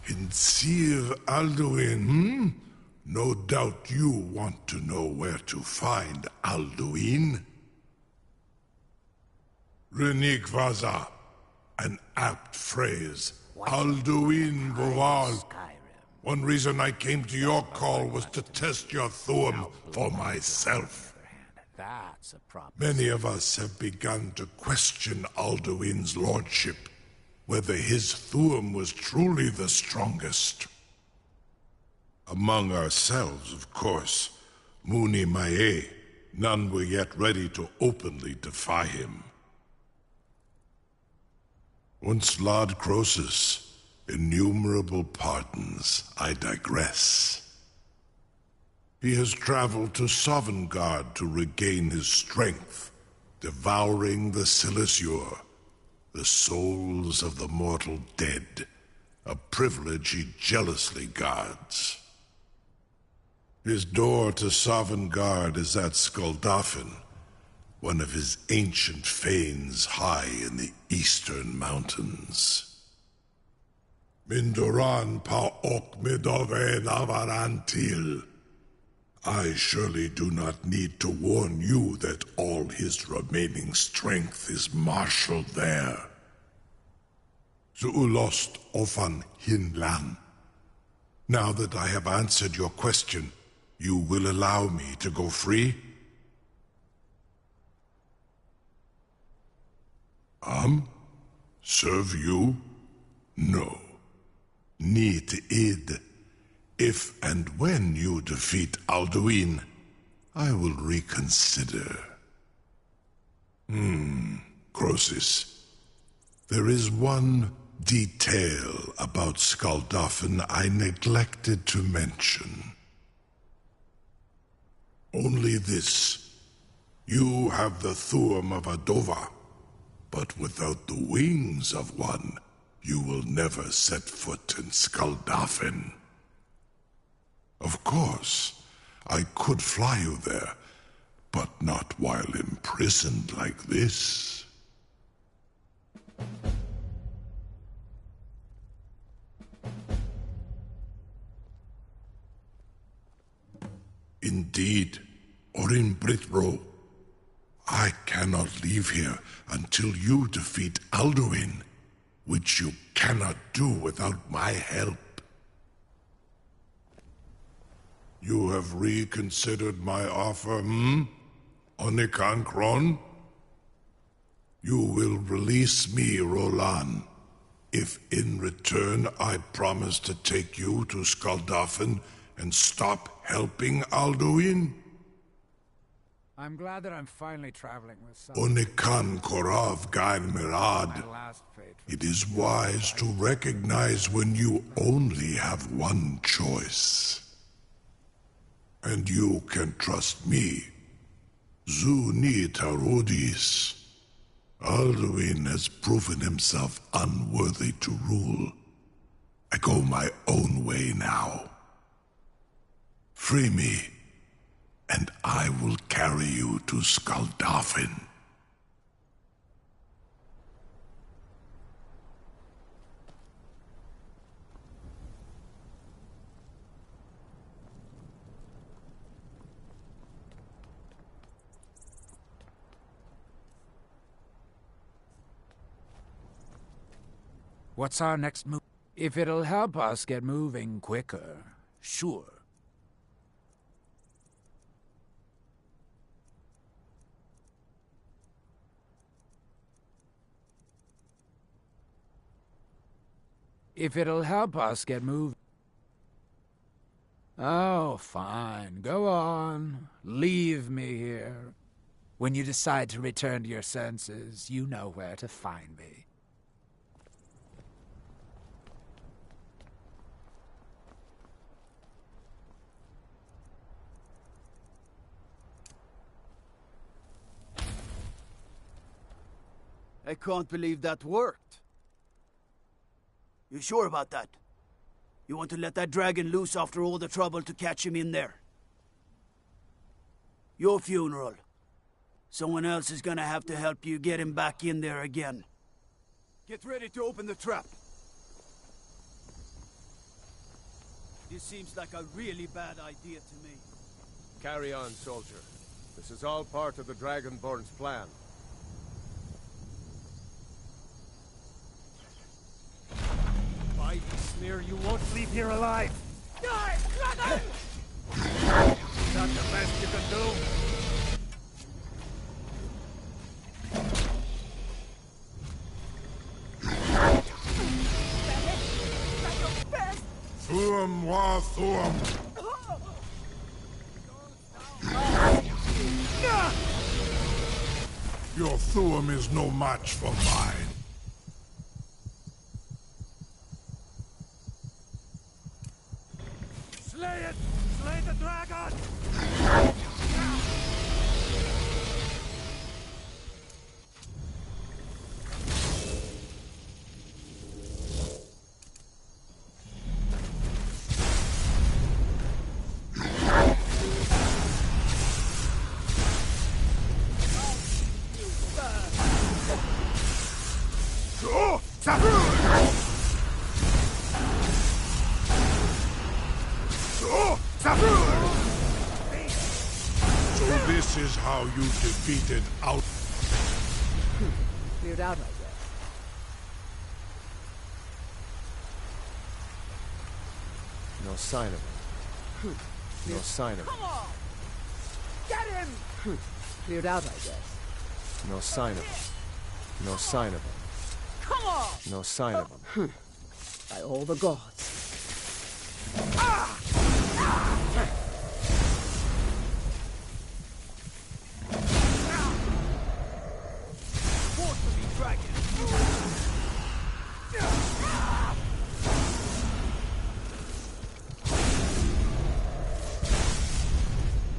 Hinsir Alduin, No doubt you want to know where to find Alduin. Renik Vaza, an apt phrase. Alduin Boval. One reason I came to your call was to test your Thuum for myself. That's a problem. Many of us have begun to question Alduin's lordship. whether his Thuum was truly the strongest. Among ourselves, of course, Muni Mae, none were yet ready to openly defy him. Once Lord Croesus, innumerable pardons, I digress. He has traveled to Sovngarde to regain his strength, devouring the Silesure, the souls of the mortal dead, a privilege he jealously guards. His door to Sovngarde is at Skuldafn, one of his ancient fanes high in the eastern mountains. Mindoran pa ok midove navarantil. I surely do not need to warn you that all his remaining strength is marshaled there. Zuulost ofan hinlan. Now that I have answered your question, you will allow me to go free? Serve you? No. Need id. If and when you defeat Alduin, I will reconsider. Croesus. There is one detail about Skuldafn I neglected to mention. Only this. You have the Thuum of a Dova, but without the wings of one, you will never set foot in Skuldafn. Of course, I could fly you there, but not while imprisoned like this. Indeed, Orin Britbro, I cannot leave here until you defeat Alduin, which you cannot do without my help. You have reconsidered my offer, Onikan Kron? You will release me, Roland, if in return I promise to take you to Skuldafn and stop helping Alduin? I'm glad that I'm finally traveling with someone. Onikan Korav Gain Mirad. It is wise to recognize when you only have one choice. And you can trust me. Zuni Tarodis. Alduin has proven himself unworthy to rule. I go my own way now. Free me, and I will carry you to Skuldafn. What's our next move? If it'll help us get moving quicker, sure. If it'll help us get moving. Oh, fine. Go on. Leave me here. When you decide to return to your senses, you know where to find me. I can't believe that worked. You sure about that? You want to let that dragon loose after all the trouble to catch him in there? Your funeral. Someone else is gonna have to help you get him back in there again. Get ready to open the trap. This seems like a really bad idea to me. Carry on, soldier. This is all part of the Dragonborn's plan. Smear, you won't leave here alive! Die, dragon! Is that the best you can do? Thuum. Your Thuum is no match for mine. Slay it! Slay the dragon! So this is how you defeated Alduin. Cleared out, I guess. No sign of him. No sign of him. Come on! Get him! Cleared out, I guess. No sign of him. No sign of him. Come on! No sign of him. By all the gods.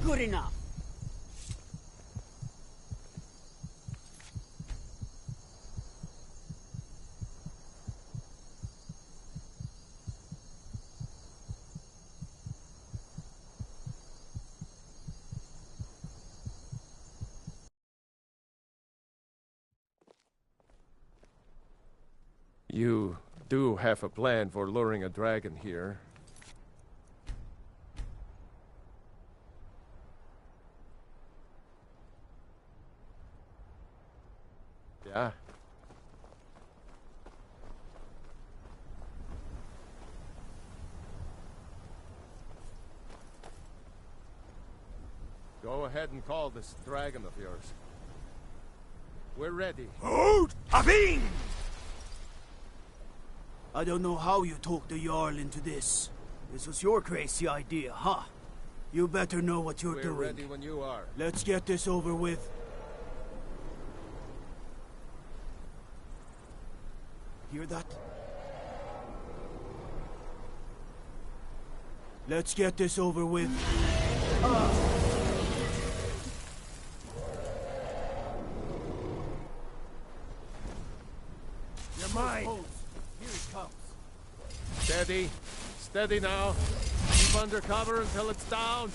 Good enough. You do have a plan for luring a dragon here. Yeah? Go ahead and call this dragon of yours. We're ready. Hold! Abing! I don't know how you talked the Jarl into this. This was your crazy idea, huh? You better know what you're doing. We're ready when you are. Let's get this over with. Hear that? Let's get this over with. You're mine! Here it comes. Steady. Steady now. Keep under cover until it's down.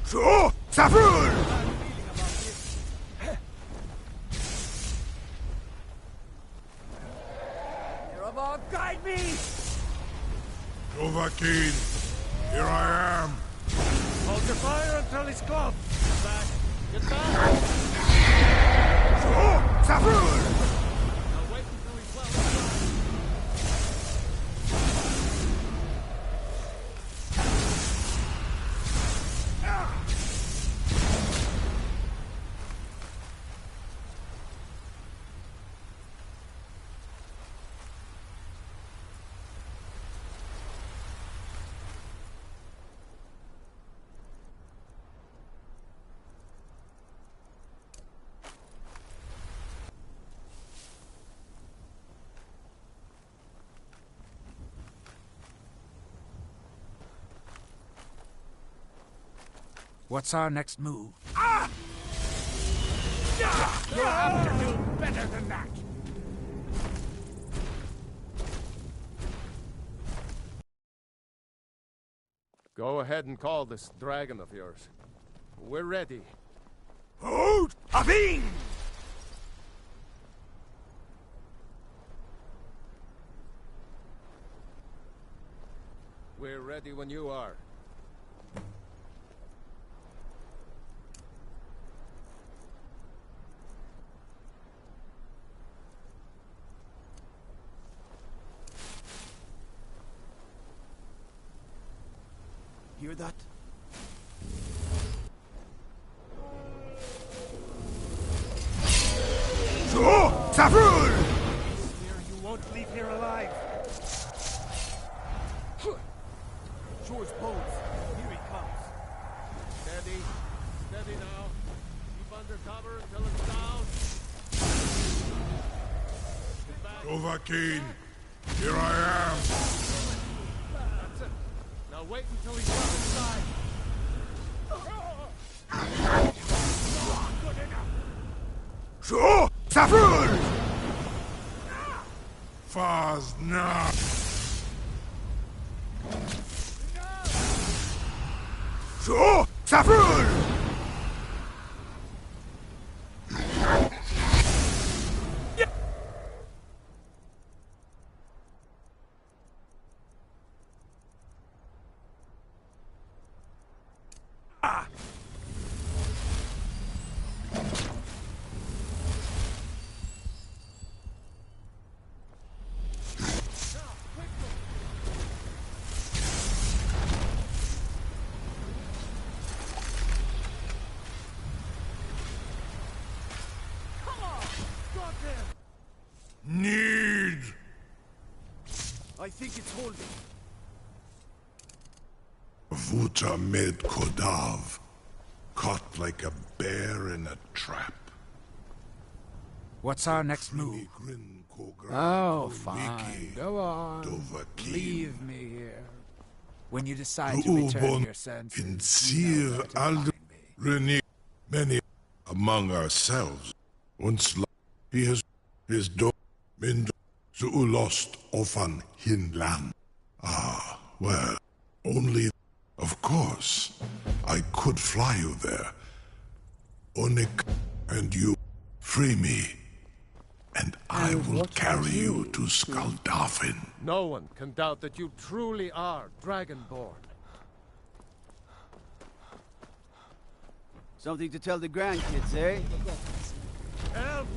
So, Saffron! Yerevar, guide me! Dovahkiin, here I am. Hold your fire until he's gone. Get back. Get back. So, Saffron! Now wait until he's well inside. What's our next move? You'll have to do better than that! Go ahead and call this dragon of yours. We're ready. Hold! Abing! We're ready when you are. Hear that? Oh, Savrul! Swear you won't leave here alive. Shore's boats. Here he comes. Steady. Steady now. Keep under cover until it's down. Dovahkiin, here I am. That's it. Now wait until he's got inside. So, Savrul! Fazna! So, Savrul! Need! I think it's holding. Vuta med Kodav, caught like a bear in a trap. What's our next move? Oh, fine. Go on. Leave me here. When you decide to return your senses, In you know Sir where to find Alduin, many among ourselves. Once he has his dog been lost ofan Hinland. Ah, well, only, of course, I could fly you there. Onik and you free me, and I will carry you to Skaldafin. No one can doubt that you truly are Dragonborn. Something to tell the grandkids, eh? Help!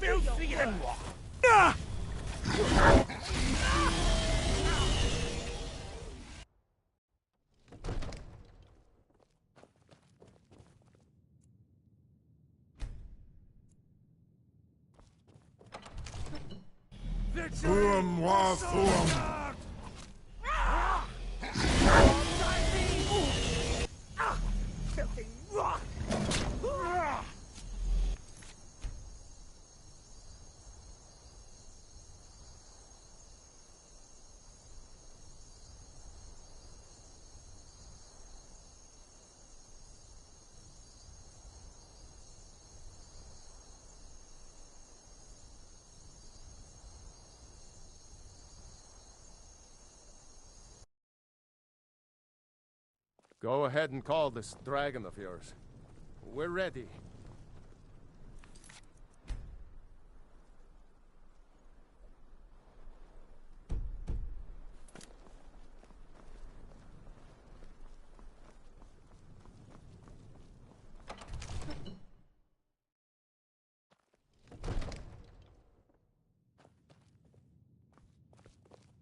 Filthy Enwa! Thuam wa thuam. Filthy rot! Go ahead and call this dragon of yours. We're ready.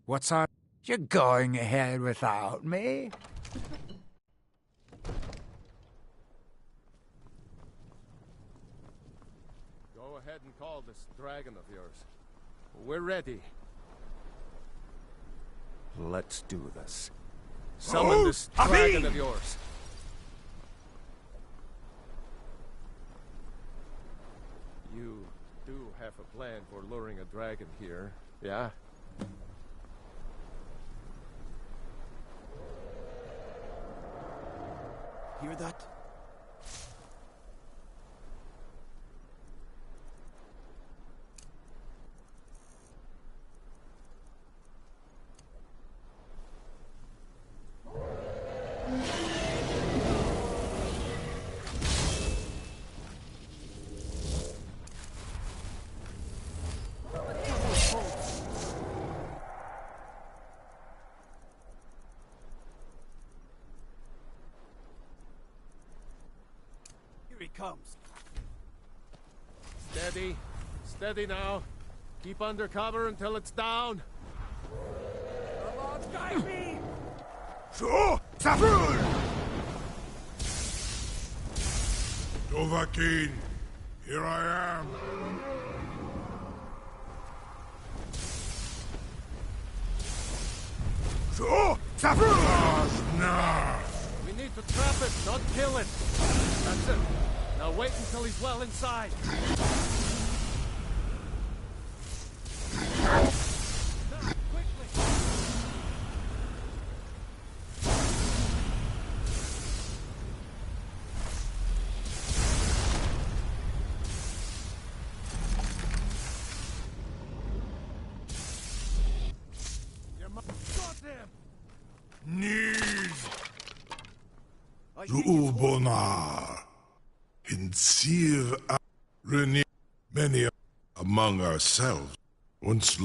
What's our... You're going ahead without me? Go ahead and call this dragon of yours. We're ready. Let's do this. Summon this dragon of yours. You do have a plan for luring a dragon here, yeah? Hear that? Here he comes. Steady. Steady now. Keep under cover until it's down. Come on, Skyrim! So, Safrul! Dovahkiin, here I am. So, Safrul! Nah. We need to trap it, not kill it. That's it. Now wait until he's well inside. Zuubonar, Hinsir Reni, many among ourselves. Once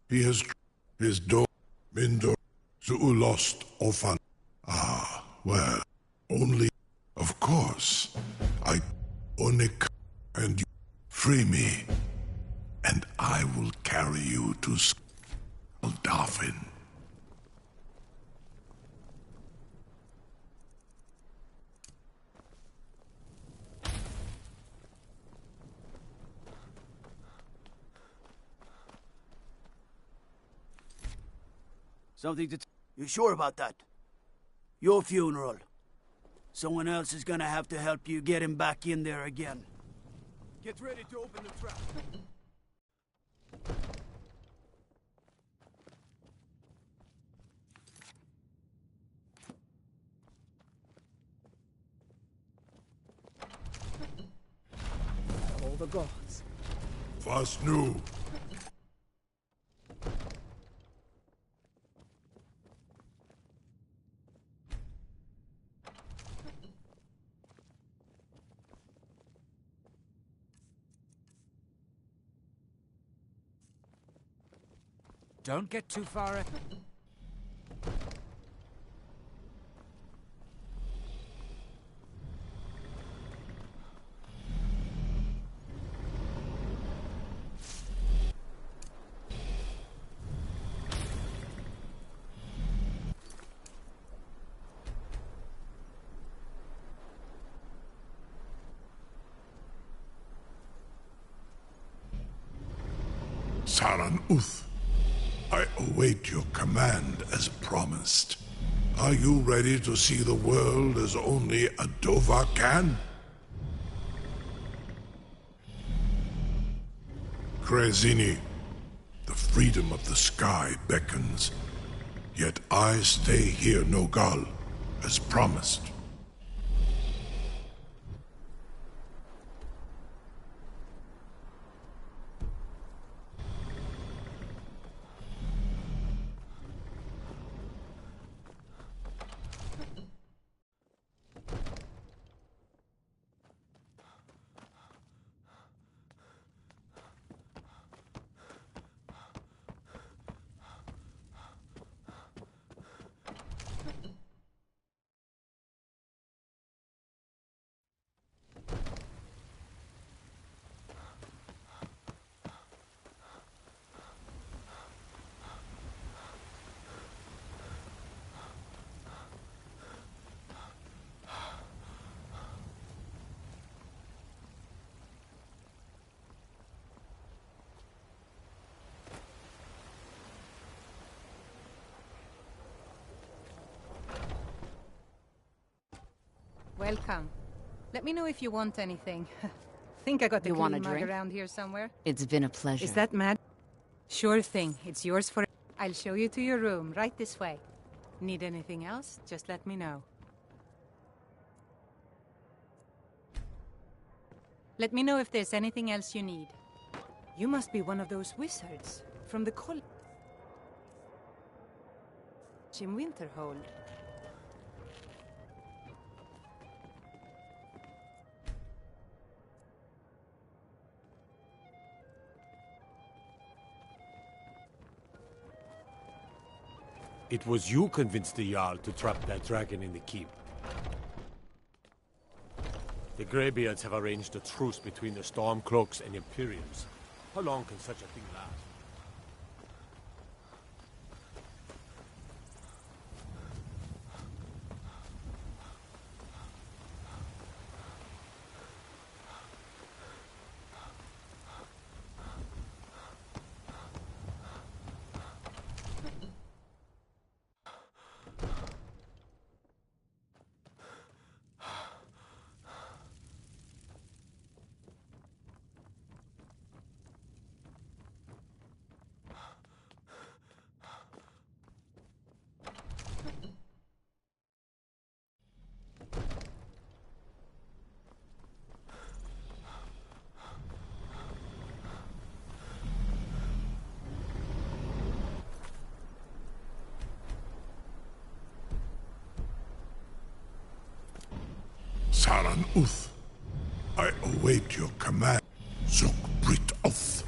he has his door, Mindor, Zuulost Ofan. Ah, well, only, of course, I Onik and you free me, and I will carry you to Alduin. Something to... You sure about that? Your funeral. Someone else is gonna have to help you get him back in there again. Get ready to open the trap. All the gods. Fast new. Don't get too far. Saran Uth, I await your command as promised. Are you ready to see the world as only a Dova can? Krezini, the freedom of the sky beckons. Yet I stay here, Nogal, as promised. Welcome. Let me know if you want anything. Think I got the You want a clean mug drink? around here somewhere. It's been a pleasure. Is that mad? Sure thing. It's yours for... I'll show you to your room, right this way. Need anything else? Just let me know. Let me know if there's anything else you need. You must be one of those wizards from the college in Winterhold. It was you convinced the Jarl to trap that dragon in the keep. The Greybeards have arranged a truce between the Stormcloaks and Imperiums. How long can such a thing last? Saran Uth, I await your command. Zuk Brit Oth.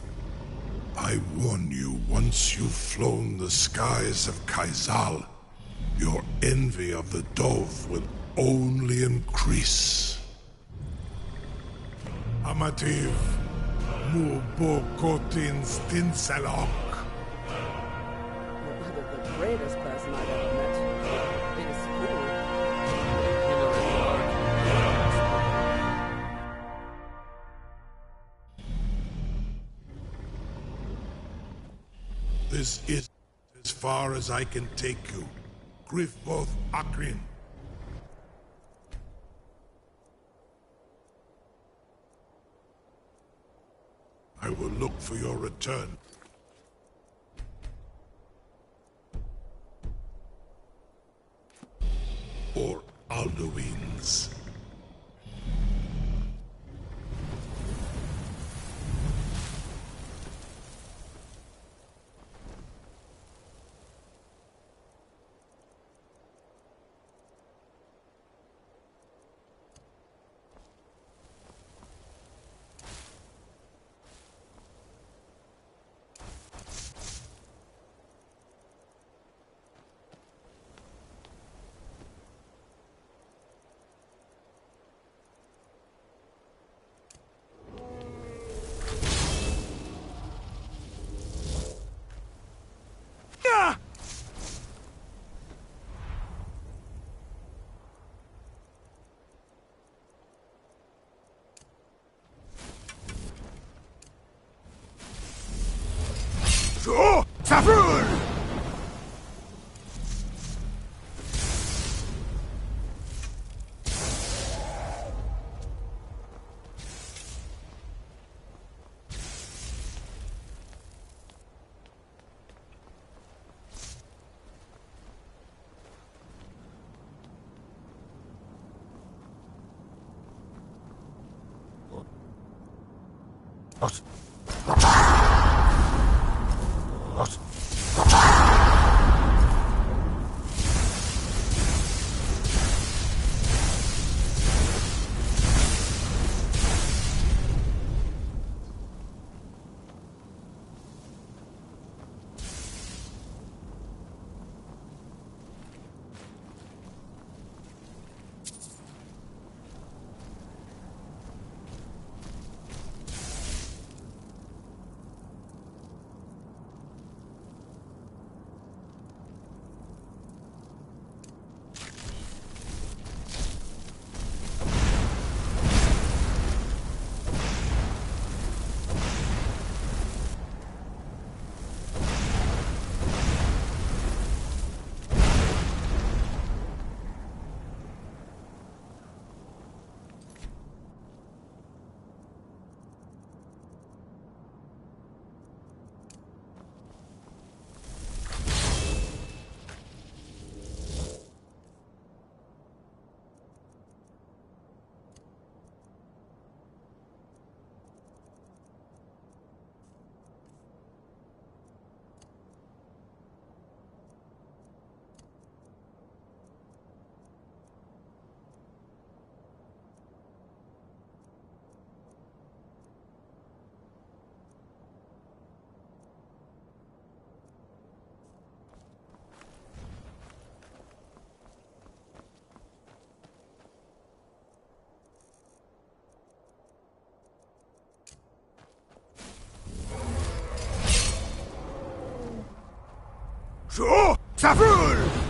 I warn you, once you've flown the skies of Kaizal, your envy of the Dove will only increase. Amativ, Mubokotin Stinselok. You're the greatest person I've ever met. Biggest fool. This is as far as I can take you. Grifboth Akrin. I will look for your return. Or Alduin's. Safrul! Sure! Safrul!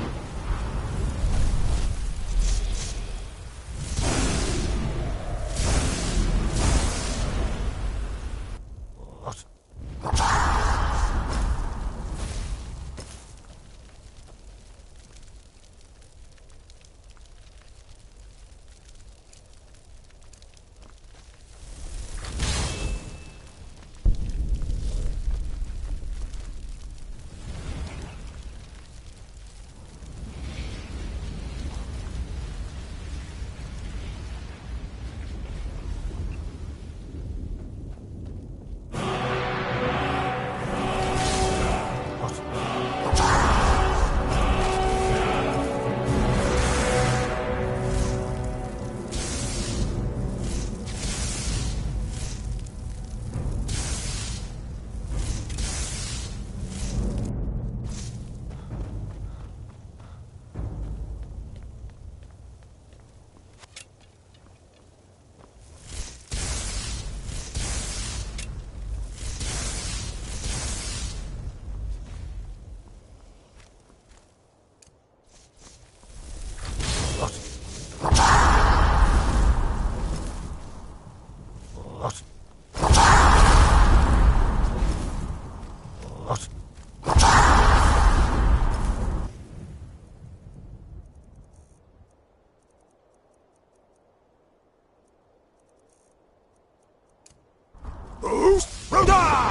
Rhoda!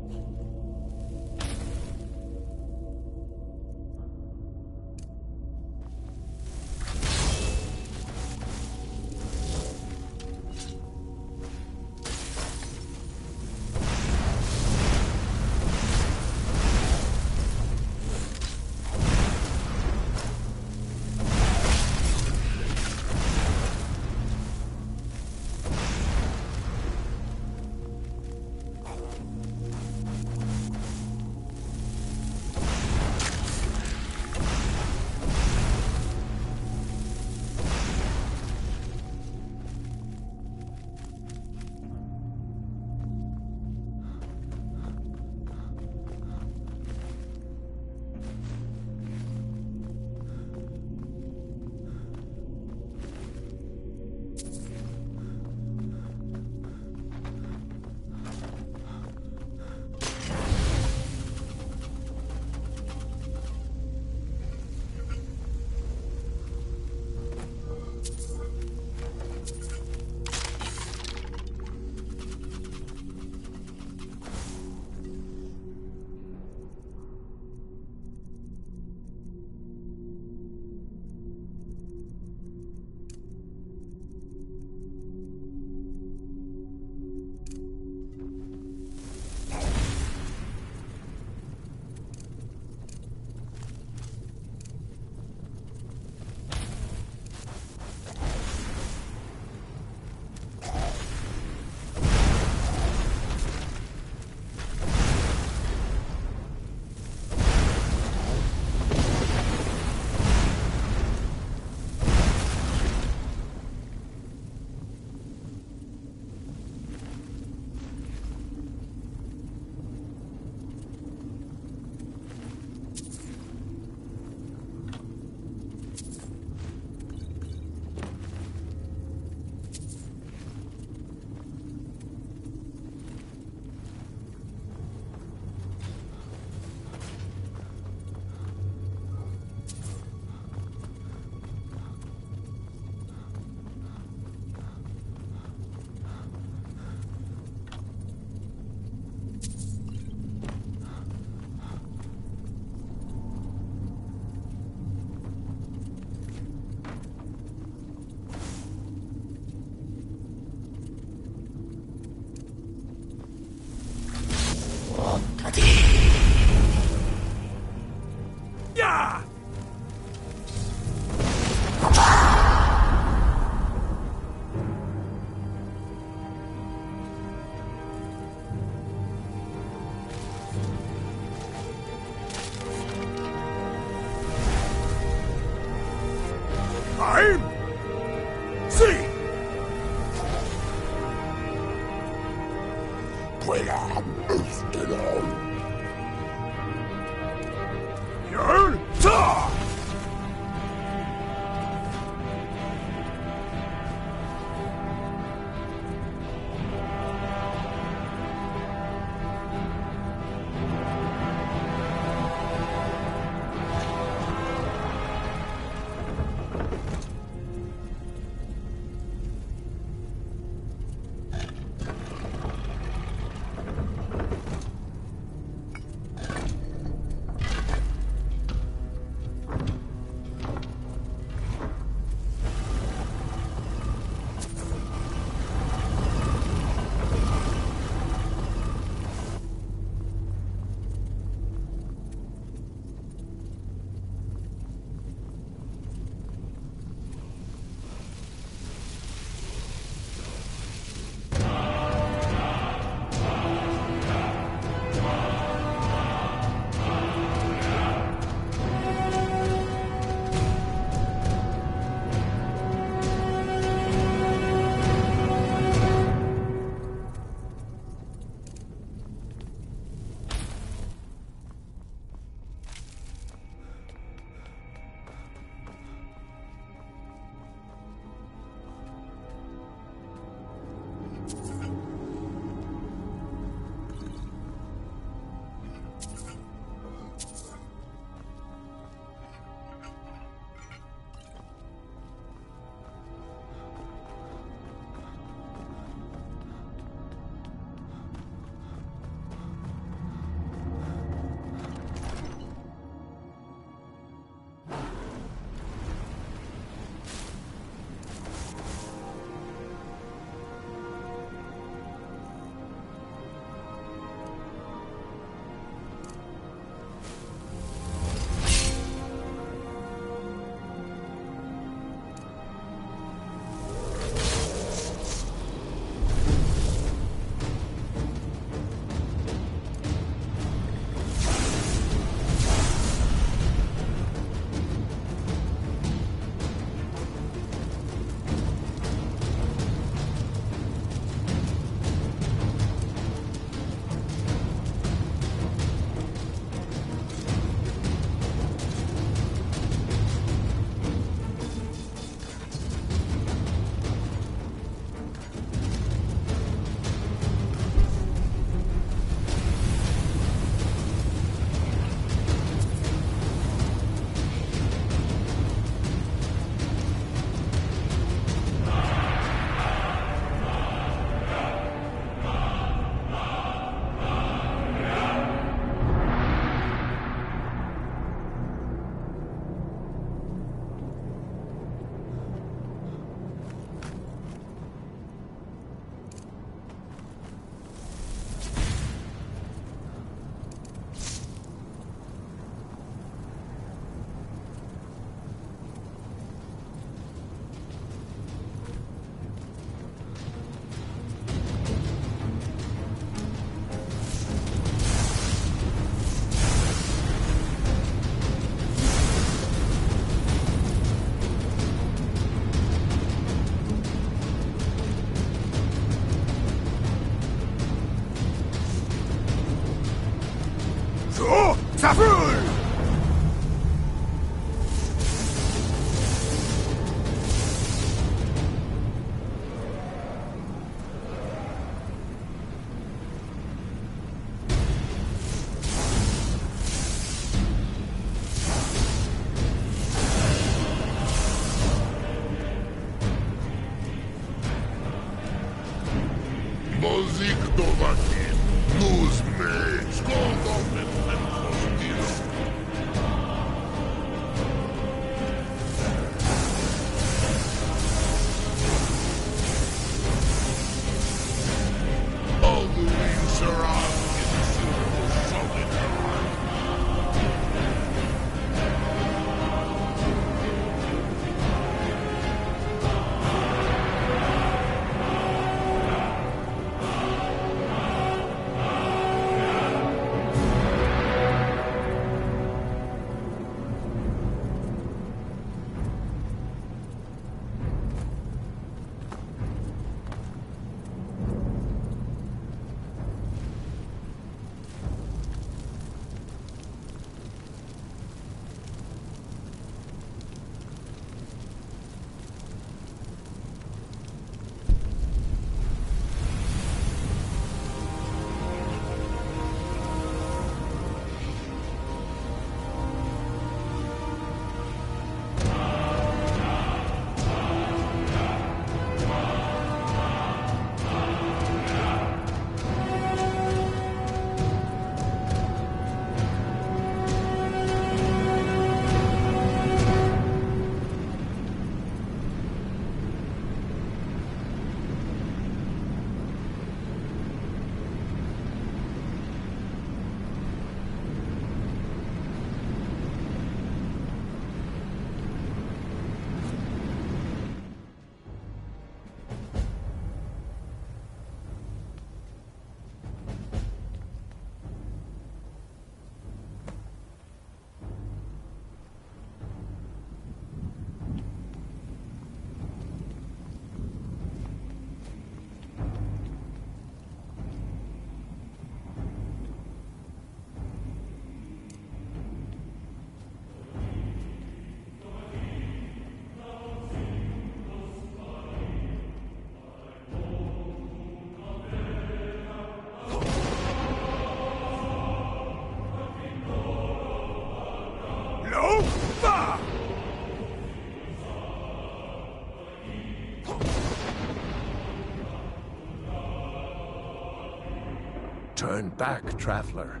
Turn back, traveler.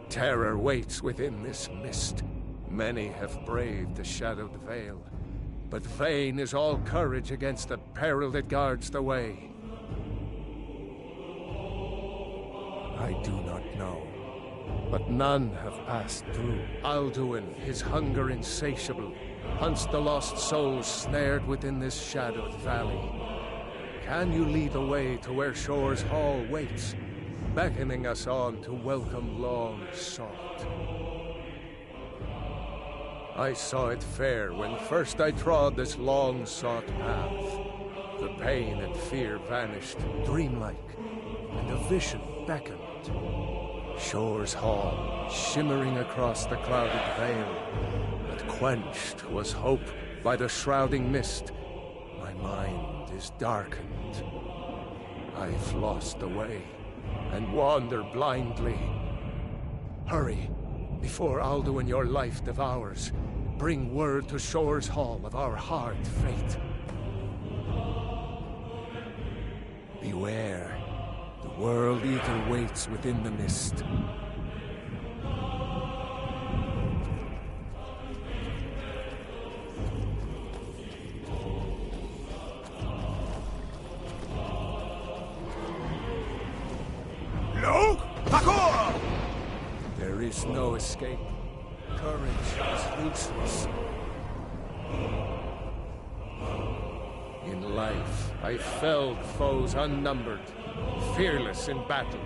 Terror waits within this mist. Many have braved the shadowed veil, but vain is all courage against the peril that guards the way. I do not know, but none have passed through. Alduin, his hunger insatiable, hunts the lost souls snared within this shadowed valley. Can you lead the way to where Shore's Hall waits, beckoning us on to welcome long sought? I saw it fair when first I trod this long-sought path. The pain and fear vanished, dreamlike, and a vision beckoned. Shore's Hall, shimmering across the clouded veil, but quenched was hope by the shrouding mist. My mind is darkened. I've lost the way, and wander blindly. Hurry, before Alduin your life devours. Bring word to Shore's Hall of our hard fate. Beware, the World Eater waits within the mist. Look! Parkour! There is no escape. Courage is useless. In life, I felled foes unnumbered, fearless in battle.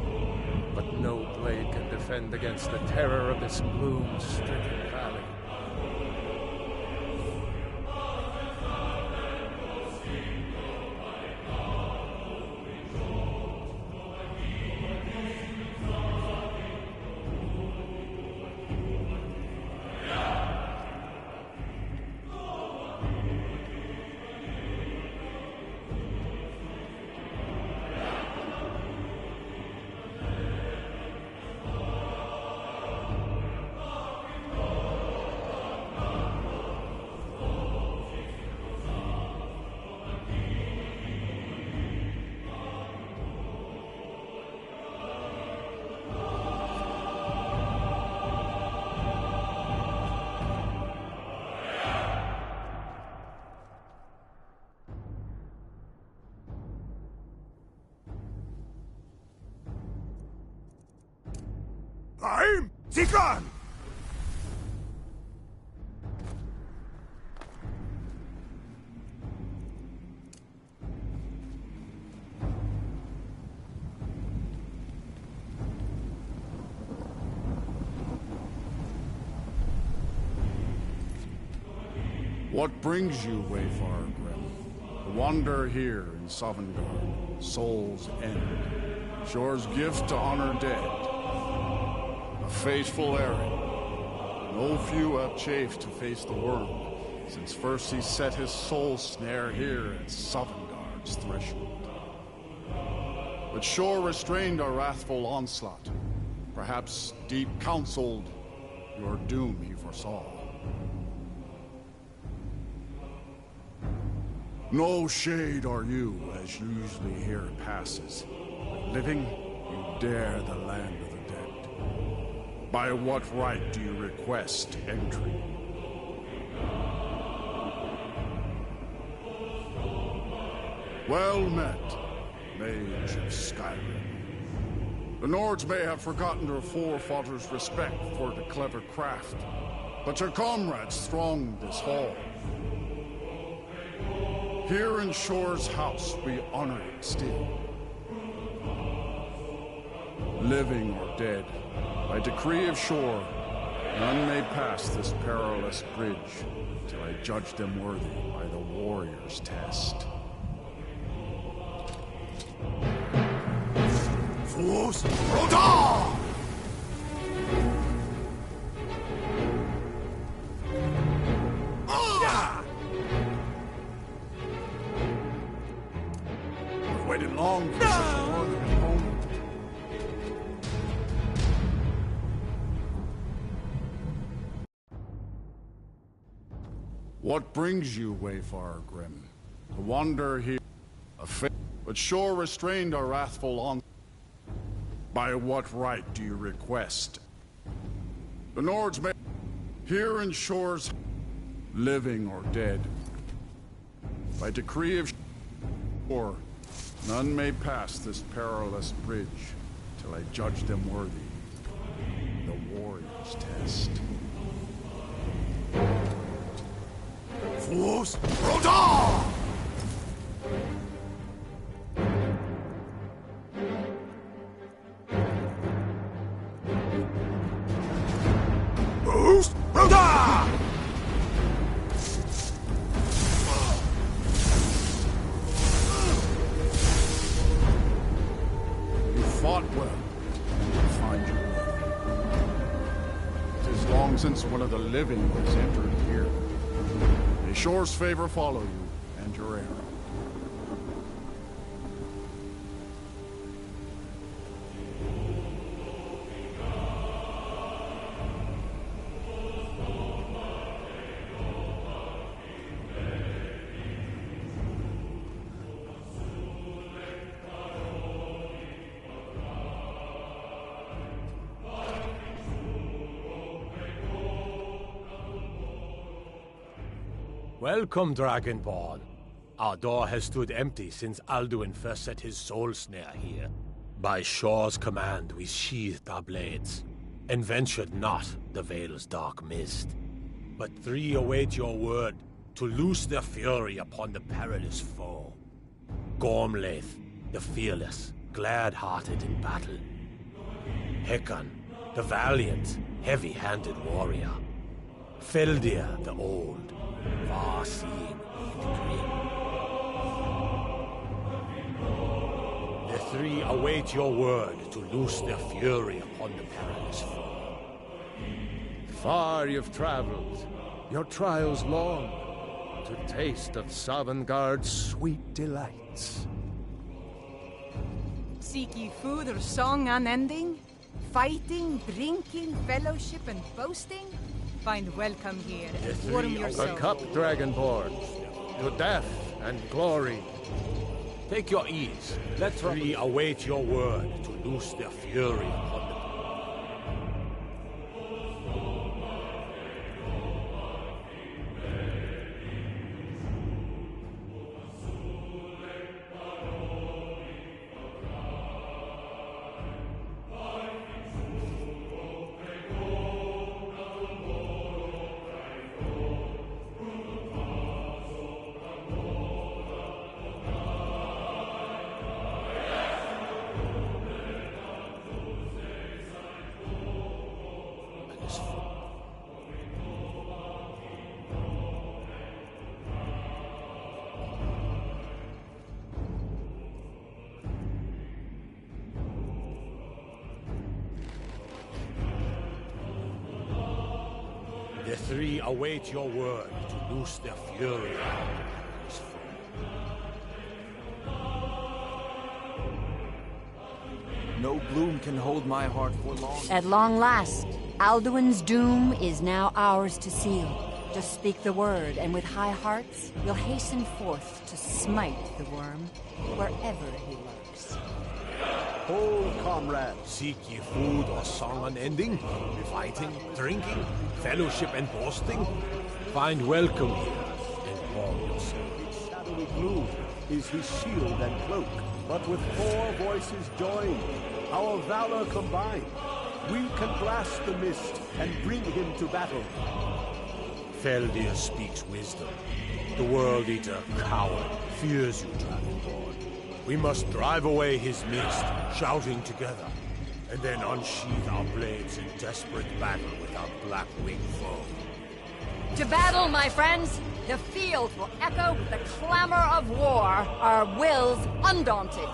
But no blade can defend against the terror of this gloom-stricken valley. I'm Zikran! What brings you, Wayfarer Grim? To wander here in Sovngarde, Soul's End, Shore's gift to honor dead. A fateful errand. No few have chafed to face the world, since first he set his soul snare here at Sovngarde's threshold. But Shore restrained our wrathful onslaught. Perhaps deep counseled your doom he foresaw. No shade are you, as usually here passes. But living, you dare the land of the dead. By what right do you request entry? Well met, mage of Skyrim. The Nords may have forgotten their forefathers' respect for the clever craft, but your comrades throng this hall. Here in Shore's house, we honor it still. Living or dead, by decree of Shore, none may pass this perilous bridge till I judge them worthy by the warrior's test. Fools, Rodar! Waited long for such a northern opponent. What brings you, Wayfarer Grim? To wander here, a but Shore restrained our wrathful on. By what right do you request? The Nords may... Here in Shores, living or dead. By decree of Shore, none may pass this perilous bridge till I judge them worthy. The warrior's test. Fools, Rodar! Boost, Rodar! You fought well, and you find your way. It is long since one of the living has entered here. May Shore's favor follow you and your arrow. Welcome, Dragonborn. Our door has stood empty since Alduin first set his soul snare here. By Shore's command, we sheathed our blades, and ventured not the Vale's dark mist. But three await your word to loose their fury upon the perilous foe. Gormlaith, the fearless, glad-hearted in battle. Hecon, the valiant, heavy-handed warrior. Feldir, the old, far-seeing and grim. The three await your word to loose their fury upon the perilous foe. Far you've traveled, your trials long, to taste of Sovngarde's sweet delights. Seek ye food or song unending? Fighting, drinking, fellowship, and boasting? Find welcome here and warm your soul. A cup, Dragonborn, to death and glory. Take your ease. Let three await your word to loose their fury upon the... The three await your word to loose their fury. No gloom can hold my heart for long. At long last, Alduin's doom is now ours to seal. Just speak the word, and with high hearts, we'll hasten forth to smite the worm wherever he lurks. Hold, comrades. Seek ye food or song unending? Fighting, drinking, fellowship and boasting? Find welcome here and warm your souls. Shadowy gloom is his shield and cloak, but with four voices joined, our valor combined, we can blast the mist and bring him to battle. Feldir speaks wisdom. The World Eater, coward, fears you, Dragonborn. We must drive away his mist, shouting together, and then unsheath our blades in desperate battle with our black-winged foe. To battle, my friends! The field will echo with the clamor of war, our wills undaunted.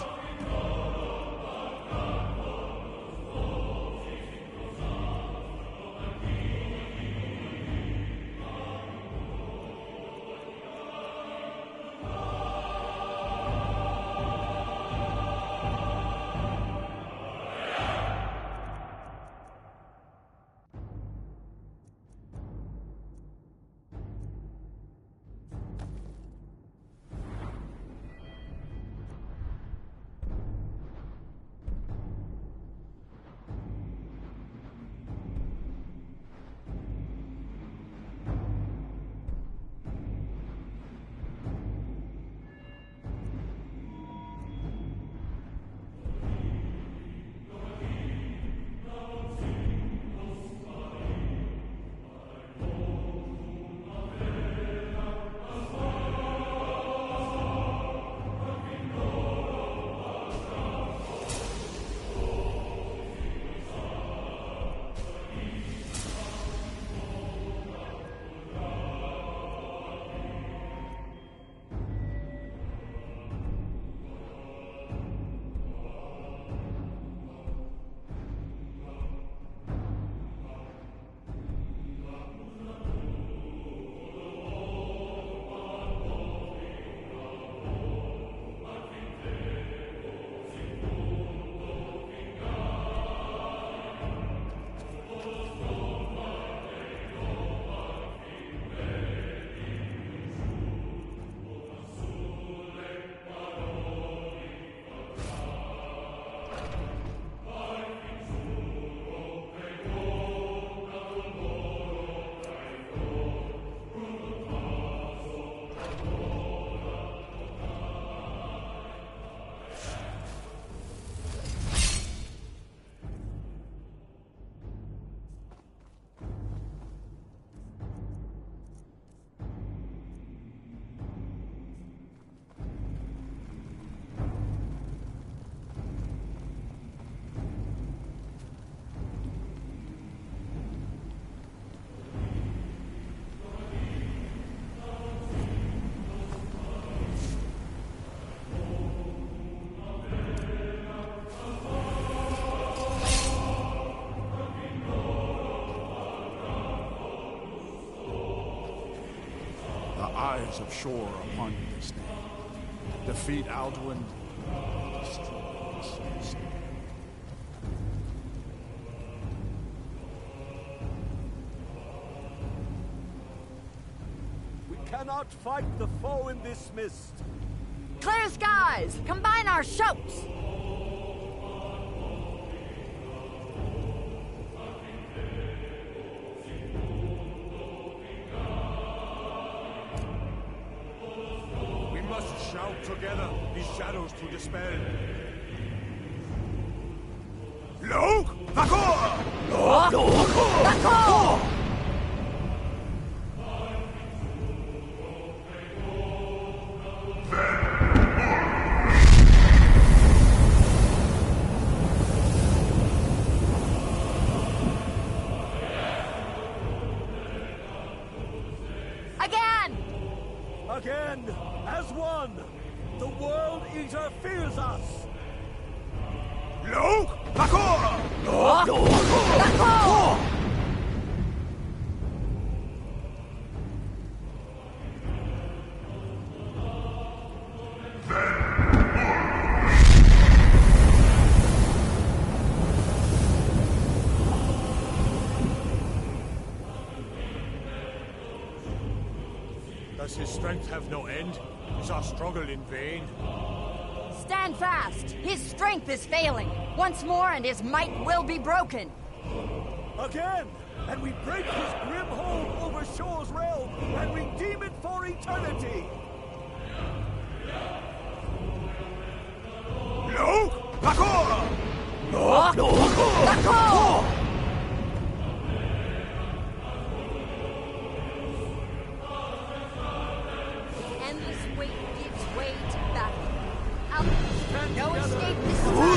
eyes of Shore upon you this day. Defeat Alduin, destroy this snare. We cannot fight the foe in this mist. Clear skies! Combine our shouts! We must shout together, these shadows to dispel. Lok! Vakor! Lok! Vakor! Again, as one, the World Eater fears us. Lok! Vakor! Lok! Vakor! Does his strength have no end? Is our struggle in vain? Stand fast! His strength is failing! Once more and his might will be broken! Again! And we break his grim hold over Shore's realm and redeem it for eternity! Lok! Vakor! Lok! Vakor! No escape this time!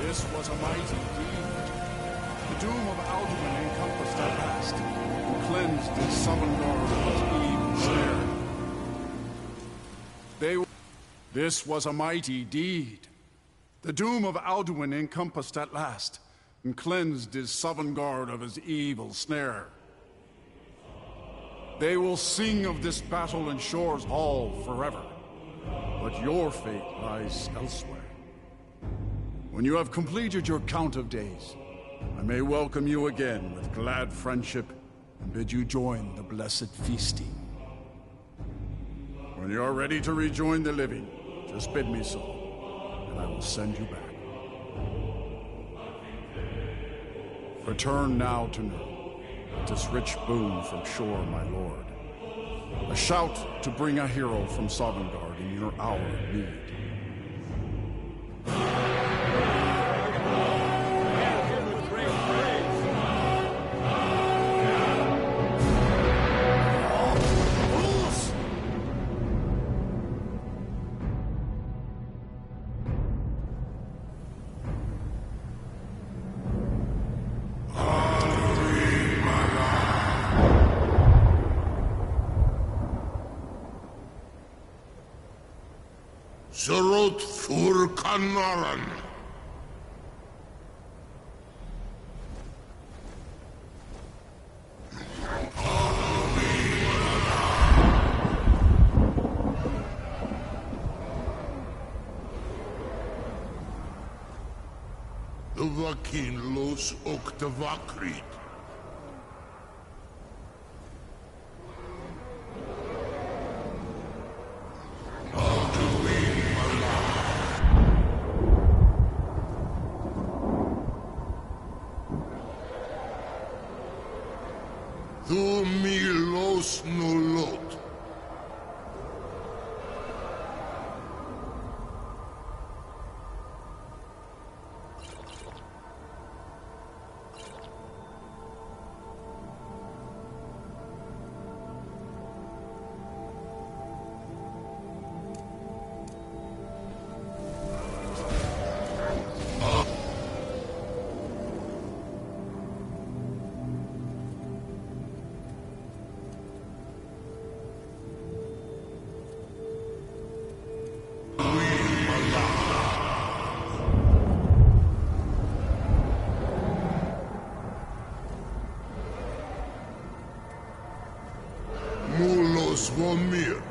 This was a mighty deed. The doom of Alduin encompassed at last, and cleansed the Sovngarde of its evil snare. This was a mighty deed. The doom of Alduin encompassed at last, and cleansed his Sovngarde of his evil snare. They will sing of this battle in Shore's Hall forever, but your fate lies elsewhere. When you have completed your count of days, I may welcome you again with glad friendship and bid you join the blessed feasting. When you are ready to rejoin the living, just bid me so, and I will send you back. Return now to know this rich boon from Shore, my lord. A shout to bring a hero from Sovngarde in your hour of need. Surot Fur Kanaran. Duvakin Los Oktavakrit. Tu milos nolot. Mulos Vomir.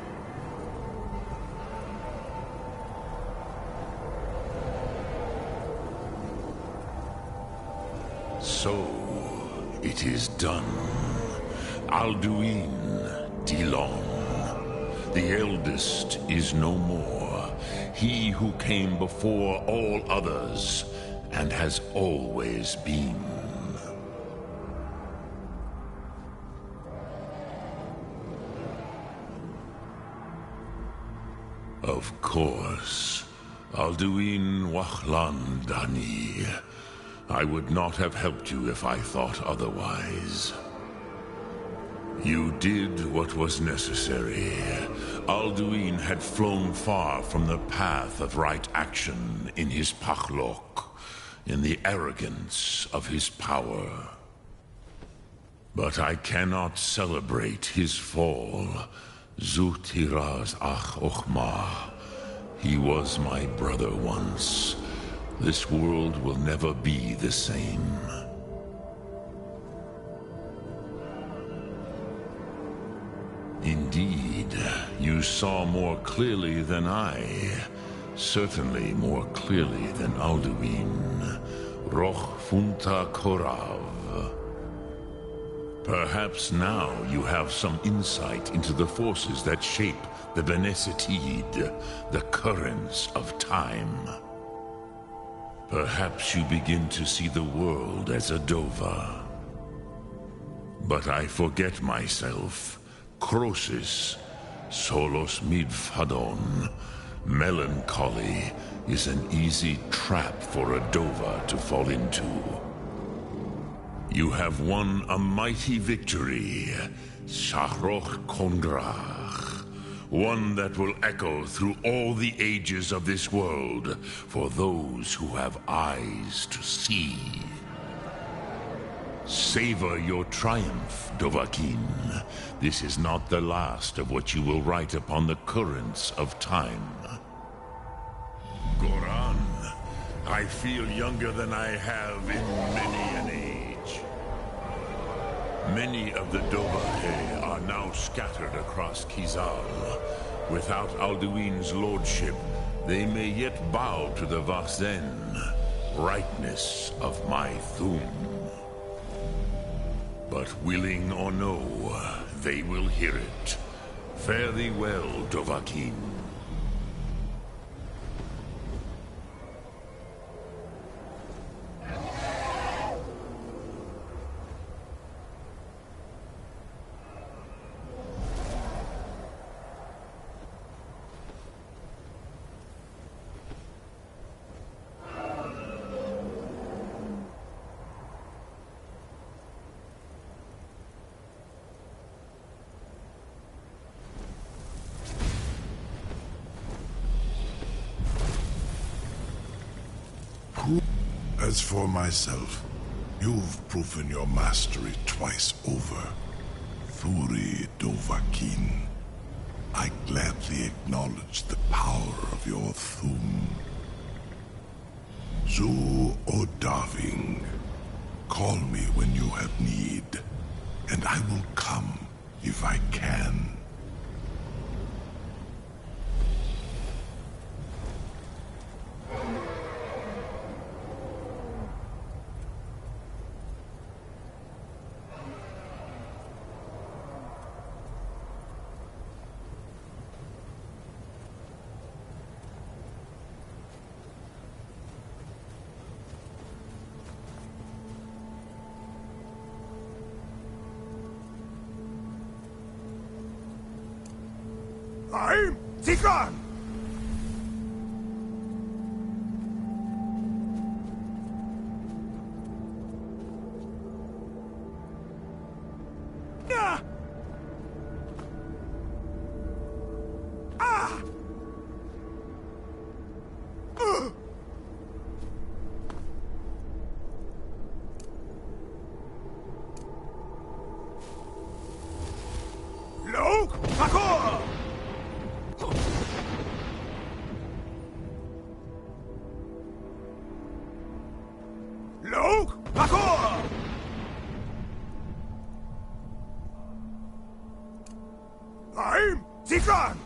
So, it is done. Alduin Dilon. The eldest is no more. He who came before all others, and has always been. Of course, Alduin Wachlan Dani. I would not have helped you if I thought otherwise. You did what was necessary. Alduin had flown far from the path of right action in his Pachlok, in the arrogance of his power. But I cannot celebrate his fall. Zutiraz Ach Ochma. He was my brother once. This world will never be the same. Indeed, you saw more clearly than I. Certainly more clearly than Alduin. Roch Funta Korav. Perhaps now you have some insight into the forces that shape the Benesetid, the currents of time. Perhaps you begin to see the world as a Dova. But I forget myself. Crosis, Solos Midfadon. Melancholy is an easy trap for a Dova to fall into. You have won a mighty victory, Shahroch Kondrach. One that will echo through all the ages of this world for those who have eyes to see. Savor your triumph, Dovahkiin. This is not the last of what you will write upon the currents of time. Goran, I feel younger than I have in many an age. Many of the Dovahe are now scattered across Kizal. Without Alduin's lordship, they may yet bow to the Vaxen, brightness of my Thum. But willing or no, they will hear it. Fare thee well, Dovahkiin. As for myself, you've proven your mastery twice over. Thuri Dovahkiin. I gladly acknowledge the power of your Thum. Zu Odaving. Call me when you have need, and I will come if I can. I'm Tigran! Ah! Ah! Lok Pakor! Lok Pakor! I'm Tigran!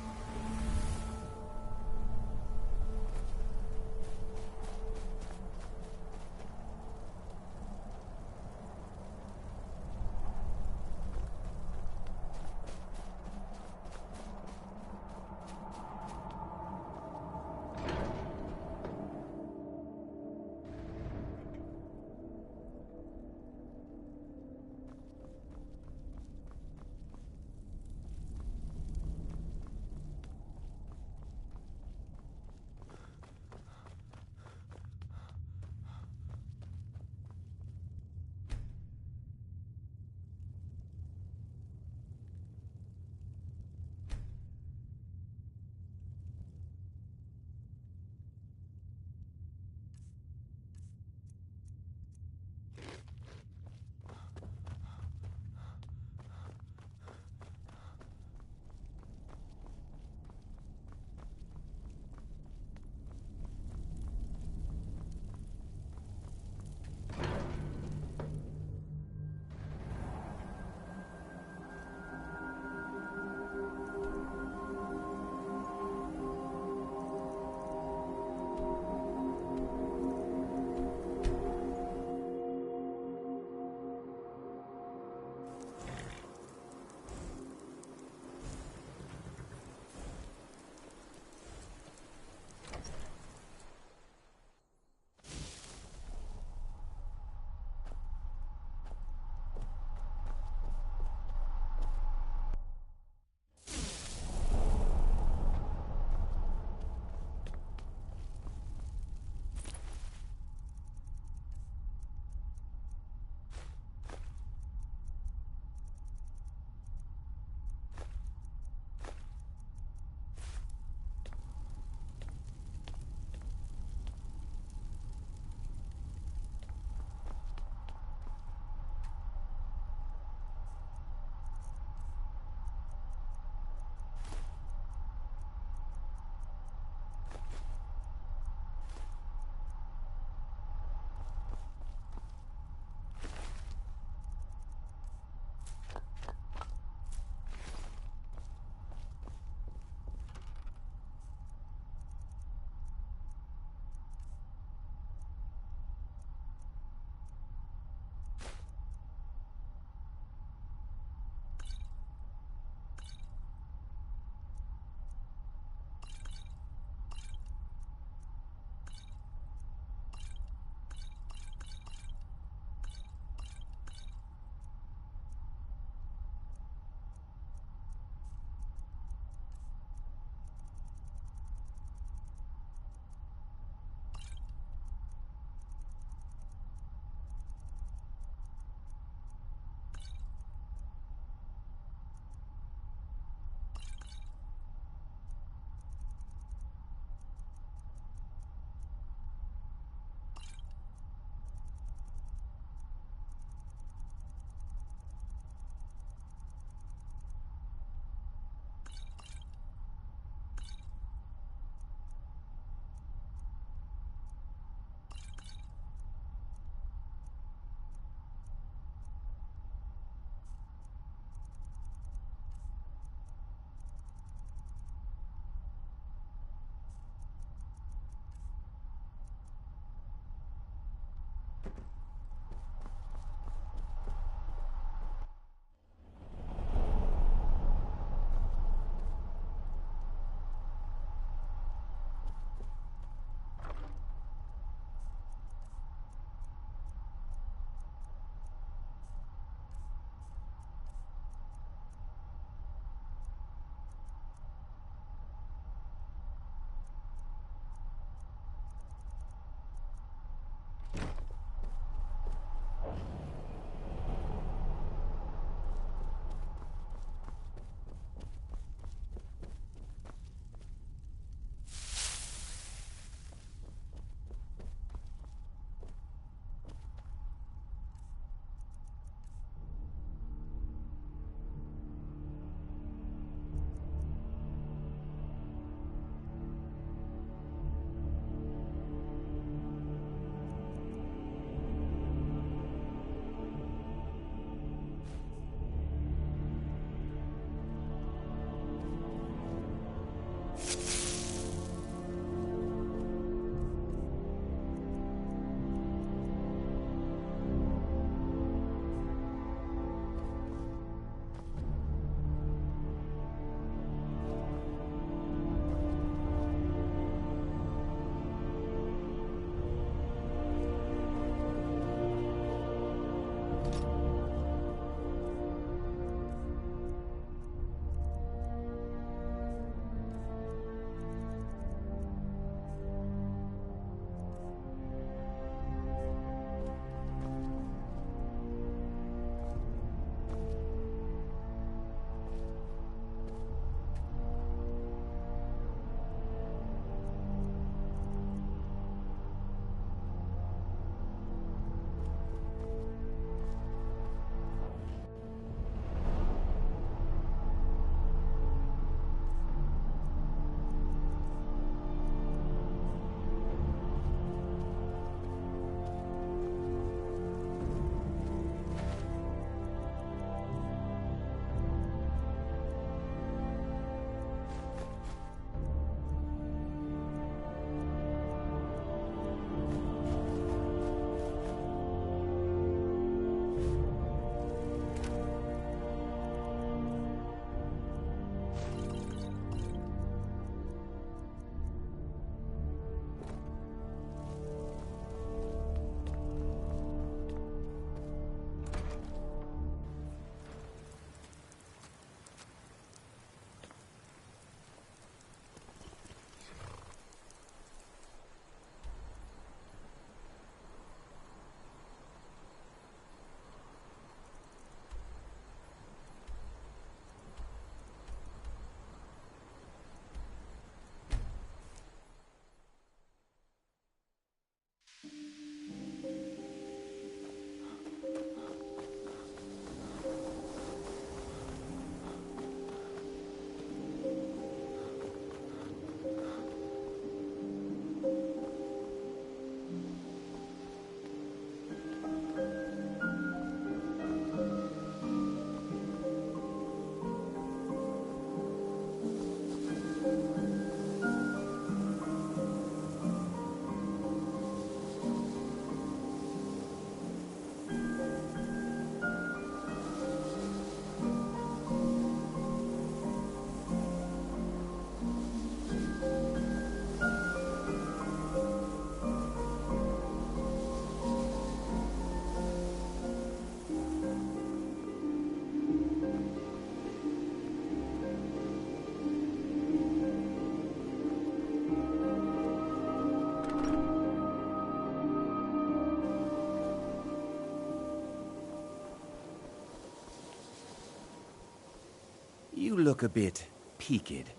look a bit peaked.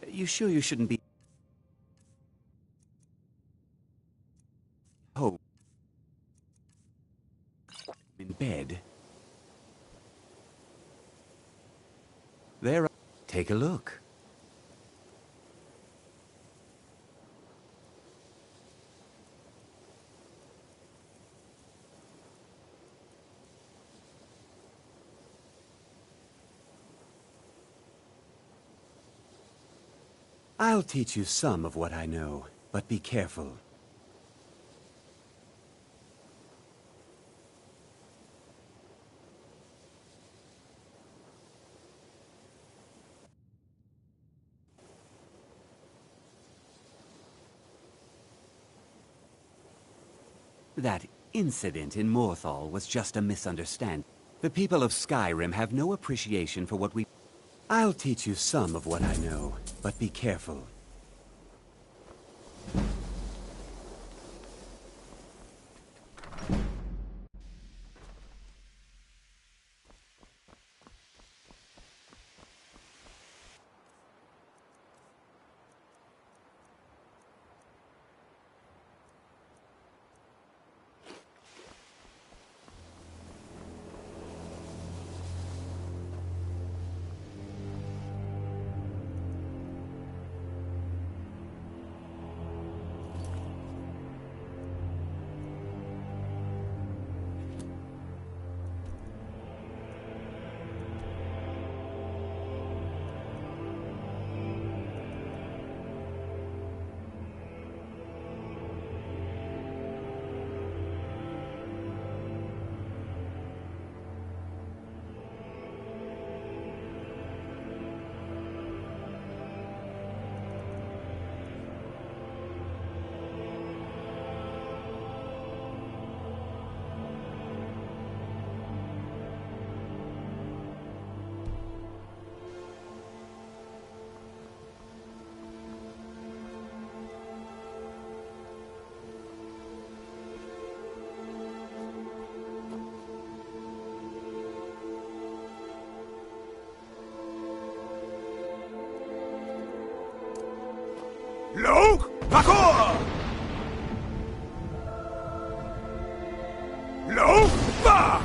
You sure you shouldn't be... Oh. In bed? There. Take a look. I'll teach you some of what I know, but be careful. That incident in Morthal was just a misunderstanding. The people of Skyrim have no appreciation for what we... I'll teach you some of what I know, but be careful. Luke! Parkour! Luke! Bah!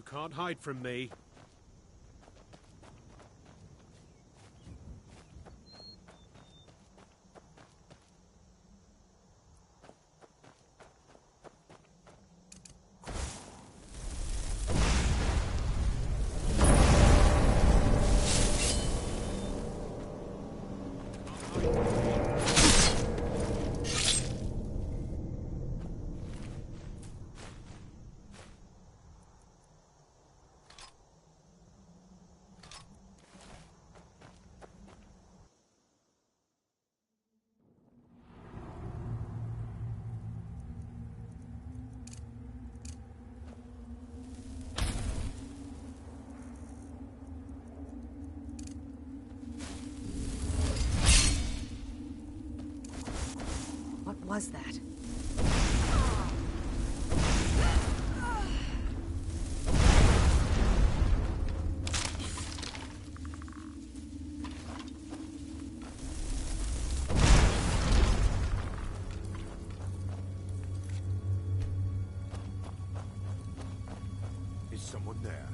can't hide from me. What was that? Is someone there?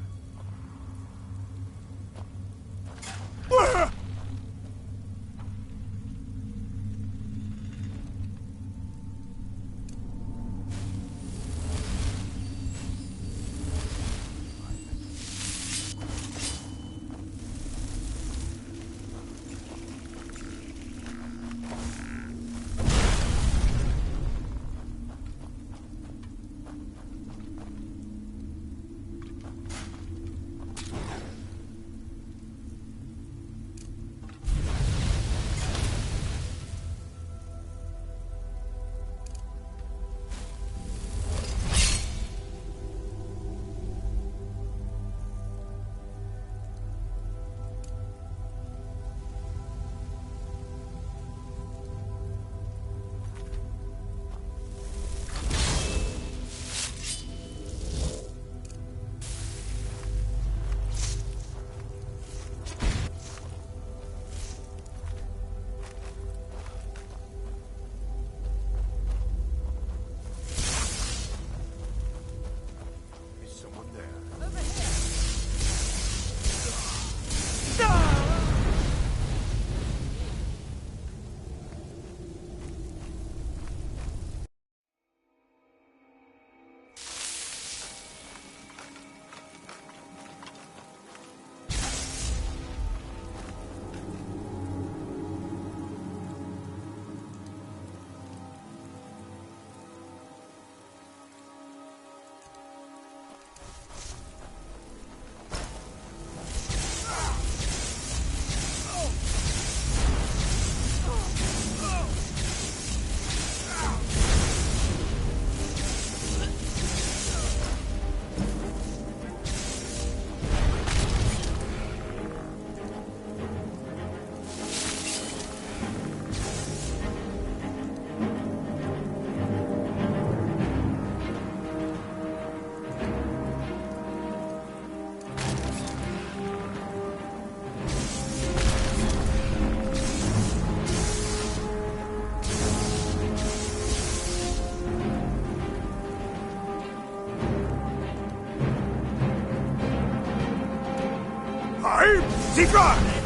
Seeker!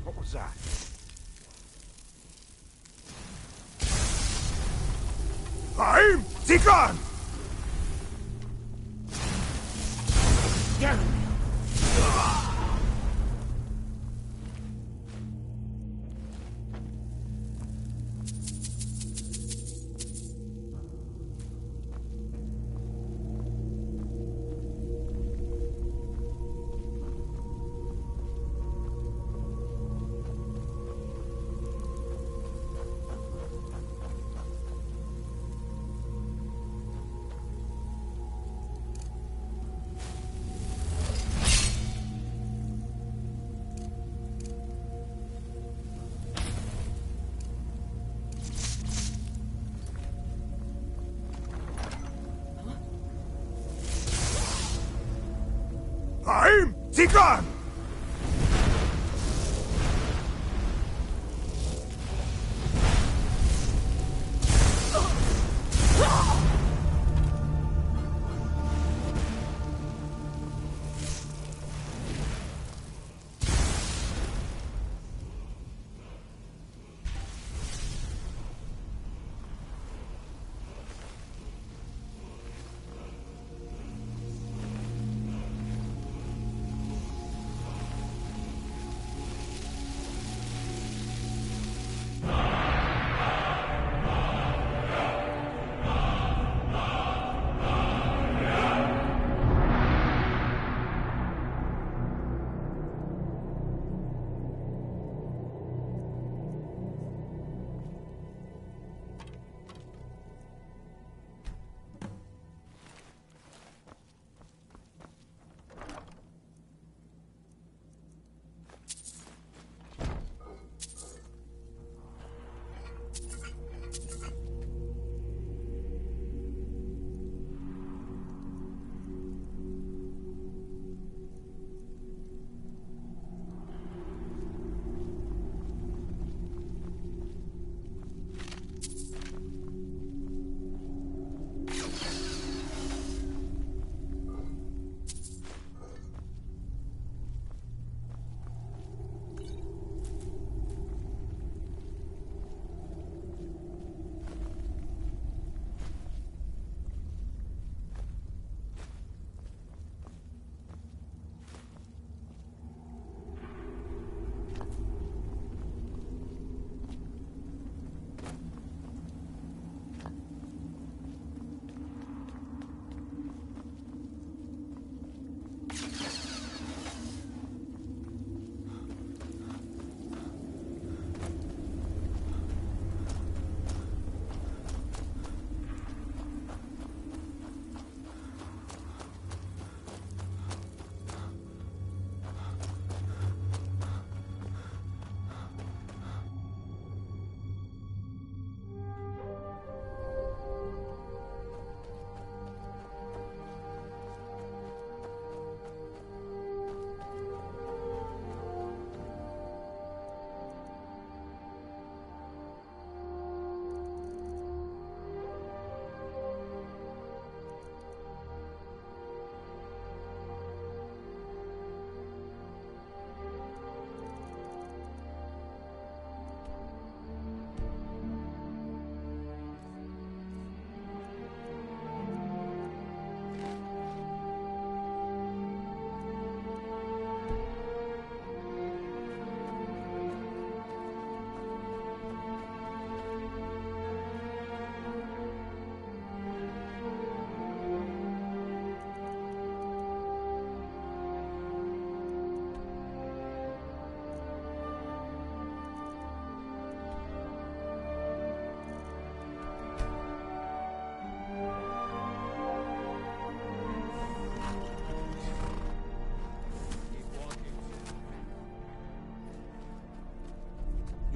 What was that? I'm Tigran! Sigurd!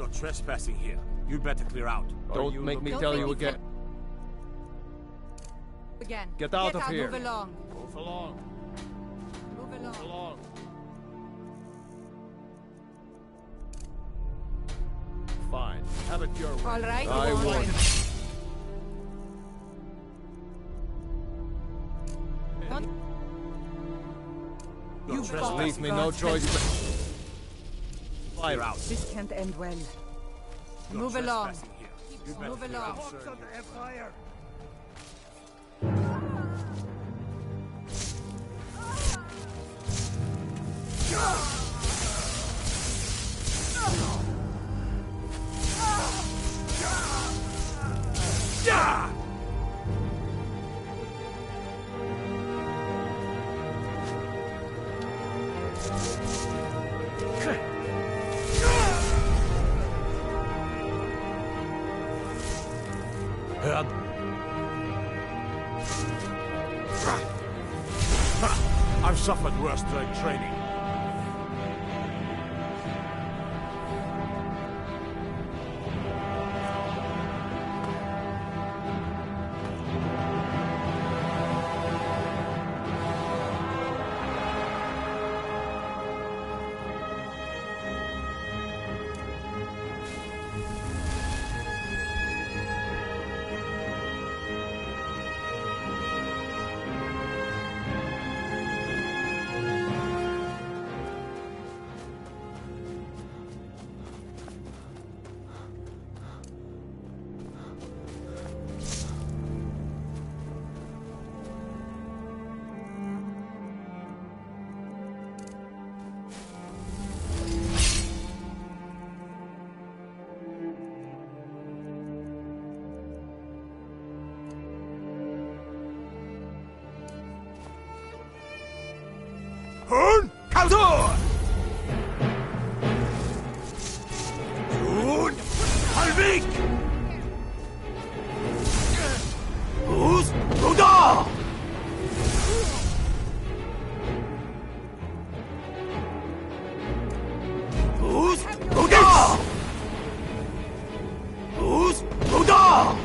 You're trespassing here. You'd better clear out. Don't make me tell you again. Get out of here. Move along. Move along. Move along. Move along. Fine. Have it your way. All right. I won't. You Just leave me no choice but fire out. This can't end well. Move along. Move along. Fire! I've suffered worse during training. Hurn! Kaldur! Jun! Halvik! Hus! Ruda! Hus! Ruda! Hus! Ruda!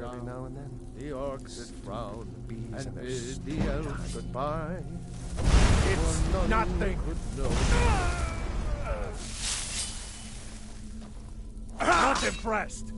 Every now and then, the orcs that frown and bid the elves goodbye. It's nothing. Not impressed.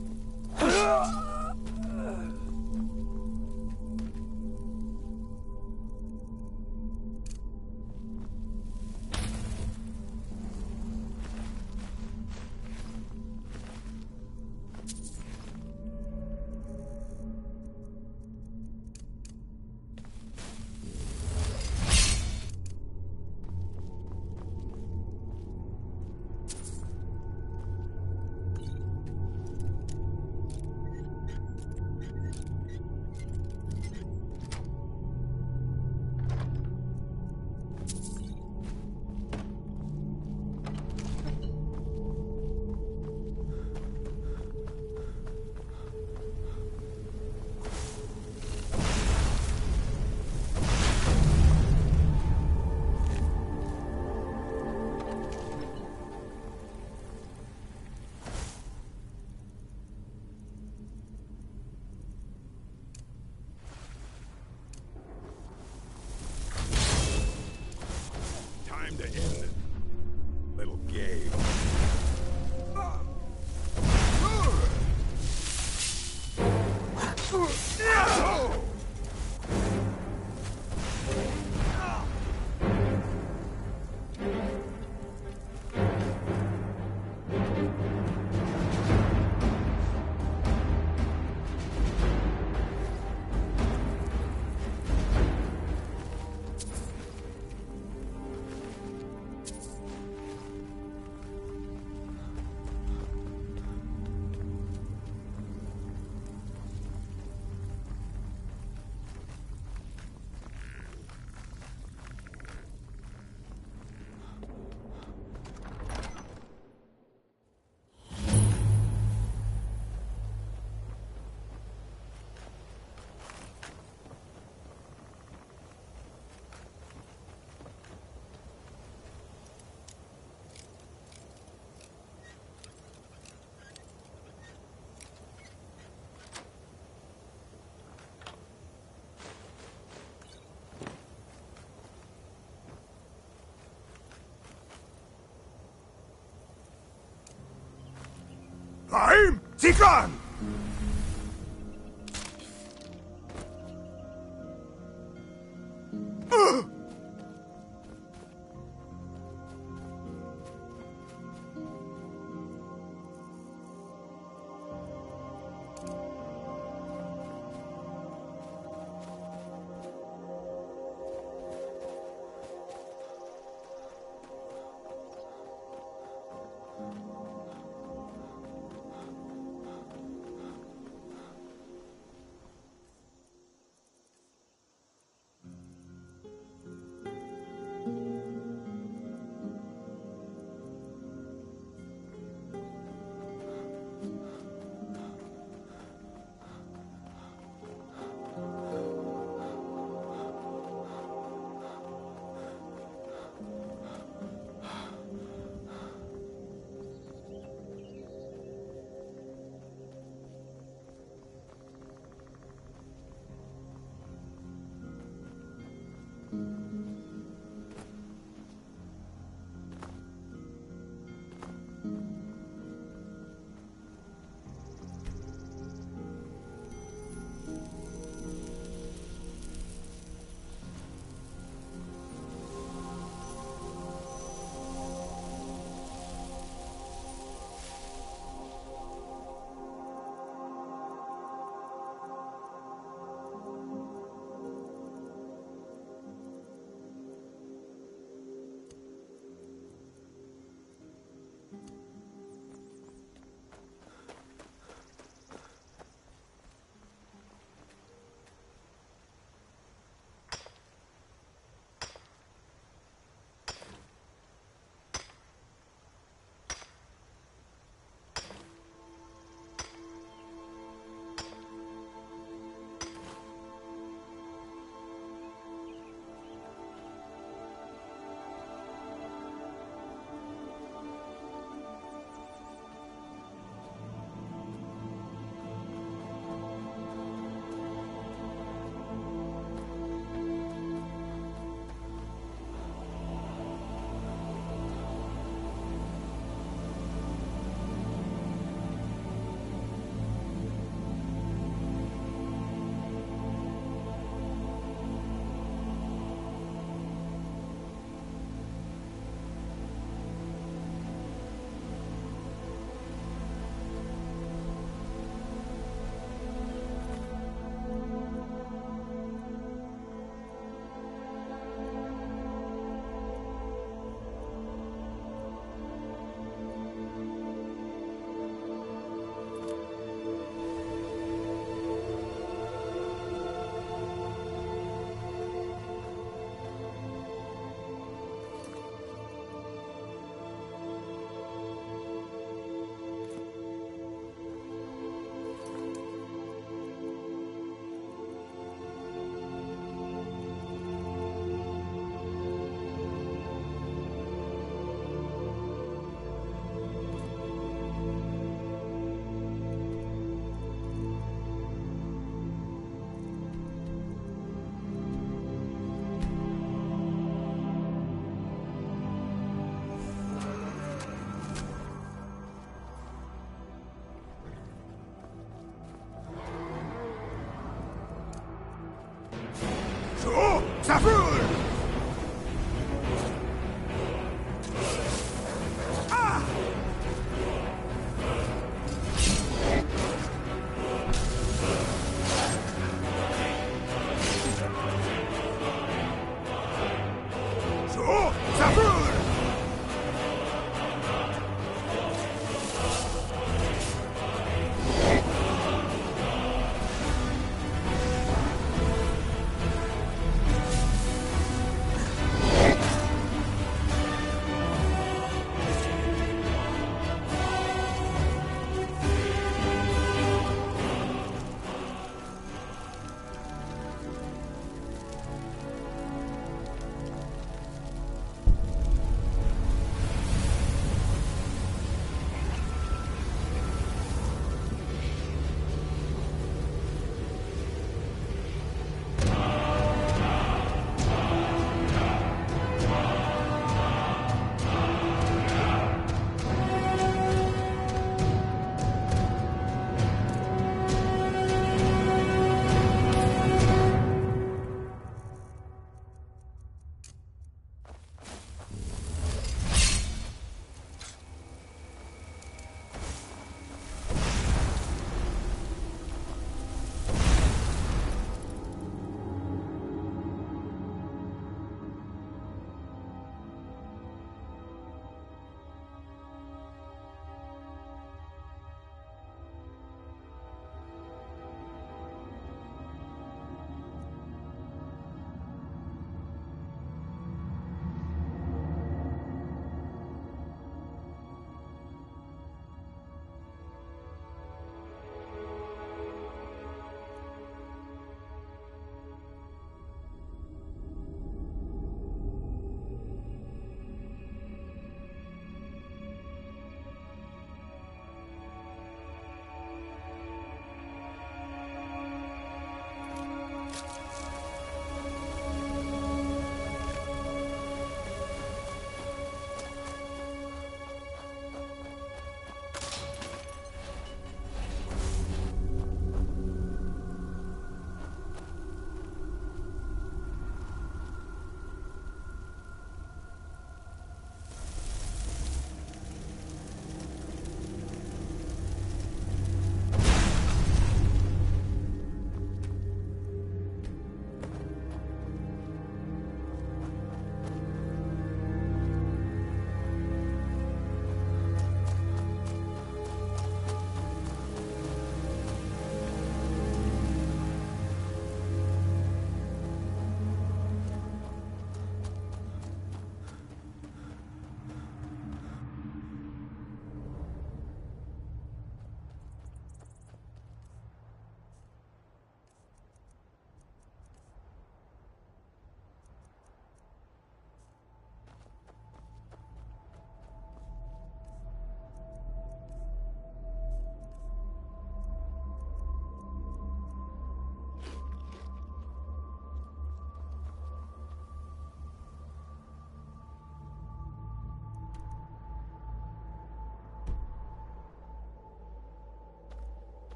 Haim! Tikran!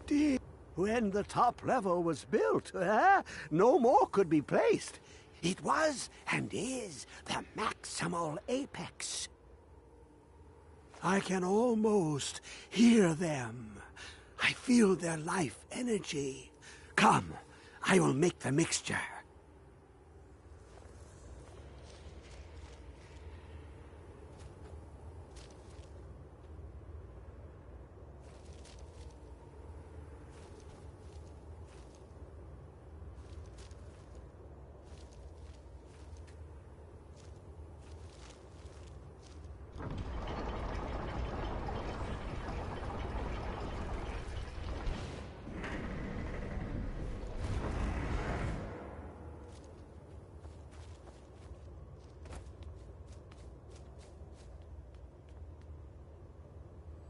dear. When the top level was built, no more could be placed. It was and is the maximal apex. I can almost hear them. I feel their life energy. Come, I will make the mixture.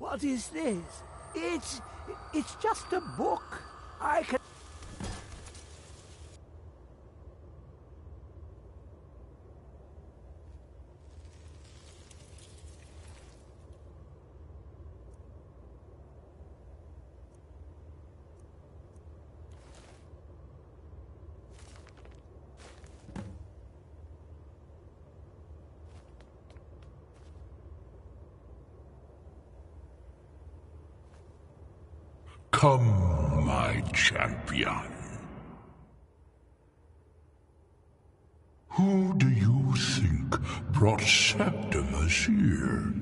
What is this? It's just a book. I can... Come, my champion. Who do you think brought Septimus here?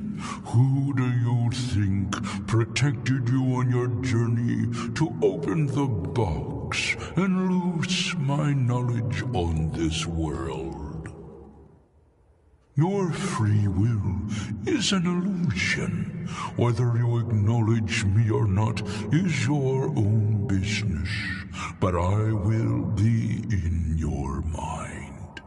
Who do you think protected you on your journey to open the box and loose my knowledge on this world? Your free will is an illusion. Whether you acknowledge me or not is your own business, but I will be in your mind.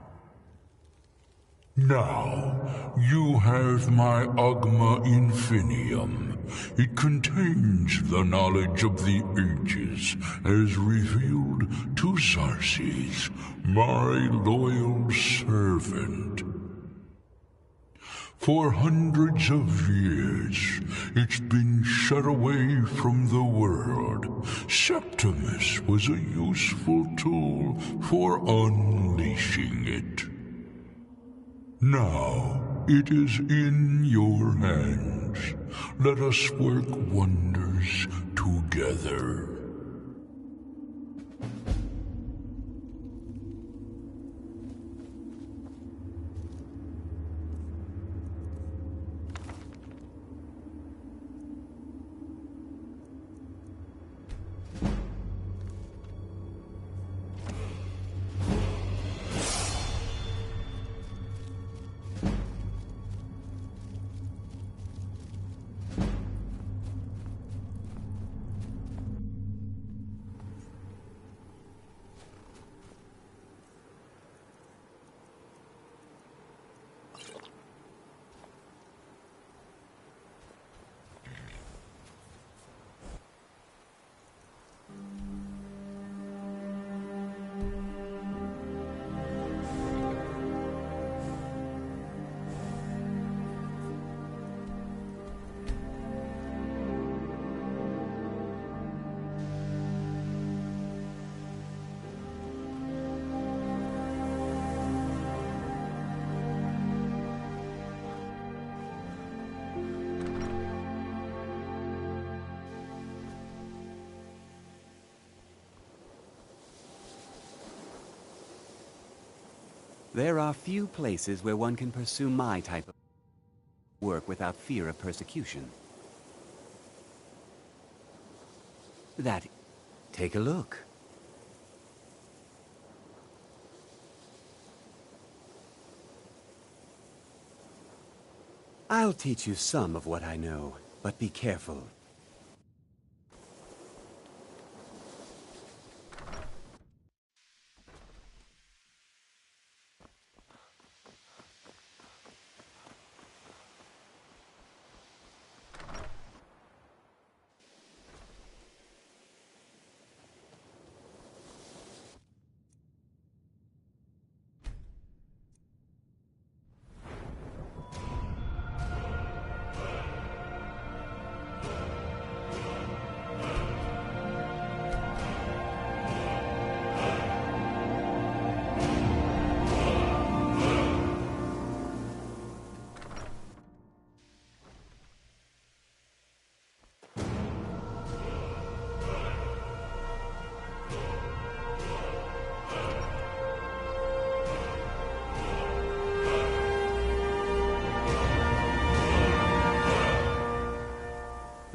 Now, you have my Agma Infinium. It contains the knowledge of the ages as revealed to Xarxes, my loyal servant. For hundreds of years, it's been shut away from the world. Septimus was a useful tool for unleashing it. Now, it is in your hands. Let us work wonders together. There are few places where one can pursue my type of work without fear of persecution. Take a look. I'll teach you some of what I know, but be careful.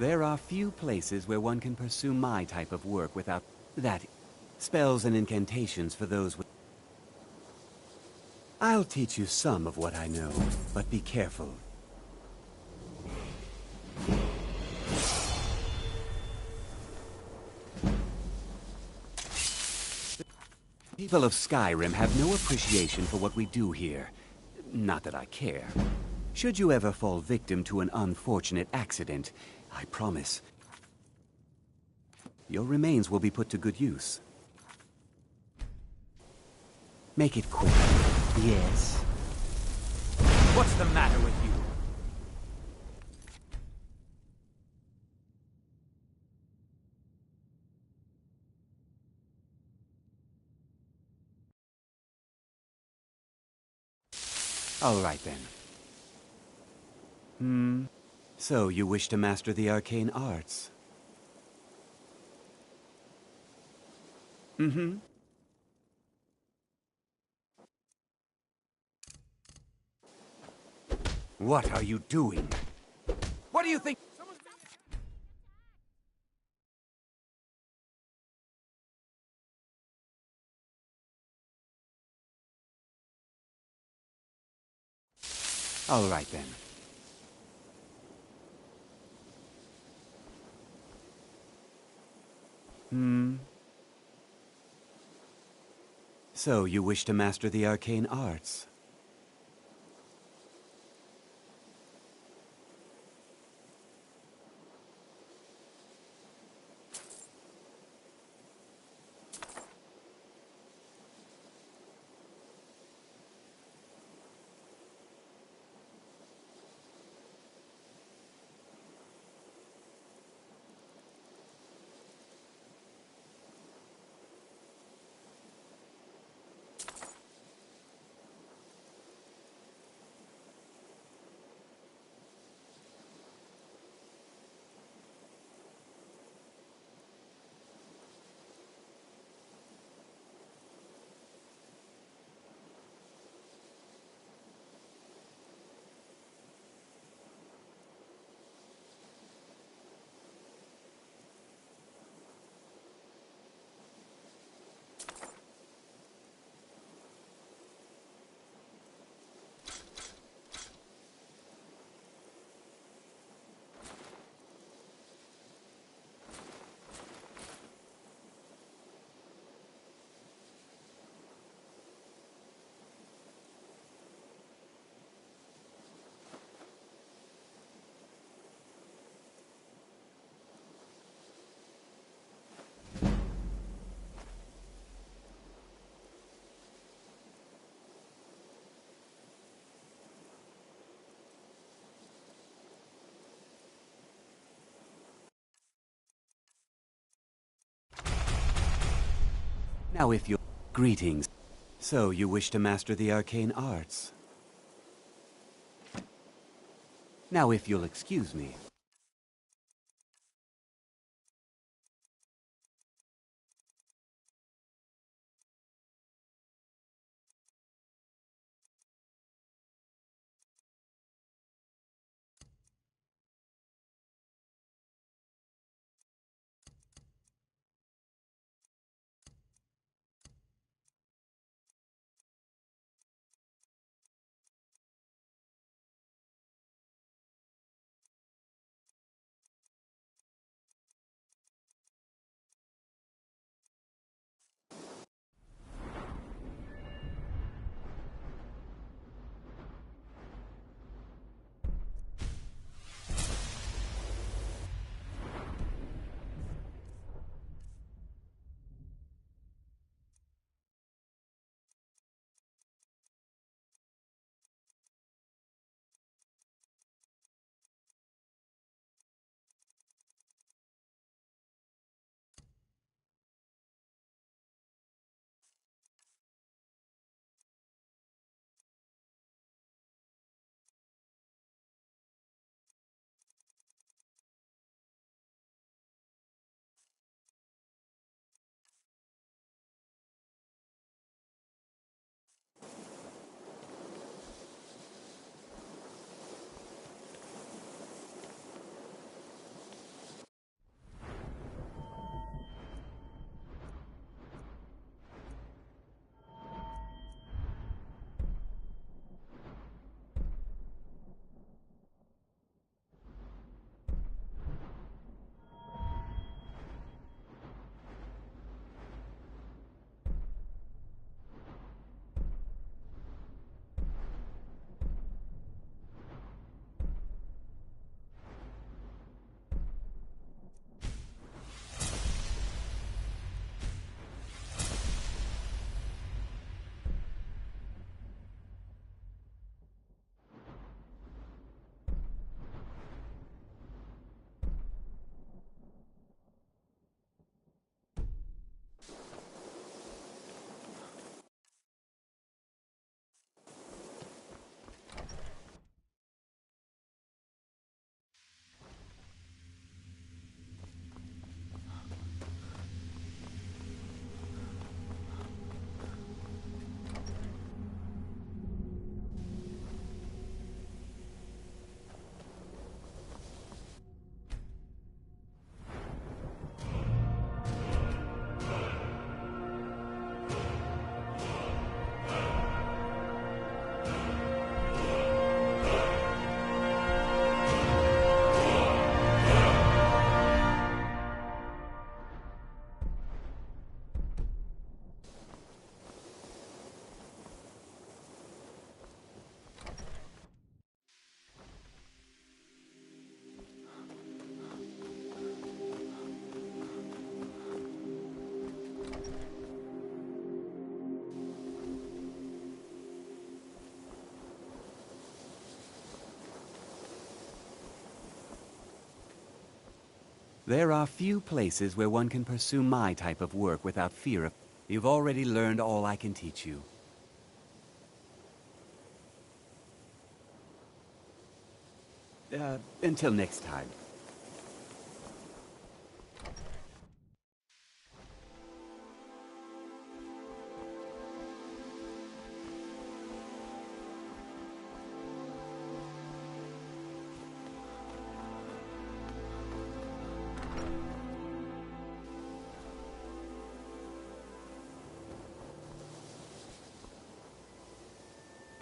There are few places where one can pursue my type of work without that. Spells and incantations for those with... I'll teach you some of what I know, but be careful. People of Skyrim have no appreciation for what we do here. Not that I care. Should you ever fall victim to an unfortunate accident, I promise, your remains will be put to good use. Make it quick. Yes. What's the matter with you? All right, then. So you wish to master the arcane arts? What are you doing? What do you think? All right, then. So you wish to master the arcane arts? Now if you... Greetings. So you wish to master the arcane arts? Now if you'll excuse me. There are few places where one can pursue my type of work without fear of... You've already learned all I can teach you. Until next time.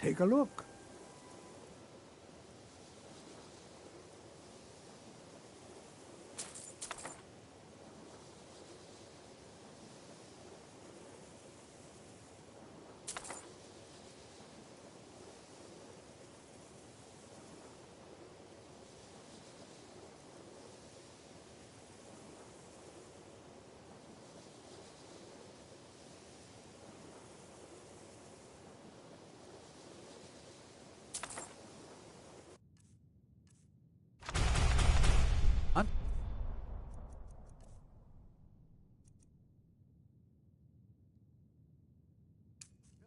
Take a look.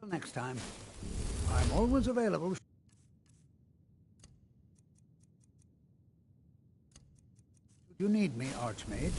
Till next time. I'm always available. You need me, Archmage.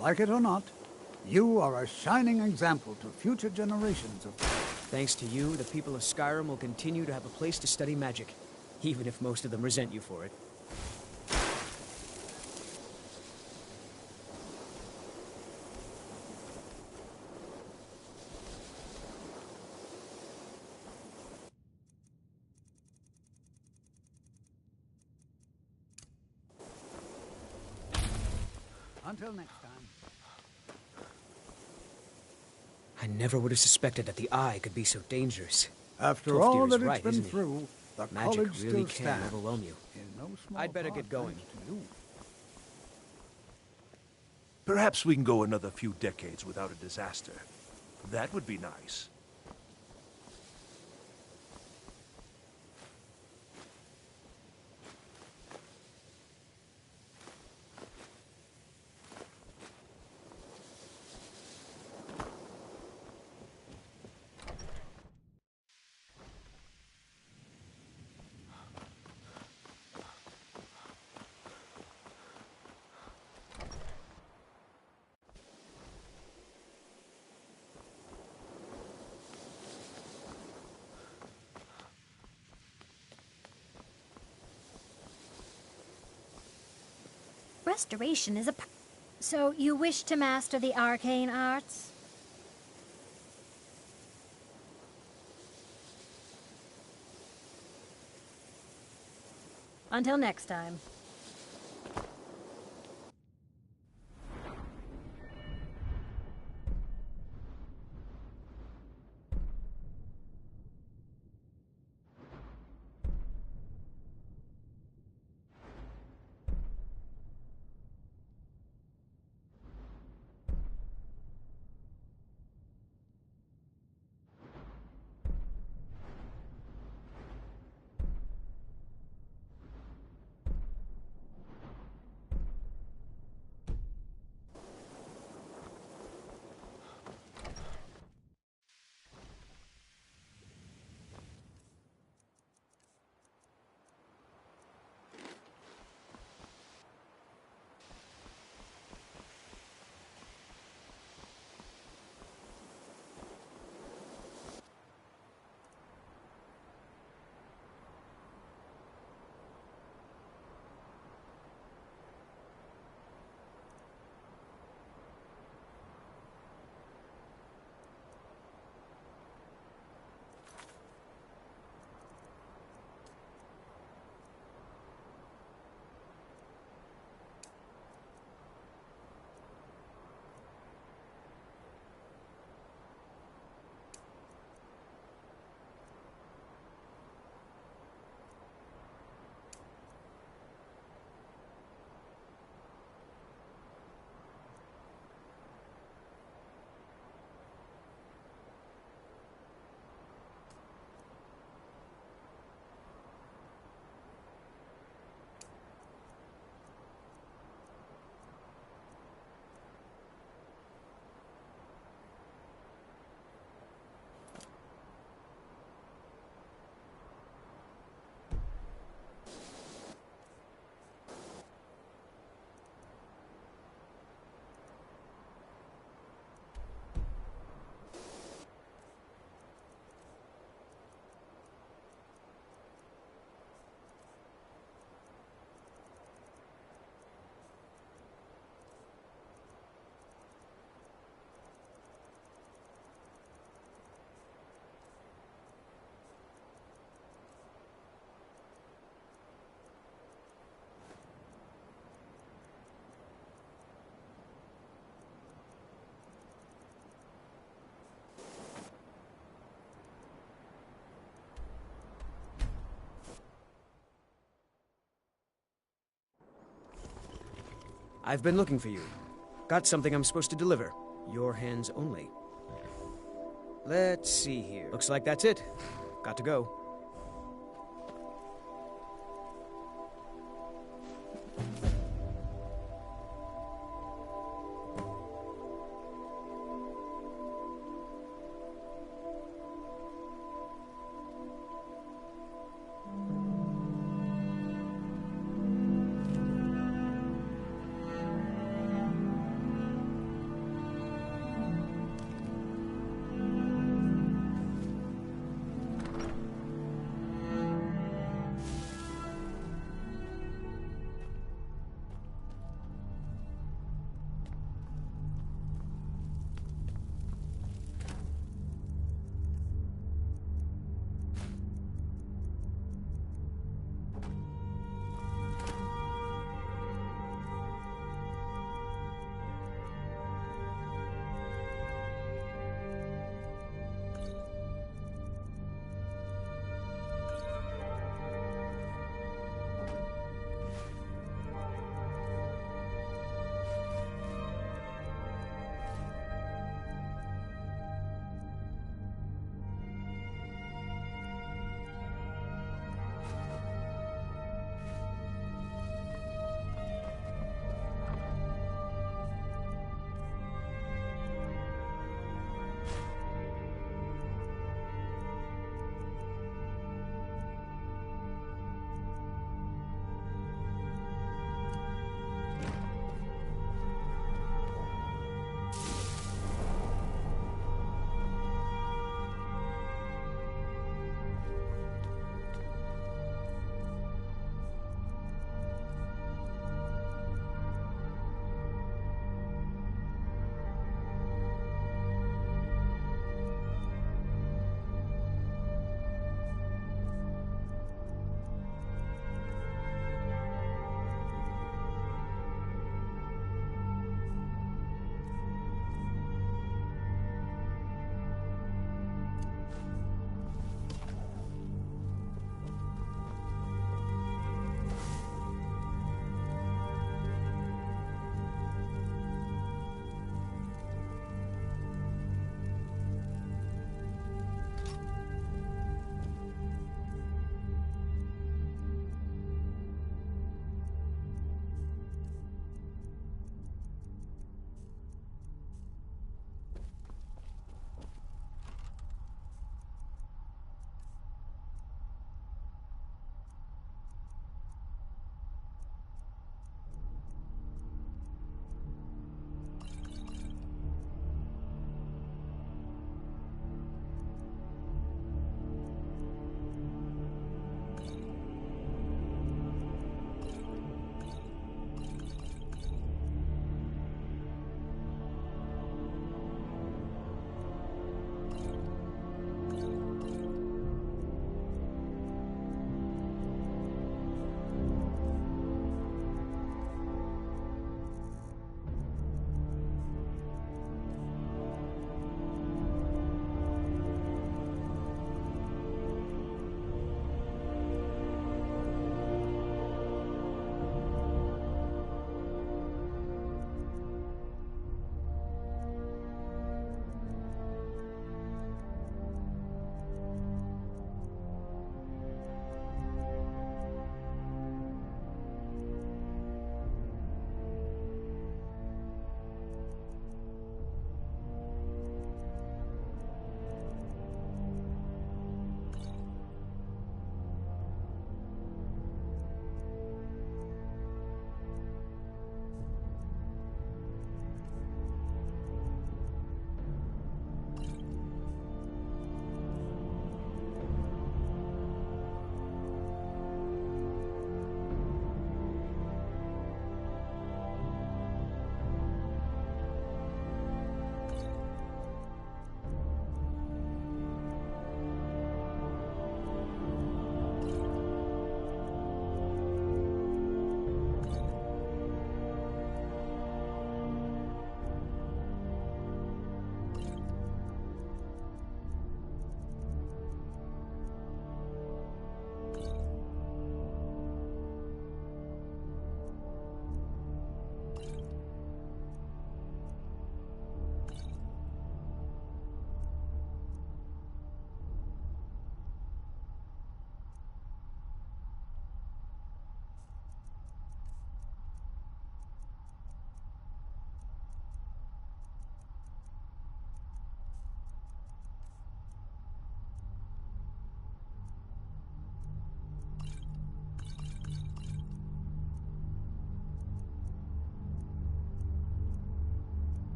Like it or not, you are a shining example to future generations of... Thanks to you, the people of Skyrim will continue to have a place to study magic, even if most of them resent you for it. Until next time. I never would have suspected that the Eye could be so dangerous. After all that it's right, been isn't he? through, the Magic college really still can stands. overwhelm you. In no small I'd better part get going. thanks to you. Perhaps we can go another few decades without a disaster. That would be nice. Restoration is a... So you wish to master the arcane arts? Until next time. I've been looking for you. Got something I'm supposed to deliver. Your hands only. Let's see here. Looks like that's it. Got to go.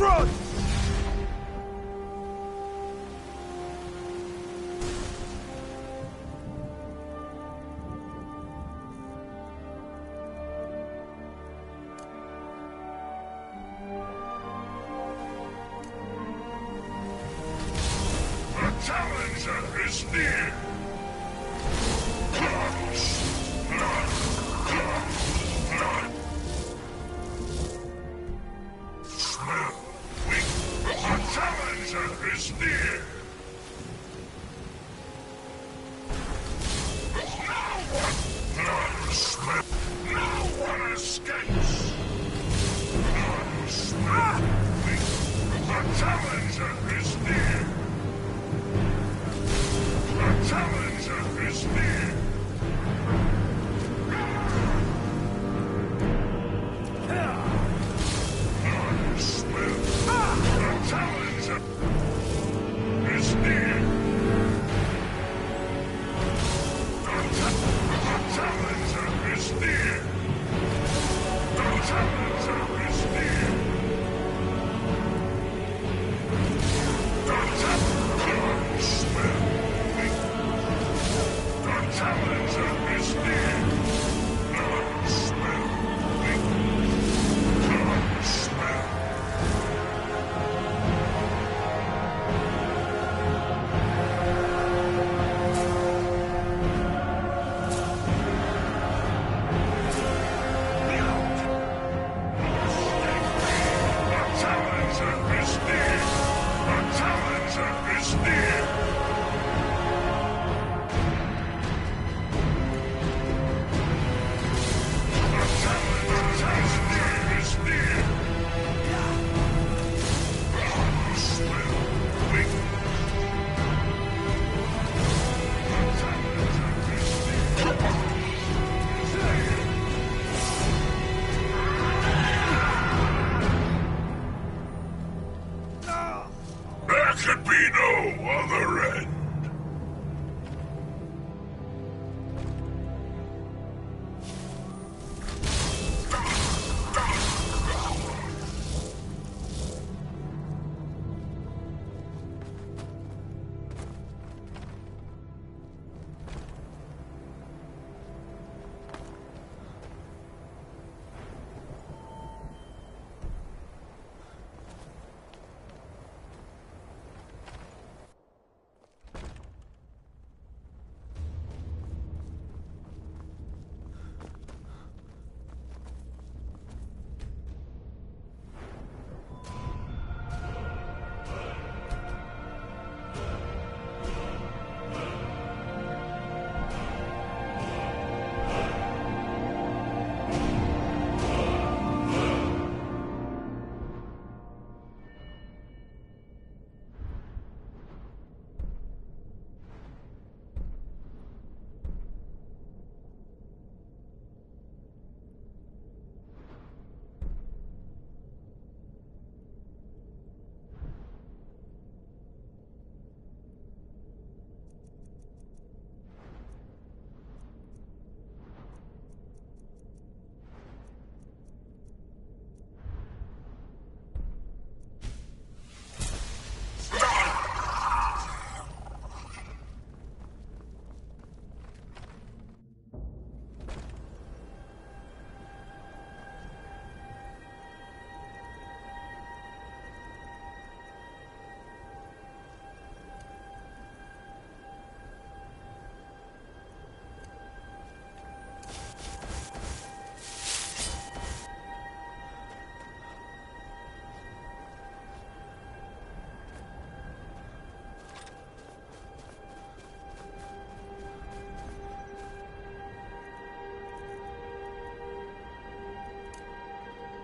front! The challenger is near! Smell weak! The challenger is near! No smell! No one escapes! No smell weak! The challenger is near! The challenger is near! No smell! The challenger is near! The challenger is near! The challenger is near! No smell! The challenger is near! No smell! No smell! The challenger is near! The challenger is near! There could be no other end.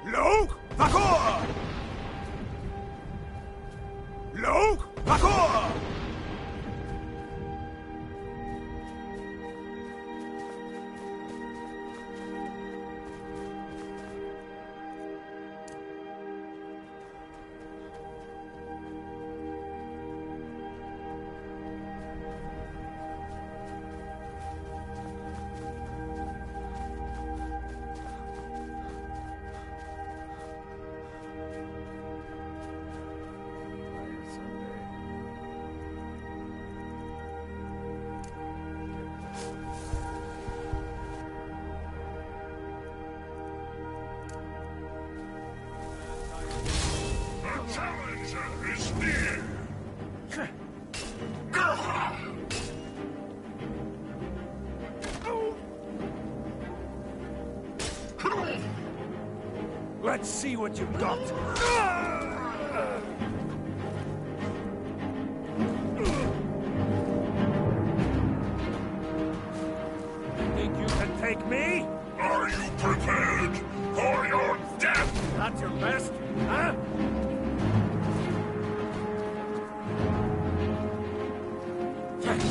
Luke, parkour! Luke, parkour! Let's see what you've got. Think you can take me? Are you prepared for your death? That's your best, huh?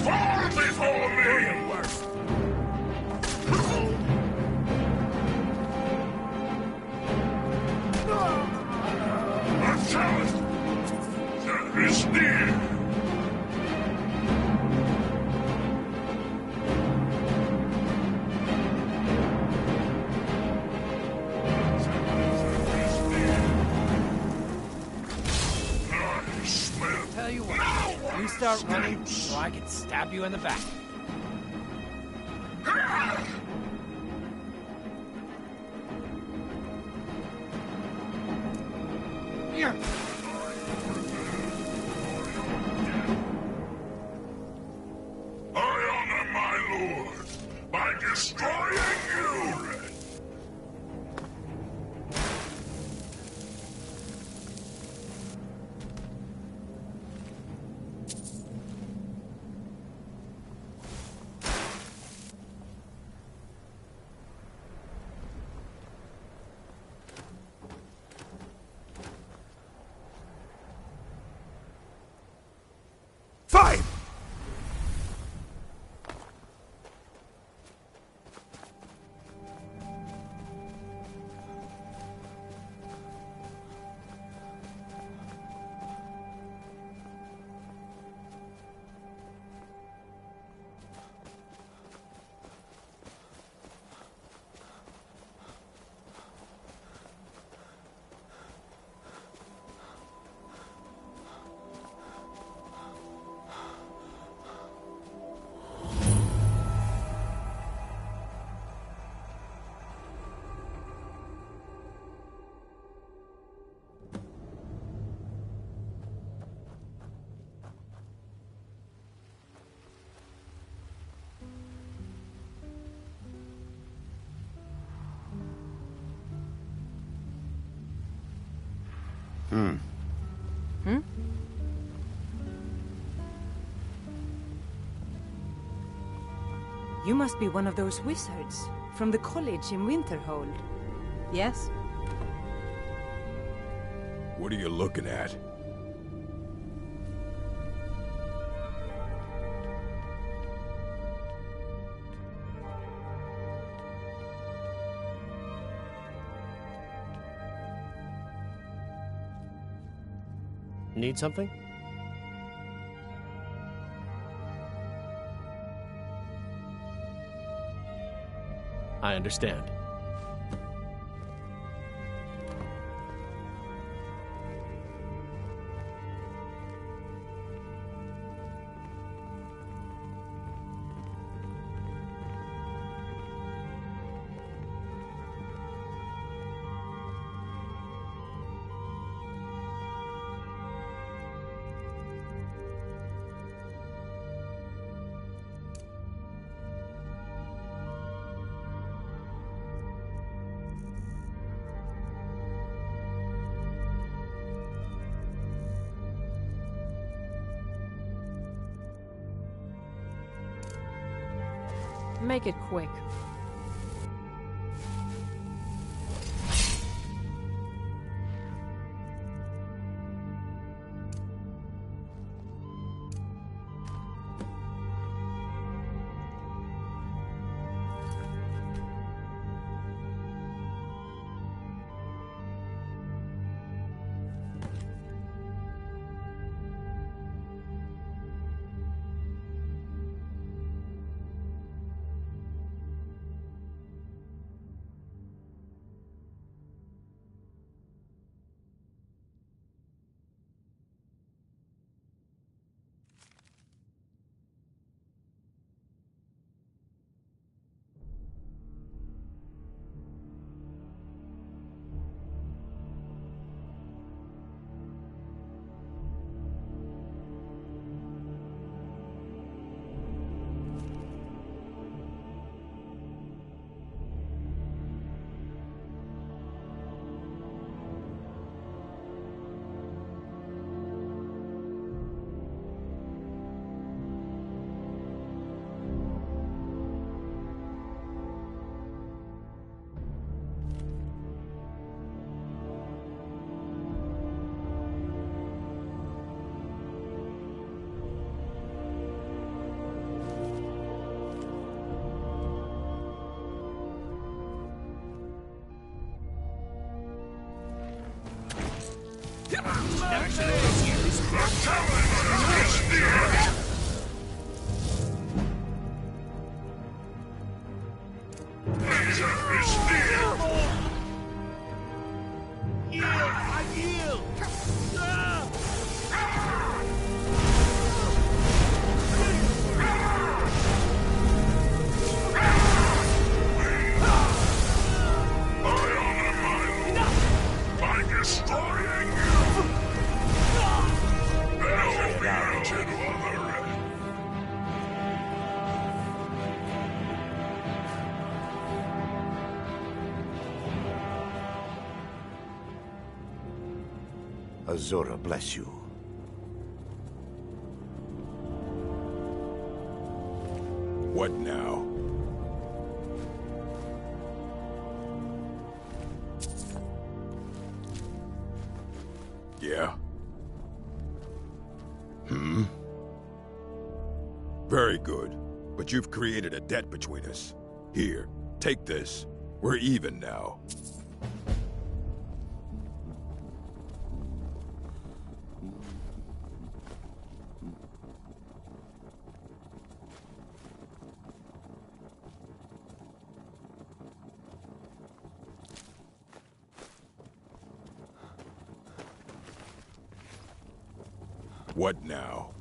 Fall before me! Do your worst. A challenge that is near. Tell you what, you start running, so I can stab you in the back. Here. I honor my lord by destroying you! Fine! You must be one of those wizards from the college in Winterhold. Yes? What are you looking at? Need something? I understand. Make it quick. Azura bless you. What now? Yeah? Very good. But you've created a debt between us. Here, take this. We're even now. What now?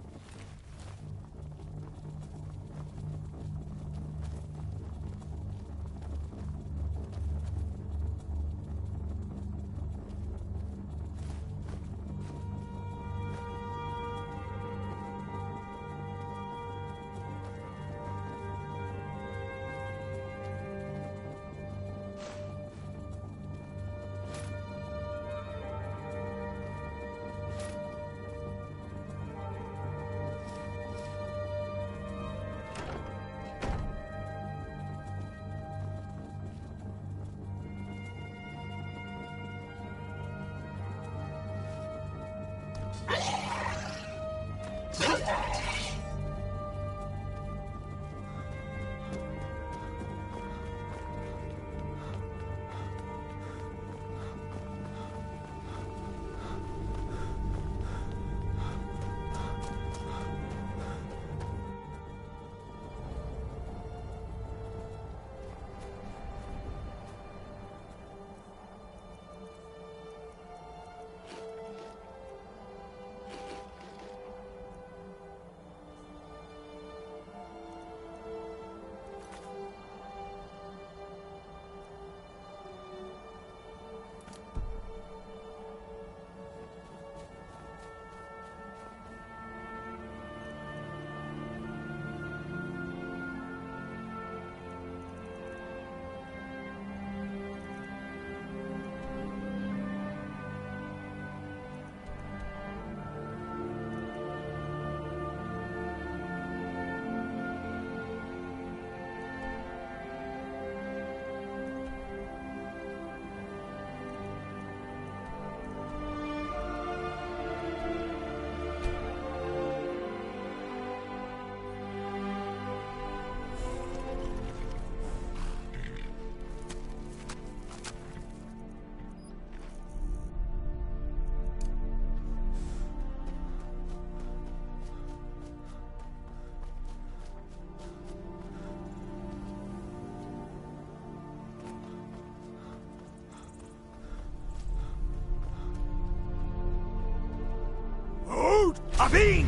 Avin!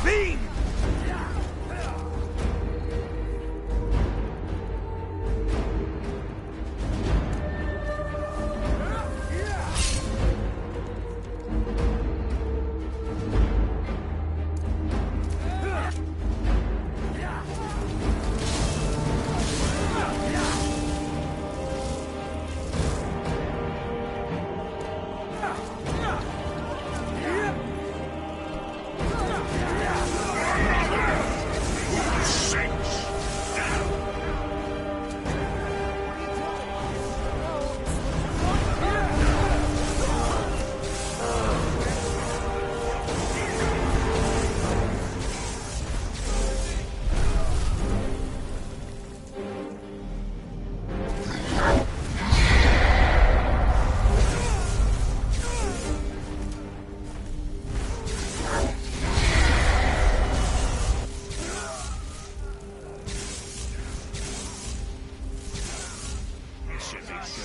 Fiend!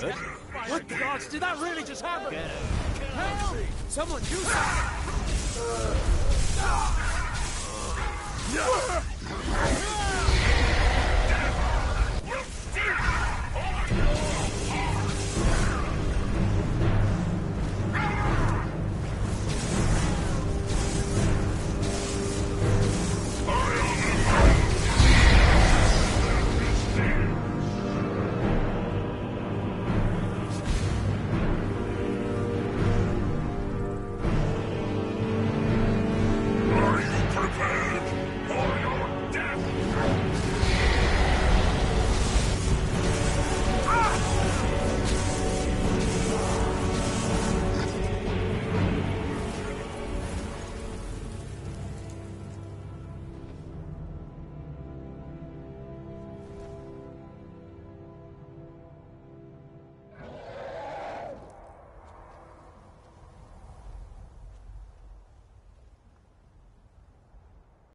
Good. What the gods? Did that really just happen? Help! Someone do something!